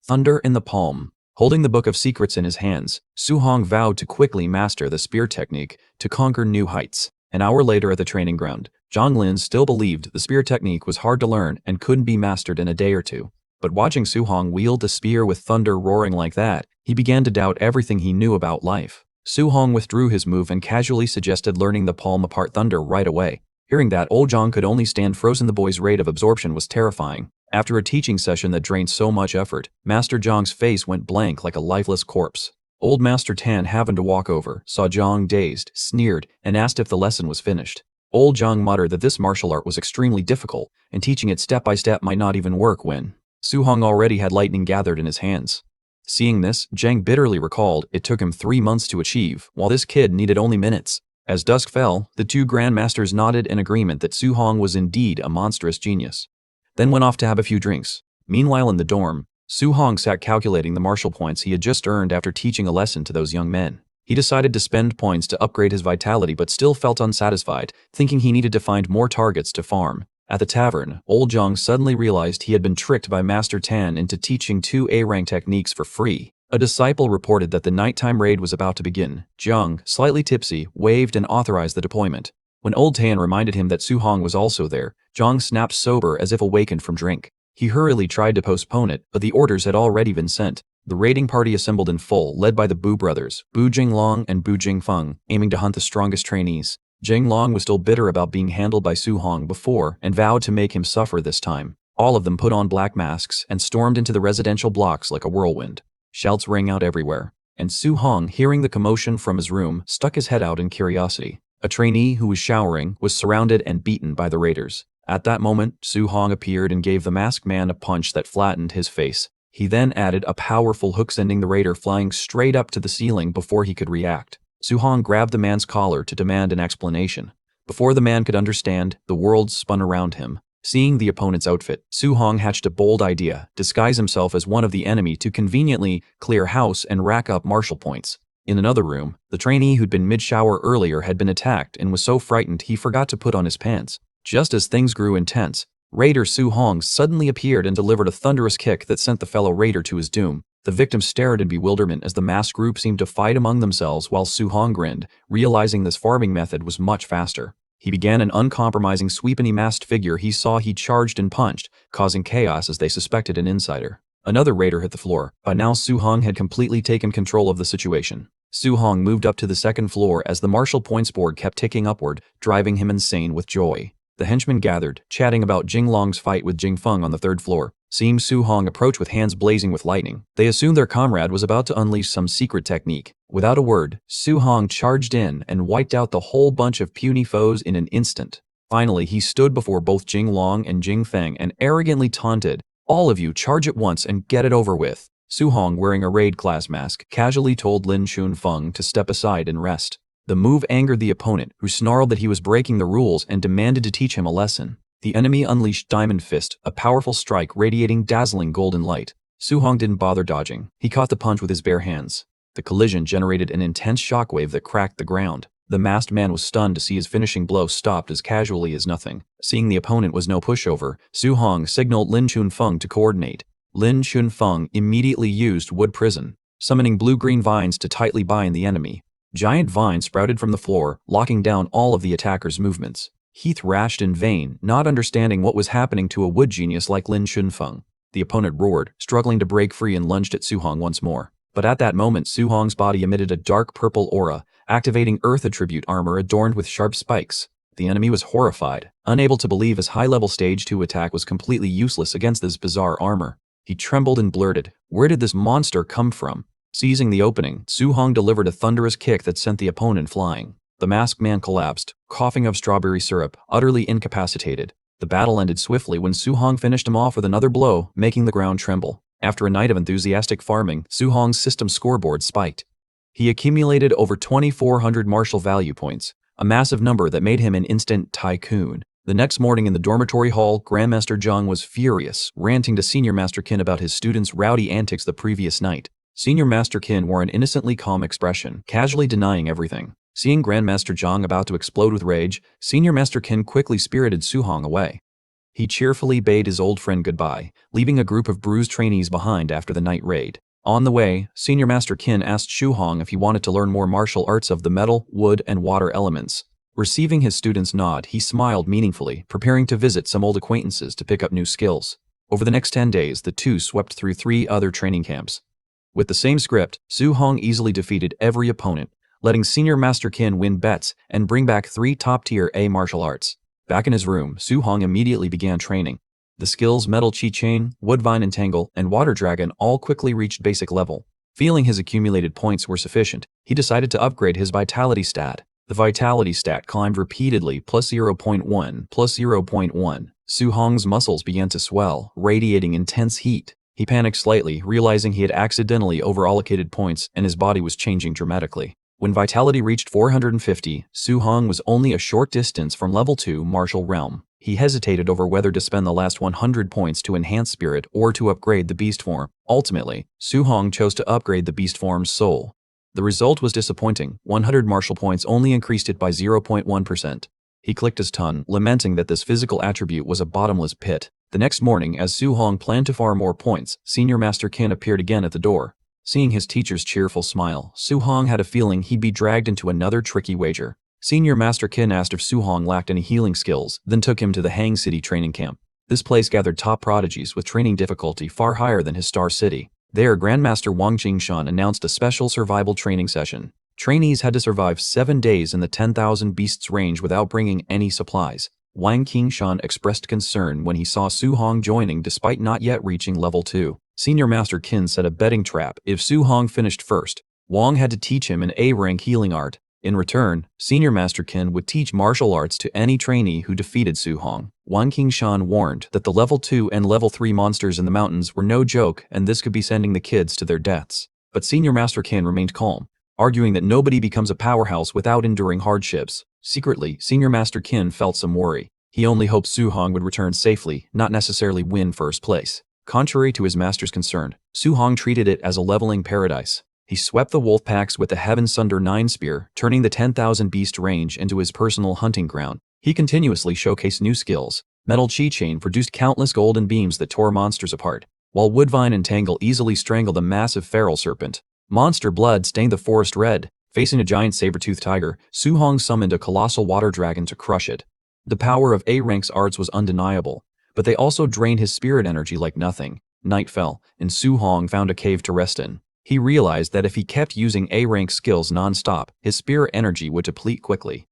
thunder in the palm. Holding the Book of Secrets in his hands, Su Hong vowed to quickly master the spear technique to conquer new heights. An hour later at the training ground, Zhang Lin still believed the spear technique was hard to learn and couldn't be mastered in a day or two. But watching Su Hong wield the spear with thunder roaring like that, he began to doubt everything he knew about life. Su Hong withdrew his move and casually suggested learning the palm-apart thunder right away. Hearing that old Zhang could only stand frozen, the boy's rate of absorption was terrifying. After a teaching session that drained so much effort, Master Zhang's face went blank like a lifeless corpse. Old Master Tan happened to walk over, saw Zhang dazed, sneered, and asked if the lesson was finished. Old Zhang muttered that this martial art was extremely difficult, and teaching it step by step might not even work when Su Hong already had lightning gathered in his hands. Seeing this, Zhang bitterly recalled it took him 3 months to achieve, while this kid needed only minutes. As dusk fell, the two grandmasters nodded in agreement that Su Hong was indeed a monstrous genius, then went off to have a few drinks. Meanwhile in the dorm, Su Hong sat calculating the martial points he had just earned after teaching a lesson to those young men. He decided to spend points to upgrade his vitality but still felt unsatisfied, thinking he needed to find more targets to farm. At the tavern, old Zhang suddenly realized he had been tricked by Master Tan into teaching 2 A-rank techniques for free. A disciple reported that the nighttime raid was about to begin. Zhang, slightly tipsy, waved and authorized the deployment. When old Tan reminded him that Su Hong was also there, Zhang snapped sober as if awakened from drink. He hurriedly tried to postpone it, but the orders had already been sent. The raiding party assembled in full, led by the Bu brothers, Bu Jinglong and Bu Jingfeng, aiming to hunt the strongest trainees. Jinglong was still bitter about being handled by Su Hong before and vowed to make him suffer this time. All of them put on black masks and stormed into the residential blocks like a whirlwind. Shouts rang out everywhere, and Su Hong, hearing the commotion from his room, stuck his head out in curiosity. A trainee who was showering was surrounded and beaten by the raiders. At that moment, Su Hong appeared and gave the masked man a punch that flattened his face. He then added a powerful hook, sending the raider flying straight up to the ceiling before he could react. Su Hong grabbed the man's collar to demand an explanation. Before the man could understand, the world spun around him. Seeing the opponent's outfit, Su Hong hatched a bold idea: disguise himself as one of the enemy to conveniently clear house and rack up martial points. In another room, the trainee who'd been mid-shower earlier had been attacked and was so frightened he forgot to put on his pants. Just as things grew intense, Raider Su Hong suddenly appeared and delivered a thunderous kick that sent the fellow raider to his doom. The victim stared in bewilderment as the masked group seemed to fight among themselves while Su Hong grinned, realizing this farming method was much faster. He began an uncompromising sweep, and he masked figure he saw he charged and punched, causing chaos as they suspected an insider. Another raider hit the floor. By now Su Hong had completely taken control of the situation. Su Hong moved up to the second floor as the martial points board kept ticking upward, driving him insane with joy. The henchmen gathered, chatting about Jinglong's fight with Jingfeng on the third floor. Seeing Su Hong approach with hands blazing with lightning, they assumed their comrade was about to unleash some secret technique. Without a word, Su Hong charged in and wiped out the whole bunch of puny foes in an instant. Finally, he stood before both Jinglong and Jingfeng and arrogantly taunted, "All of you, charge at once and get it over with." Su Hong, wearing a raid class mask, casually told Lin Chunfeng to step aside and rest. The move angered the opponent, who snarled that he was breaking the rules and demanded to teach him a lesson. The enemy unleashed Diamond Fist, a powerful strike radiating dazzling golden light. Su Hong didn't bother dodging. He caught the punch with his bare hands. The collision generated an intense shockwave that cracked the ground. The masked man was stunned to see his finishing blow stopped as casually as nothing. Seeing the opponent was no pushover, Su Hong signaled Lin Chunfeng to coordinate. Lin Chunfeng immediately used Wood Prison, summoning blue-green vines to tightly bind the enemy. Giant vines sprouted from the floor, locking down all of the attacker's movements. He thrashed in vain, not understanding what was happening to a wood genius like Lin Chunfeng. The opponent roared, struggling to break free, and lunged at Su Hong once more. But at that moment, Su Hong's body emitted a dark purple aura, activating Earth attribute armor adorned with sharp spikes. The enemy was horrified, unable to believe his high-level Stage 2 attack was completely useless against this bizarre armor. He trembled and blurted, "Where did this monster come from?" Seizing the opening, Su Hong delivered a thunderous kick that sent the opponent flying. The masked man collapsed, coughing up strawberry syrup, utterly incapacitated. The battle ended swiftly when Su Hong finished him off with another blow, making the ground tremble. After a night of enthusiastic farming, Su Hong's system scoreboard spiked. He accumulated over 2,400 martial value points, a massive number that made him an instant tycoon. The next morning in the dormitory hall, Grandmaster Zhang was furious, ranting to Senior Master Qin about his students' rowdy antics the previous night. Senior Master Qin wore an innocently calm expression, casually denying everything. Seeing Grandmaster Zhang about to explode with rage, Senior Master Qin quickly spirited Su Hong away. He cheerfully bade his old friend goodbye, leaving a group of bruised trainees behind after the night raid. On the way, Senior Master Qin asked Su Hong if he wanted to learn more martial arts of the metal, wood, and water elements. Receiving his student's nod, he smiled meaningfully, preparing to visit some old acquaintances to pick up new skills. Over the next 10 days, the two swept through 3 other training camps. With the same script, Su Hong easily defeated every opponent, letting Senior Master Qin win bets and bring back 3 top-tier A martial arts. Back in his room, Su Hong immediately began training. The skills Metal Chi Chain, Wood Vine Entangle, and Water Dragon all quickly reached basic level. Feeling his accumulated points were sufficient, he decided to upgrade his Vitality stat. The Vitality stat climbed repeatedly, plus 0.1, plus 0.1. Su Hong's muscles began to swell, radiating intense heat. He panicked slightly, realizing he had accidentally overallocated points and his body was changing dramatically. When Vitality reached 450, Su Hong was only a short distance from level 2 Martial Realm. He hesitated over whether to spend the last 100 points to enhance Spirit or to upgrade the Beast Form. Ultimately, Su Hong chose to upgrade the Beast Form's Soul. The result was disappointing. 100 martial points only increased it by 0.1%. He clicked his tongue, lamenting that this physical attribute was a bottomless pit. The next morning, as Su Hong planned to farm more points, Senior Master Qin appeared again at the door. Seeing his teacher's cheerful smile, Su Hong had a feeling he'd be dragged into another tricky wager. Senior Master Qin asked if Su Hong lacked any healing skills, then took him to the Hang City training camp. This place gathered top prodigies with training difficulty far higher than his star city. There, Grandmaster Wang Qingshan announced a special survival training session. Trainees had to survive 7 days in the 10,000 beasts range without bringing any supplies. Wang Qingshan expressed concern when he saw Su Hong joining despite not yet reaching level 2. Senior Master Qin set a betting trap. If Su Hong finished first, Wang had to teach him an A-rank healing art. In return, Senior Master Qin would teach martial arts to any trainee who defeated Su Hong. Wang Qingshan warned that the level 2 and level 3 monsters in the mountains were no joke and this could be sending the kids to their deaths. But Senior Master Qin remained calm, arguing that nobody becomes a powerhouse without enduring hardships. Secretly, Senior Master Qin felt some worry. He only hoped Su Hong would return safely, not necessarily win first place. Contrary to his master's concern, Su Hong treated it as a leveling paradise. He swept the wolf packs with the Heaven Sunder 9 spear, turning the 10,000 beast range into his personal hunting ground. He continuously showcased new skills. Metal Chi Chain produced countless golden beams that tore monsters apart, while Woodvine Entangle easily strangled a massive feral serpent. Monster blood stained the forest red. Facing a giant saber-toothed tiger, Su Hong summoned a colossal water dragon to crush it. The power of A-rank's arts was undeniable, but they also drained his spirit energy like nothing. Night fell, and Su Hong found a cave to rest in. He realized that if he kept using A-rank skills non-stop, his spirit energy would deplete quickly.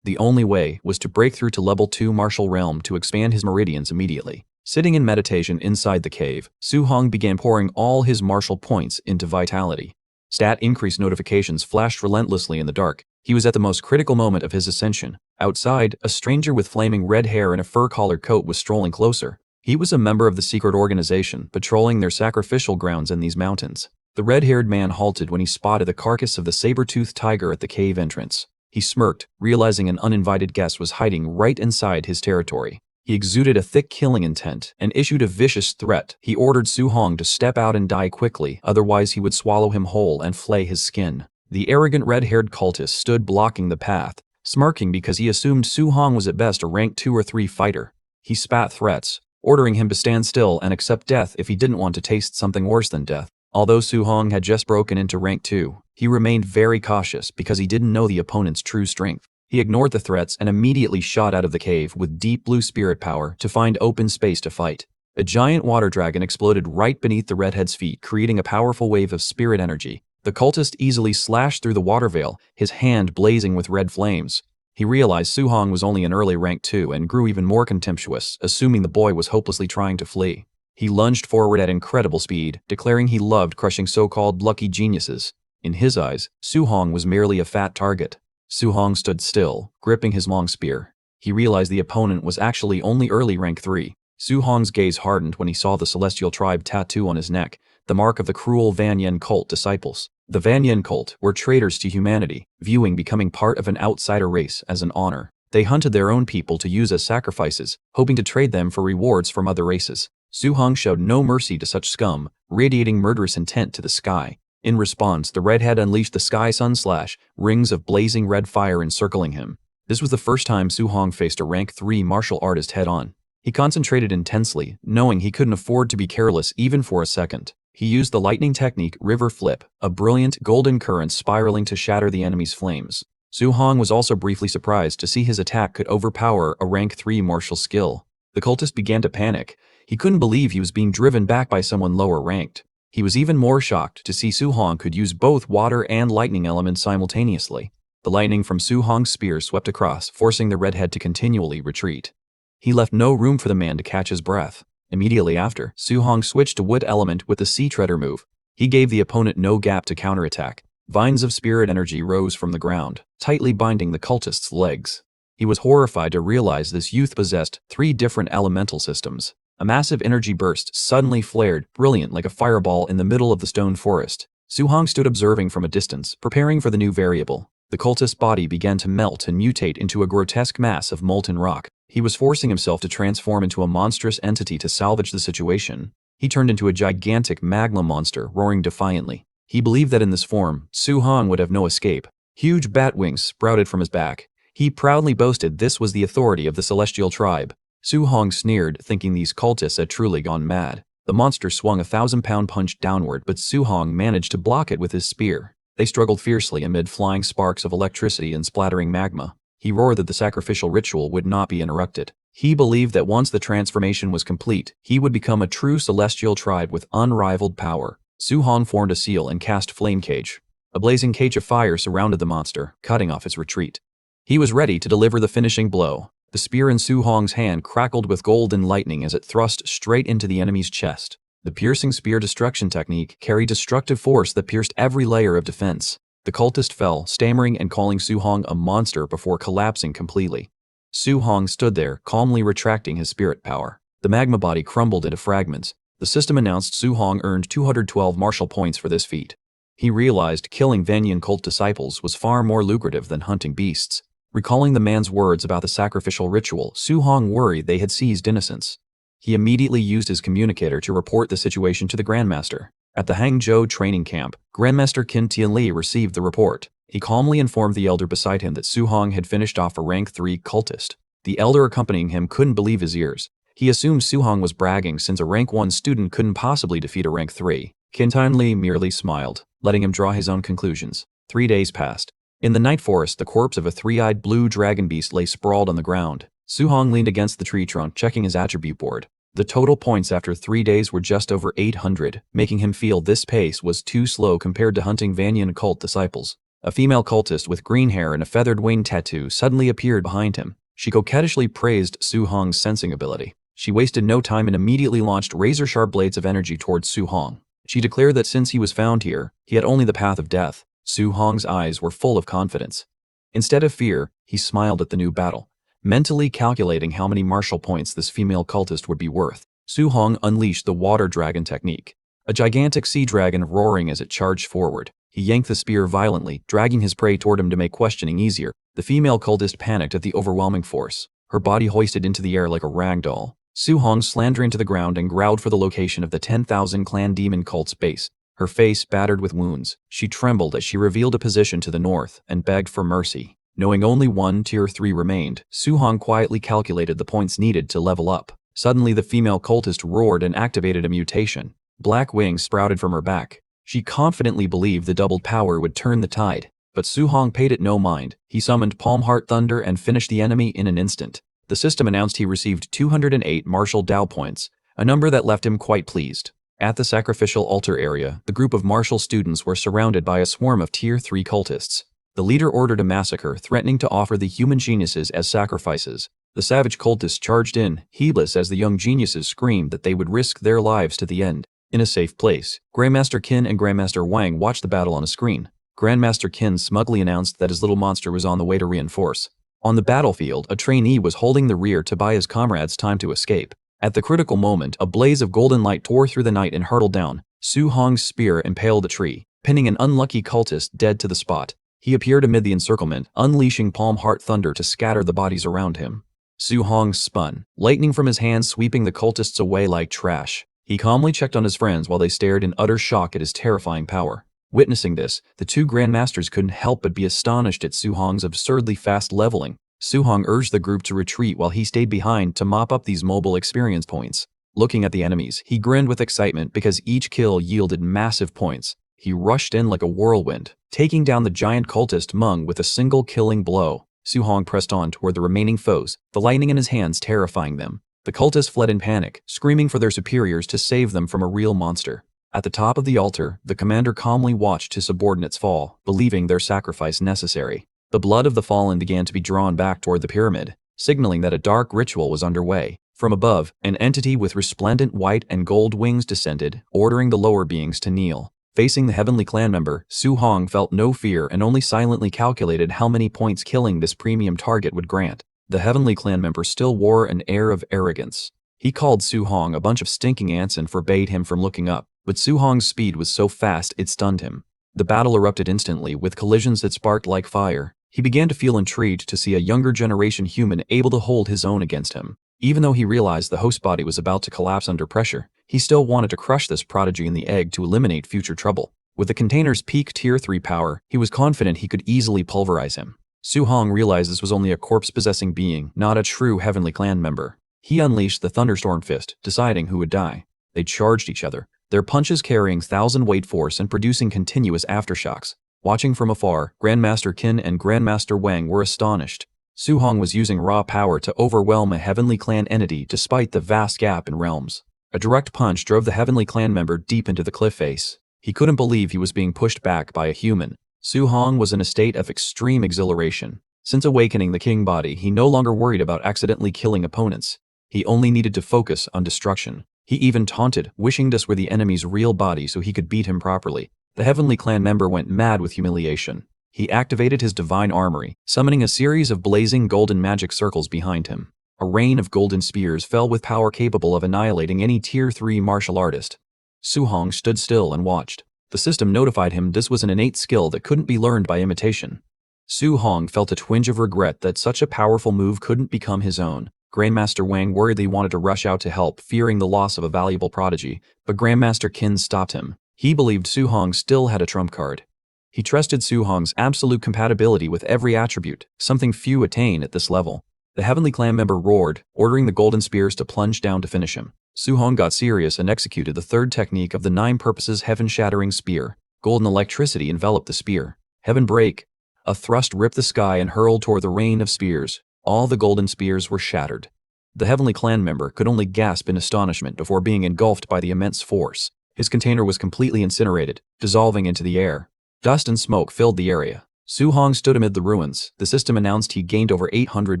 The only way was to break through to level 2 Martial Realm to expand his meridians immediately. Sitting in meditation inside the cave, Su Hong began pouring all his martial points into Vitality. Stat increase notifications flashed relentlessly in the dark. He was at the most critical moment of his ascension. Outside, a stranger with flaming red hair and a fur-collared coat was strolling closer. He was a member of the secret organization, patrolling their sacrificial grounds in these mountains. The red-haired man halted when he spotted the carcass of the saber-toothed tiger at the cave entrance. He smirked, realizing an uninvited guest was hiding right inside his territory. He exuded a thick killing intent and issued a vicious threat. He ordered Su Hong to step out and die quickly, otherwise he would swallow him whole and flay his skin. The arrogant red-haired cultist stood blocking the path, smirking because he assumed Su Hong was at best a rank 2 or 3 fighter. He spat threats, ordering him to stand still and accept death if he didn't want to taste something worse than death. Although Su Hong had just broken into rank 2, he remained very cautious because he didn't know the opponent's true strength. He ignored the threats and immediately shot out of the cave with deep blue spirit power to find open space to fight. A giant water dragon exploded right beneath the redhead's feet, creating a powerful wave of spirit energy. The cultist easily slashed through the water veil, his hand blazing with red flames. He realized Su Hong was only an early rank 2 and grew even more contemptuous, assuming the boy was hopelessly trying to flee. He lunged forward at incredible speed, declaring he loved crushing so-called lucky geniuses. In his eyes, Su Hong was merely a fat target. Su Hong stood still, gripping his long spear. He realized the opponent was actually only early rank 3. Su Hong's gaze hardened when he saw the Celestial Tribe tattoo on his neck, the mark of the cruel Van Yen cult disciples. The Van Yen cult were traitors to humanity, viewing becoming part of an outsider race as an honor. They hunted their own people to use as sacrifices, hoping to trade them for rewards from other races. Su Hong showed no mercy to such scum, radiating murderous intent to the sky. In response, the redhead unleashed the Sky Sun Slash, rings of blazing red fire encircling him. This was the first time Su Hong faced a rank 3 martial artist head-on. He concentrated intensely, knowing he couldn't afford to be careless even for a second. He used the lightning technique River Flip, a brilliant golden current spiraling to shatter the enemy's flames. Su Hong was also briefly surprised to see his attack could overpower a rank 3 martial skill. The cultist began to panic. He couldn't believe he was being driven back by someone lower ranked. He was even more shocked to see Su Hong could use both water and lightning elements simultaneously. The lightning from Su Hong's spear swept across, forcing the redhead to continually retreat. He left no room for the man to catch his breath. Immediately after, Su Hong switched to wood element with the Sea Treader move. He gave the opponent no gap to counterattack. Vines of spirit energy rose from the ground, tightly binding the cultist's legs. He was horrified to realize this youth possessed 3 different elemental systems. A massive energy burst suddenly flared, brilliant like a fireball in the middle of the stone forest. Su Hong stood observing from a distance, preparing for the new variable. The cultist's body began to melt and mutate into a grotesque mass of molten rock. He was forcing himself to transform into a monstrous entity to salvage the situation. He turned into a gigantic magma monster, roaring defiantly. He believed that in this form, Su Hong would have no escape. Huge bat wings sprouted from his back. He proudly boasted this was the authority of the Celestial Tribe. Su Hong sneered, thinking these cultists had truly gone mad. The monster swung a 1,000-pound punch downward, but Su Hong managed to block it with his spear. They struggled fiercely amid flying sparks of electricity and splattering magma. He roared that the sacrificial ritual would not be interrupted. He believed that once the transformation was complete, he would become a true Celestial Tribe with unrivaled power. Su Hong formed a seal and cast Flame Cage. A blazing cage of fire surrounded the monster, cutting off its retreat. He was ready to deliver the finishing blow. The spear in Su Hong's hand crackled with golden lightning as it thrust straight into the enemy's chest. The piercing spear destruction technique carried destructive force that pierced every layer of defense. The cultist fell, stammering and calling Su Hong a monster before collapsing completely. Su Hong stood there, calmly retracting his spirit power. The magma body crumbled into fragments. The system announced Su Hong earned 212 martial points for this feat. He realized killing Van Yen cult disciples was far more lucrative than hunting beasts. Recalling the man's words about the sacrificial ritual, Su Hong worried they had seized innocents. He immediately used his communicator to report the situation to the Grandmaster. At the Hangzhou training camp, Grandmaster Qin Tianli received the report. He calmly informed the elder beside him that Su Hong had finished off a rank 3 cultist. The elder accompanying him couldn't believe his ears. He assumed Su Hong was bragging since a rank 1 student couldn't possibly defeat a rank 3. Qin Tianli merely smiled, letting him draw his own conclusions. 3 days passed. In the night forest, the corpse of a 3-eyed blue dragon beast lay sprawled on the ground. Su Hong leaned against the tree trunk, checking his attribute board. The total points after 3 days were just over 800, making him feel this pace was too slow compared to hunting Van Yen cult disciples. A female cultist with green hair and a feathered wing tattoo suddenly appeared behind him. She coquettishly praised Su Hong's sensing ability. She wasted no time and immediately launched razor-sharp blades of energy towards Su Hong. She declared that since he was found here, he had only the path of death. Su Hong's eyes were full of confidence. Instead of fear, he smiled at the new battle, mentally calculating how many martial points this female cultist would be worth. Su Hong unleashed the water dragon technique, a gigantic sea dragon roaring as it charged forward. He yanked the spear violently, dragging his prey toward him to make questioning easier. The female cultist panicked at the overwhelming force. Her body hoisted into the air like a rag doll. Su Hong slammed her into the ground and growled for the location of the 10,000 clan demon cult's base. Her face battered with wounds. She trembled as she revealed a position to the north and begged for mercy. Knowing only one Tier 3 remained, Su Hong quietly calculated the points needed to level up. Suddenly the female cultist roared and activated a mutation. Black wings sprouted from her back. She confidently believed the doubled power would turn the tide. But Su Hong paid it no mind. He summoned Palm Heart Thunder and finished the enemy in an instant. The system announced he received 208 martial Dao points, a number that left him quite pleased. At the sacrificial altar area, the group of martial students were surrounded by a swarm of Tier 3 cultists. The leader ordered a massacre, threatening to offer the human geniuses as sacrifices. The savage cultists charged in, heedless as the young geniuses screamed that they would risk their lives to the end. In a safe place, Grandmaster Qin and Grandmaster Wang watched the battle on a screen. Grandmaster Qin smugly announced that his little monster was on the way to reinforce. On the battlefield, a trainee was holding the rear to buy his comrades time to escape. At the critical moment, a blaze of golden light tore through the night and hurtled down. Su Hong's spear impaled a tree, pinning an unlucky cultist dead to the spot. He appeared amid the encirclement, unleashing Palm Heart Thunder to scatter the bodies around him. Su Hong spun, lightning from his hands sweeping the cultists away like trash. He calmly checked on his friends while they stared in utter shock at his terrifying power. Witnessing this, the two grandmasters couldn't help but be astonished at Su Hong's absurdly fast leveling. Su Hong urged the group to retreat while he stayed behind to mop up these mobile experience points. Looking at the enemies, he grinned with excitement because each kill yielded massive points. He rushed in like a whirlwind, taking down the giant cultist Meng with a single killing blow. Su Hong pressed on toward the remaining foes, the lightning in his hands terrifying them. The cultists fled in panic, screaming for their superiors to save them from a real monster. At the top of the altar, the commander calmly watched his subordinates fall, believing their sacrifice necessary. The blood of the fallen began to be drawn back toward the pyramid, signaling that a dark ritual was underway. From above, an entity with resplendent white and gold wings descended, ordering the lower beings to kneel. Facing the heavenly clan member, Su Hong felt no fear and only silently calculated how many points killing this premium target would grant. The heavenly clan member still wore an air of arrogance. He called Su Hong a bunch of stinking ants and forbade him from looking up. But Su Hong's speed was so fast it stunned him. The battle erupted instantly, with collisions that sparked like fire. He began to feel intrigued to see a younger generation human able to hold his own against him. Even though he realized the host body was about to collapse under pressure, he still wanted to crush this prodigy in the egg to eliminate future trouble. With the container's peak Tier 3 power, he was confident he could easily pulverize him. Su Hong realized this was only a corpse-possessing being, not a true heavenly clan member. He unleashed the Thunderstorm Fist, deciding who would die. They charged each other, their punches carrying 1,000 weight force and producing continuous aftershocks. Watching from afar, Grandmaster Qin and Grandmaster Wang were astonished. Su Hong was using raw power to overwhelm a heavenly clan entity despite the vast gap in realms. A direct punch drove the heavenly clan member deep into the cliff face. He couldn't believe he was being pushed back by a human. Su Hong was in a state of extreme exhilaration. Since awakening the king body, he no longer worried about accidentally killing opponents. He only needed to focus on destruction. He even taunted, wishing this were the enemy's real body so he could beat him properly. The heavenly clan member went mad with humiliation. He activated his divine armory, summoning a series of blazing golden magic circles behind him. A rain of golden spears fell with power capable of annihilating any Tier 3 martial artist. Su Hong stood still and watched. The system notified him this was an innate skill that couldn't be learned by imitation. Su Hong felt a twinge of regret that such a powerful move couldn't become his own. Grandmaster Wang worriedly wanted to rush out to help, fearing the loss of a valuable prodigy, but Grandmaster Qin stopped him. He believed Su Hong still had a trump card. He trusted Su Hong's absolute compatibility with every attribute, something few attain at this level. The heavenly clan member roared, ordering the golden spears to plunge down to finish him. Su Hong got serious and executed the third technique of the 9 purposes heaven-shattering spear. Golden electricity enveloped the spear. Heaven break. A thrust ripped the sky and hurled toward the rain of spears. All the golden spears were shattered. The heavenly clan member could only gasp in astonishment before being engulfed by the immense force. His container was completely incinerated, dissolving into the air. Dust and smoke filled the area. Su Hong stood amid the ruins. The system announced he gained over 800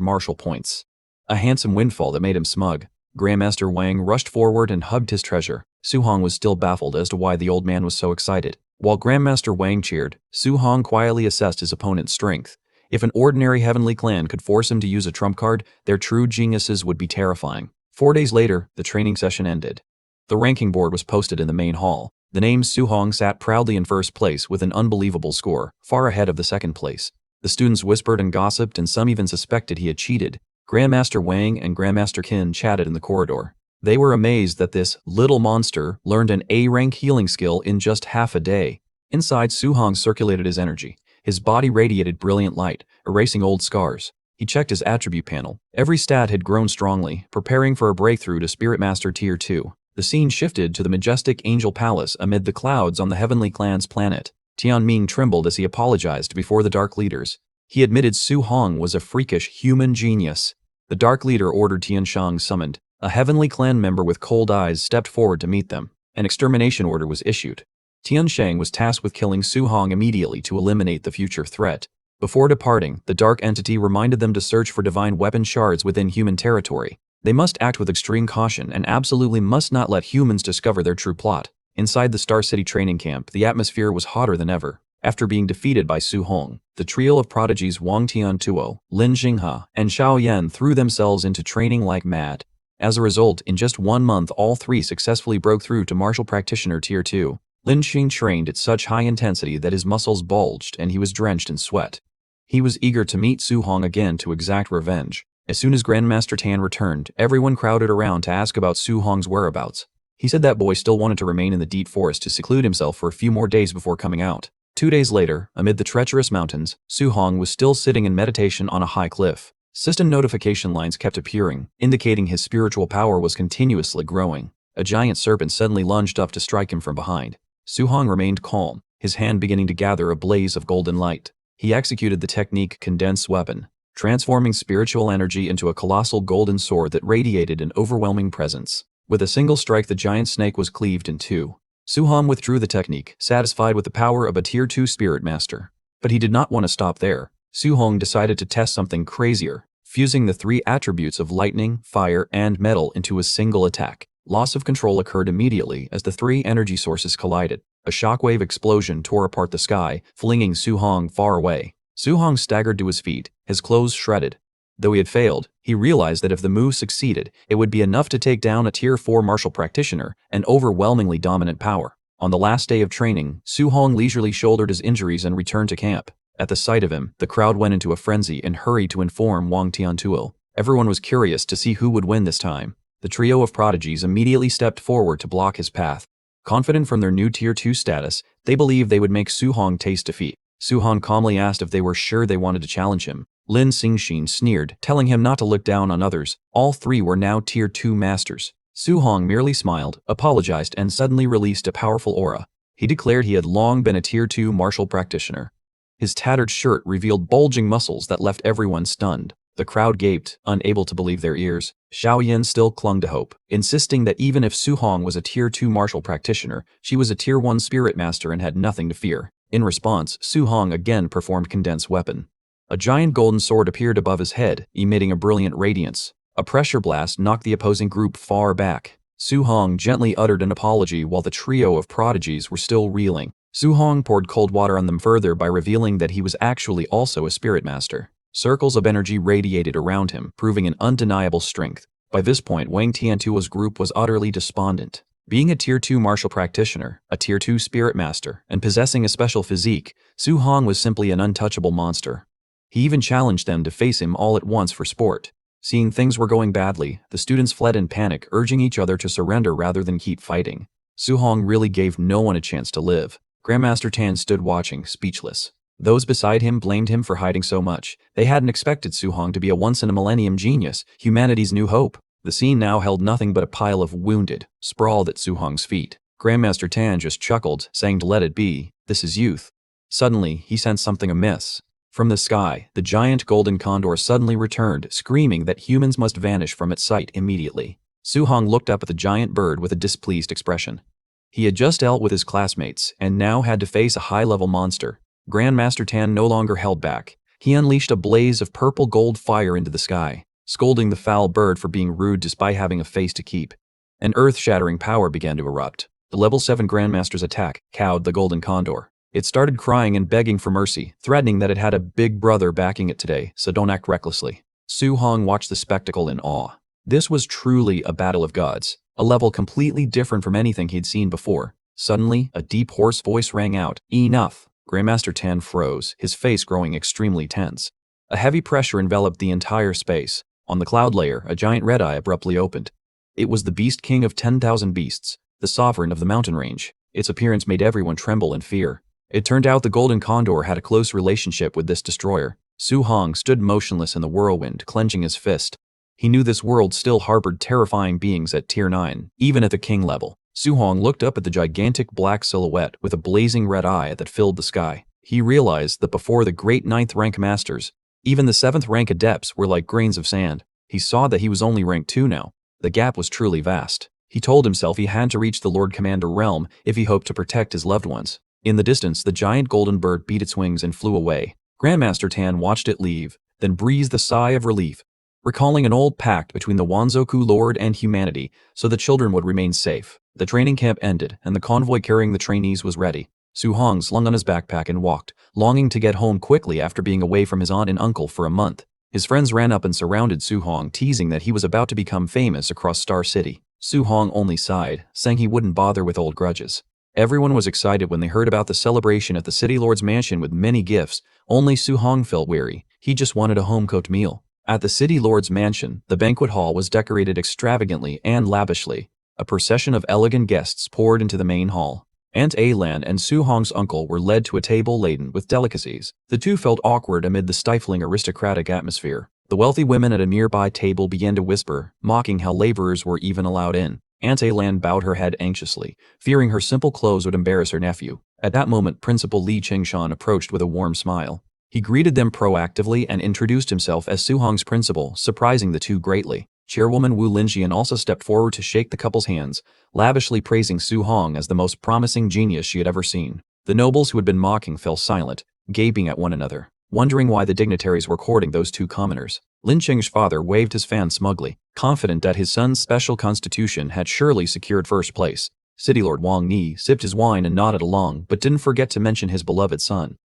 martial points. A handsome windfall that made him smug. Grandmaster Wang rushed forward and hugged his treasure. Su Hong was still baffled as to why the old man was so excited. While Grandmaster Wang cheered, Su Hong quietly assessed his opponent's strength. If an ordinary heavenly clan could force him to use a trump card, their true geniuses would be terrifying. 4 days later, the training session ended. The ranking board was posted in the main hall. The name Su Hong sat proudly in first place with an unbelievable score, far ahead of the second place. The students whispered and gossiped, and some even suspected he had cheated. Grandmaster Wang and Grandmaster Qin chatted in the corridor. They were amazed that this little monster learned an A-rank healing skill in just half a day. Inside, Su Hong circulated his energy. His body radiated brilliant light, erasing old scars. He checked his attribute panel. Every stat had grown strongly, preparing for a breakthrough to Spirit Master Tier 2. The scene shifted to the majestic angel palace amid the clouds on the Heavenly Clan's planet. Tianming trembled as he apologized before the Dark Leaders. He admitted Su Hong was a freakish human genius. The Dark Leader ordered Tianshang summoned. A Heavenly Clan member with cold eyes stepped forward to meet them. An extermination order was issued. Tianshang was tasked with killing Su Hong immediately to eliminate the future threat. Before departing, the Dark Entity reminded them to search for divine weapon shards within human territory. They must act with extreme caution and absolutely must not let humans discover their true plot. Inside the Star City training camp, the atmosphere was hotter than ever. After being defeated by Su Hong, the trio of prodigies Wang Tiantuo, Lin Xinghe, and Xiao Yan threw themselves into training like mad. As a result, in just 1 month all three successfully broke through to Martial Practitioner Tier 2. Lin Xing trained at such high intensity that his muscles bulged and he was drenched in sweat. He was eager to meet Su Hong again to exact revenge. As soon as Grandmaster Tan returned, everyone crowded around to ask about Su Hong's whereabouts. He said that boy still wanted to remain in the deep forest to seclude himself for a few more days before coming out. 2 days later, amid the treacherous mountains, Su Hong was still sitting in meditation on a high cliff. System notification lines kept appearing, indicating his spiritual power was continuously growing. A giant serpent suddenly lunged up to strike him from behind. Su Hong remained calm, his hand beginning to gather a blaze of golden light. He executed the technique Condensed Weapon, transforming spiritual energy into a colossal golden sword that radiated an overwhelming presence. With a single strike, the giant snake was cleaved in two. Su Hong withdrew the technique, satisfied with the power of a Tier 2 Spirit Master. But he did not want to stop there. Su Hong decided to test something crazier, fusing the 3 attributes of lightning, fire, and metal into a single attack. Loss of control occurred immediately as the 3 energy sources collided. A shockwave explosion tore apart the sky, flinging Su Hong far away. Su Hong staggered to his feet, his clothes shredded. Though he had failed, he realized that if the move succeeded, it would be enough to take down a Tier 4 martial practitioner, an overwhelmingly dominant power. On the last day of training, Su Hong leisurely shouldered his injuries and returned to camp. At the sight of him, the crowd went into a frenzy and hurried to inform Wang Tiantuo. Everyone was curious to see who would win this time. The trio of prodigies immediately stepped forward to block his path. Confident from their new Tier 2 status, they believed they would make Su Hong taste defeat. Su Hong calmly asked if they were sure they wanted to challenge him. Lin Xingxin sneered, telling him not to look down on others. All 3 were now Tier 2 masters. Su Hong merely smiled, apologized, and suddenly released a powerful aura. He declared he had long been a Tier 2 martial practitioner. His tattered shirt revealed bulging muscles that left everyone stunned. The crowd gaped, unable to believe their ears. Xiao Yan still clung to hope, insisting that even if Su Hong was a Tier 2 martial practitioner, she was a Tier 1 spirit master and had nothing to fear. In response, Su Hong again performed Condensed Weapon. A giant golden sword appeared above his head, emitting a brilliant radiance. A pressure blast knocked the opposing group far back. Su Hong gently uttered an apology while the trio of prodigies were still reeling. Su Hong poured cold water on them further by revealing that he was actually also a spirit master. Circles of energy radiated around him, proving an undeniable strength. By this point, Wang Tiantuo's group was utterly despondent. Being a Tier 2 martial practitioner, a Tier 2 spirit master, and possessing a special physique, Su Hong was simply an untouchable monster. He even challenged them to face him all at once for sport. Seeing things were going badly, the students fled in panic, urging each other to surrender rather than keep fighting. Su Hong really gave no one a chance to live. Grandmaster Tan stood watching, speechless. Those beside him blamed him for hiding so much. They hadn't expected Su Hong to be a once-in-a-millennium genius, humanity's new hope. The scene now held nothing but a pile of wounded, sprawled at Su Hong's feet. Grandmaster Tan just chuckled, saying to let it be, this is youth. Suddenly, he sensed something amiss. From the sky, the giant golden condor suddenly returned, screaming that humans must vanish from its sight immediately. Su Hong looked up at the giant bird with a displeased expression. He had just dealt with his classmates, and now had to face a high-level monster. Grandmaster Tan no longer held back. He unleashed a blaze of purple-gold fire into the sky, scolding the foul bird for being rude despite having a face to keep. An earth-shattering power began to erupt. The Level 7 Grandmaster's attack cowed the golden condor. It started crying and begging for mercy, threatening that it had a big brother backing it today, so don't act recklessly. Su Hong watched the spectacle in awe. This was truly a battle of gods, a level completely different from anything he'd seen before. Suddenly, a deep hoarse voice rang out, "Enough!" Grandmaster Tan froze, his face growing extremely tense. A heavy pressure enveloped the entire space. On the cloud layer, a giant red eye abruptly opened. It was the Beast King of 10,000 beasts, the sovereign of the mountain range. Its appearance made everyone tremble in fear. It turned out the golden condor had a close relationship with this destroyer. Su Hong stood motionless in the whirlwind, clenching his fist. He knew this world still harbored terrifying beings at Tier 9, even at the king level. Su-hong looked up at the gigantic black silhouette with a blazing red eye that filled the sky. He realized that before the great 9th rank masters, even the 7th rank adepts were like grains of sand. He saw that he was only rank 2 now. The gap was truly vast. He told himself he had to reach the Lord Commander realm if he hoped to protect his loved ones. In the distance, the giant golden bird beat its wings and flew away. Grandmaster Tan watched it leave, then breathed a sigh of relief, recalling an old pact between the Wanzoku Lord and humanity so the children would remain safe. The training camp ended, and the convoy carrying the trainees was ready. Su-hong slung on his backpack and walked, longing to get home quickly after being away from his aunt and uncle for a month. His friends ran up and surrounded Su-hong, teasing that he was about to become famous across Star City. Su-hong only sighed, saying he wouldn't bother with old grudges. Everyone was excited when they heard about the celebration at the City Lord's mansion with many gifts. Only Su-hong felt weary. He just wanted a home-cooked meal. At the City Lord's mansion, the banquet hall was decorated extravagantly and lavishly. A procession of elegant guests poured into the main hall. Aunt Alan and Su-hong's uncle were led to a table laden with delicacies. The two felt awkward amid the stifling aristocratic atmosphere. The wealthy women at a nearby table began to whisper, mocking how laborers were even allowed in. Aunt Alan bowed her head anxiously, fearing her simple clothes would embarrass her nephew. At that moment, Principal Li Qingshan approached with a warm smile. He greeted them proactively and introduced himself as Su-hong's principal, surprising the two greatly. Chairwoman Wu Linjian also stepped forward to shake the couple's hands, lavishly praising Su-hong as the most promising genius she had ever seen. The nobles who had been mocking fell silent, gaping at one another, wondering why the dignitaries were courting those two commoners. Lin Qing's father waved his fan smugly, confident that his son's special constitution had surely secured first place. City Lord Wang Ni sipped his wine and nodded along, but didn't forget to mention his beloved son.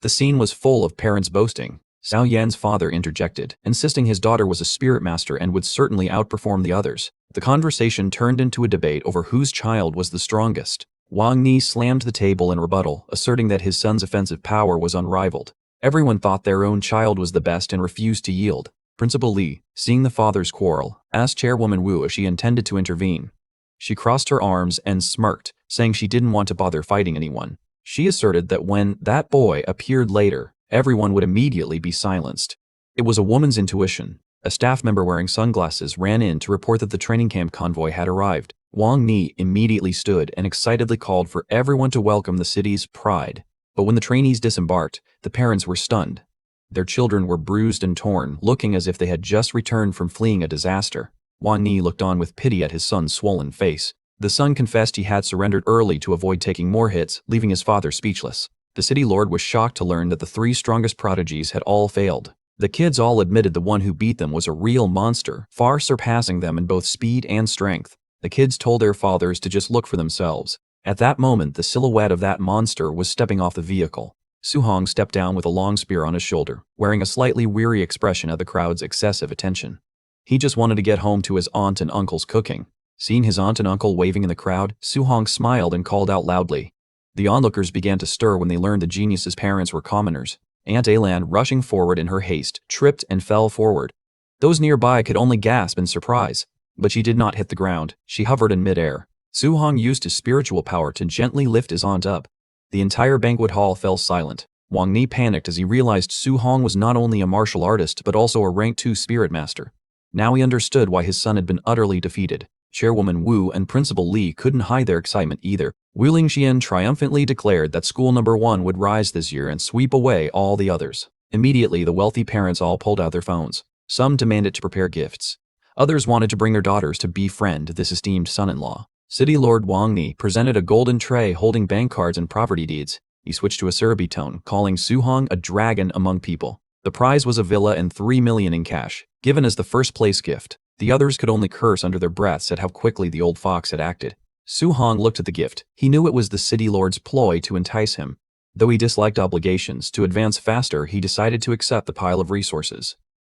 The scene was full of parents boasting. Xiao Yan's father interjected, insisting his daughter was a spirit master and would certainly outperform the others. The conversation turned into a debate over whose child was the strongest. Wang Ni slammed the table in rebuttal, asserting that his son's offensive power was unrivaled. Everyone thought their own child was the best and refused to yield. Principal Li, seeing the father's quarrel, asked Chairwoman Wu if she intended to intervene. She crossed her arms and smirked, saying she didn't want to bother fighting anyone. She asserted that when that boy appeared later, everyone would immediately be silenced. It was a woman's intuition. A staff member wearing sunglasses ran in to report that the training camp convoy had arrived. Wang Ni immediately stood and excitedly called for everyone to welcome the city's pride. But when the trainees disembarked, the parents were stunned. Their children were bruised and torn, looking as if they had just returned from fleeing a disaster. Wang Ni looked on with pity at his son's swollen face. The son confessed he had surrendered early to avoid taking more hits, leaving his father speechless. The city lord was shocked to learn that the three strongest prodigies had all failed. The kids all admitted the one who beat them was a real monster, far surpassing them in both speed and strength. The kids told their fathers to just look for themselves. At that moment, the silhouette of that monster was stepping off the vehicle. Su-hong stepped down with a long spear on his shoulder, wearing a slightly weary expression at the crowd's excessive attention. He just wanted to get home to his aunt and uncle's cooking. Seeing his aunt and uncle waving in the crowd, Su-hong smiled and called out loudly. The onlookers began to stir when they learned the genius's parents were commoners. Aunt Alan, rushing forward in her haste, tripped and fell forward. Those nearby could only gasp in surprise. But she did not hit the ground. She hovered in midair. Su-hong used his spiritual power to gently lift his aunt up. The entire banquet hall fell silent. Wang Ni panicked as he realized Su-hong was not only a martial artist but also a rank 2 spirit master. Now he understood why his son had been utterly defeated. Chairwoman Wu and Principal Li couldn't hide their excitement either. Wu Lingxian triumphantly declared that school number 1 would rise this year and sweep away all the others. Immediately, the wealthy parents all pulled out their phones. Some demanded to prepare gifts. Others wanted to bring their daughters to befriend this esteemed son-in-law. City Lord Wang Ni presented a golden tray holding bank cards and property deeds. He switched to a syrupy tone, calling Su-hong a dragon among people. The prize was a villa and 3 million in cash, given as the first place gift. The others could only curse under their breaths at how quickly the old fox had acted. Su-hong looked at the gift. He knew it was the city lord's ploy to entice him. Though he disliked obligations, to advance faster he decided to accept the pile of resources.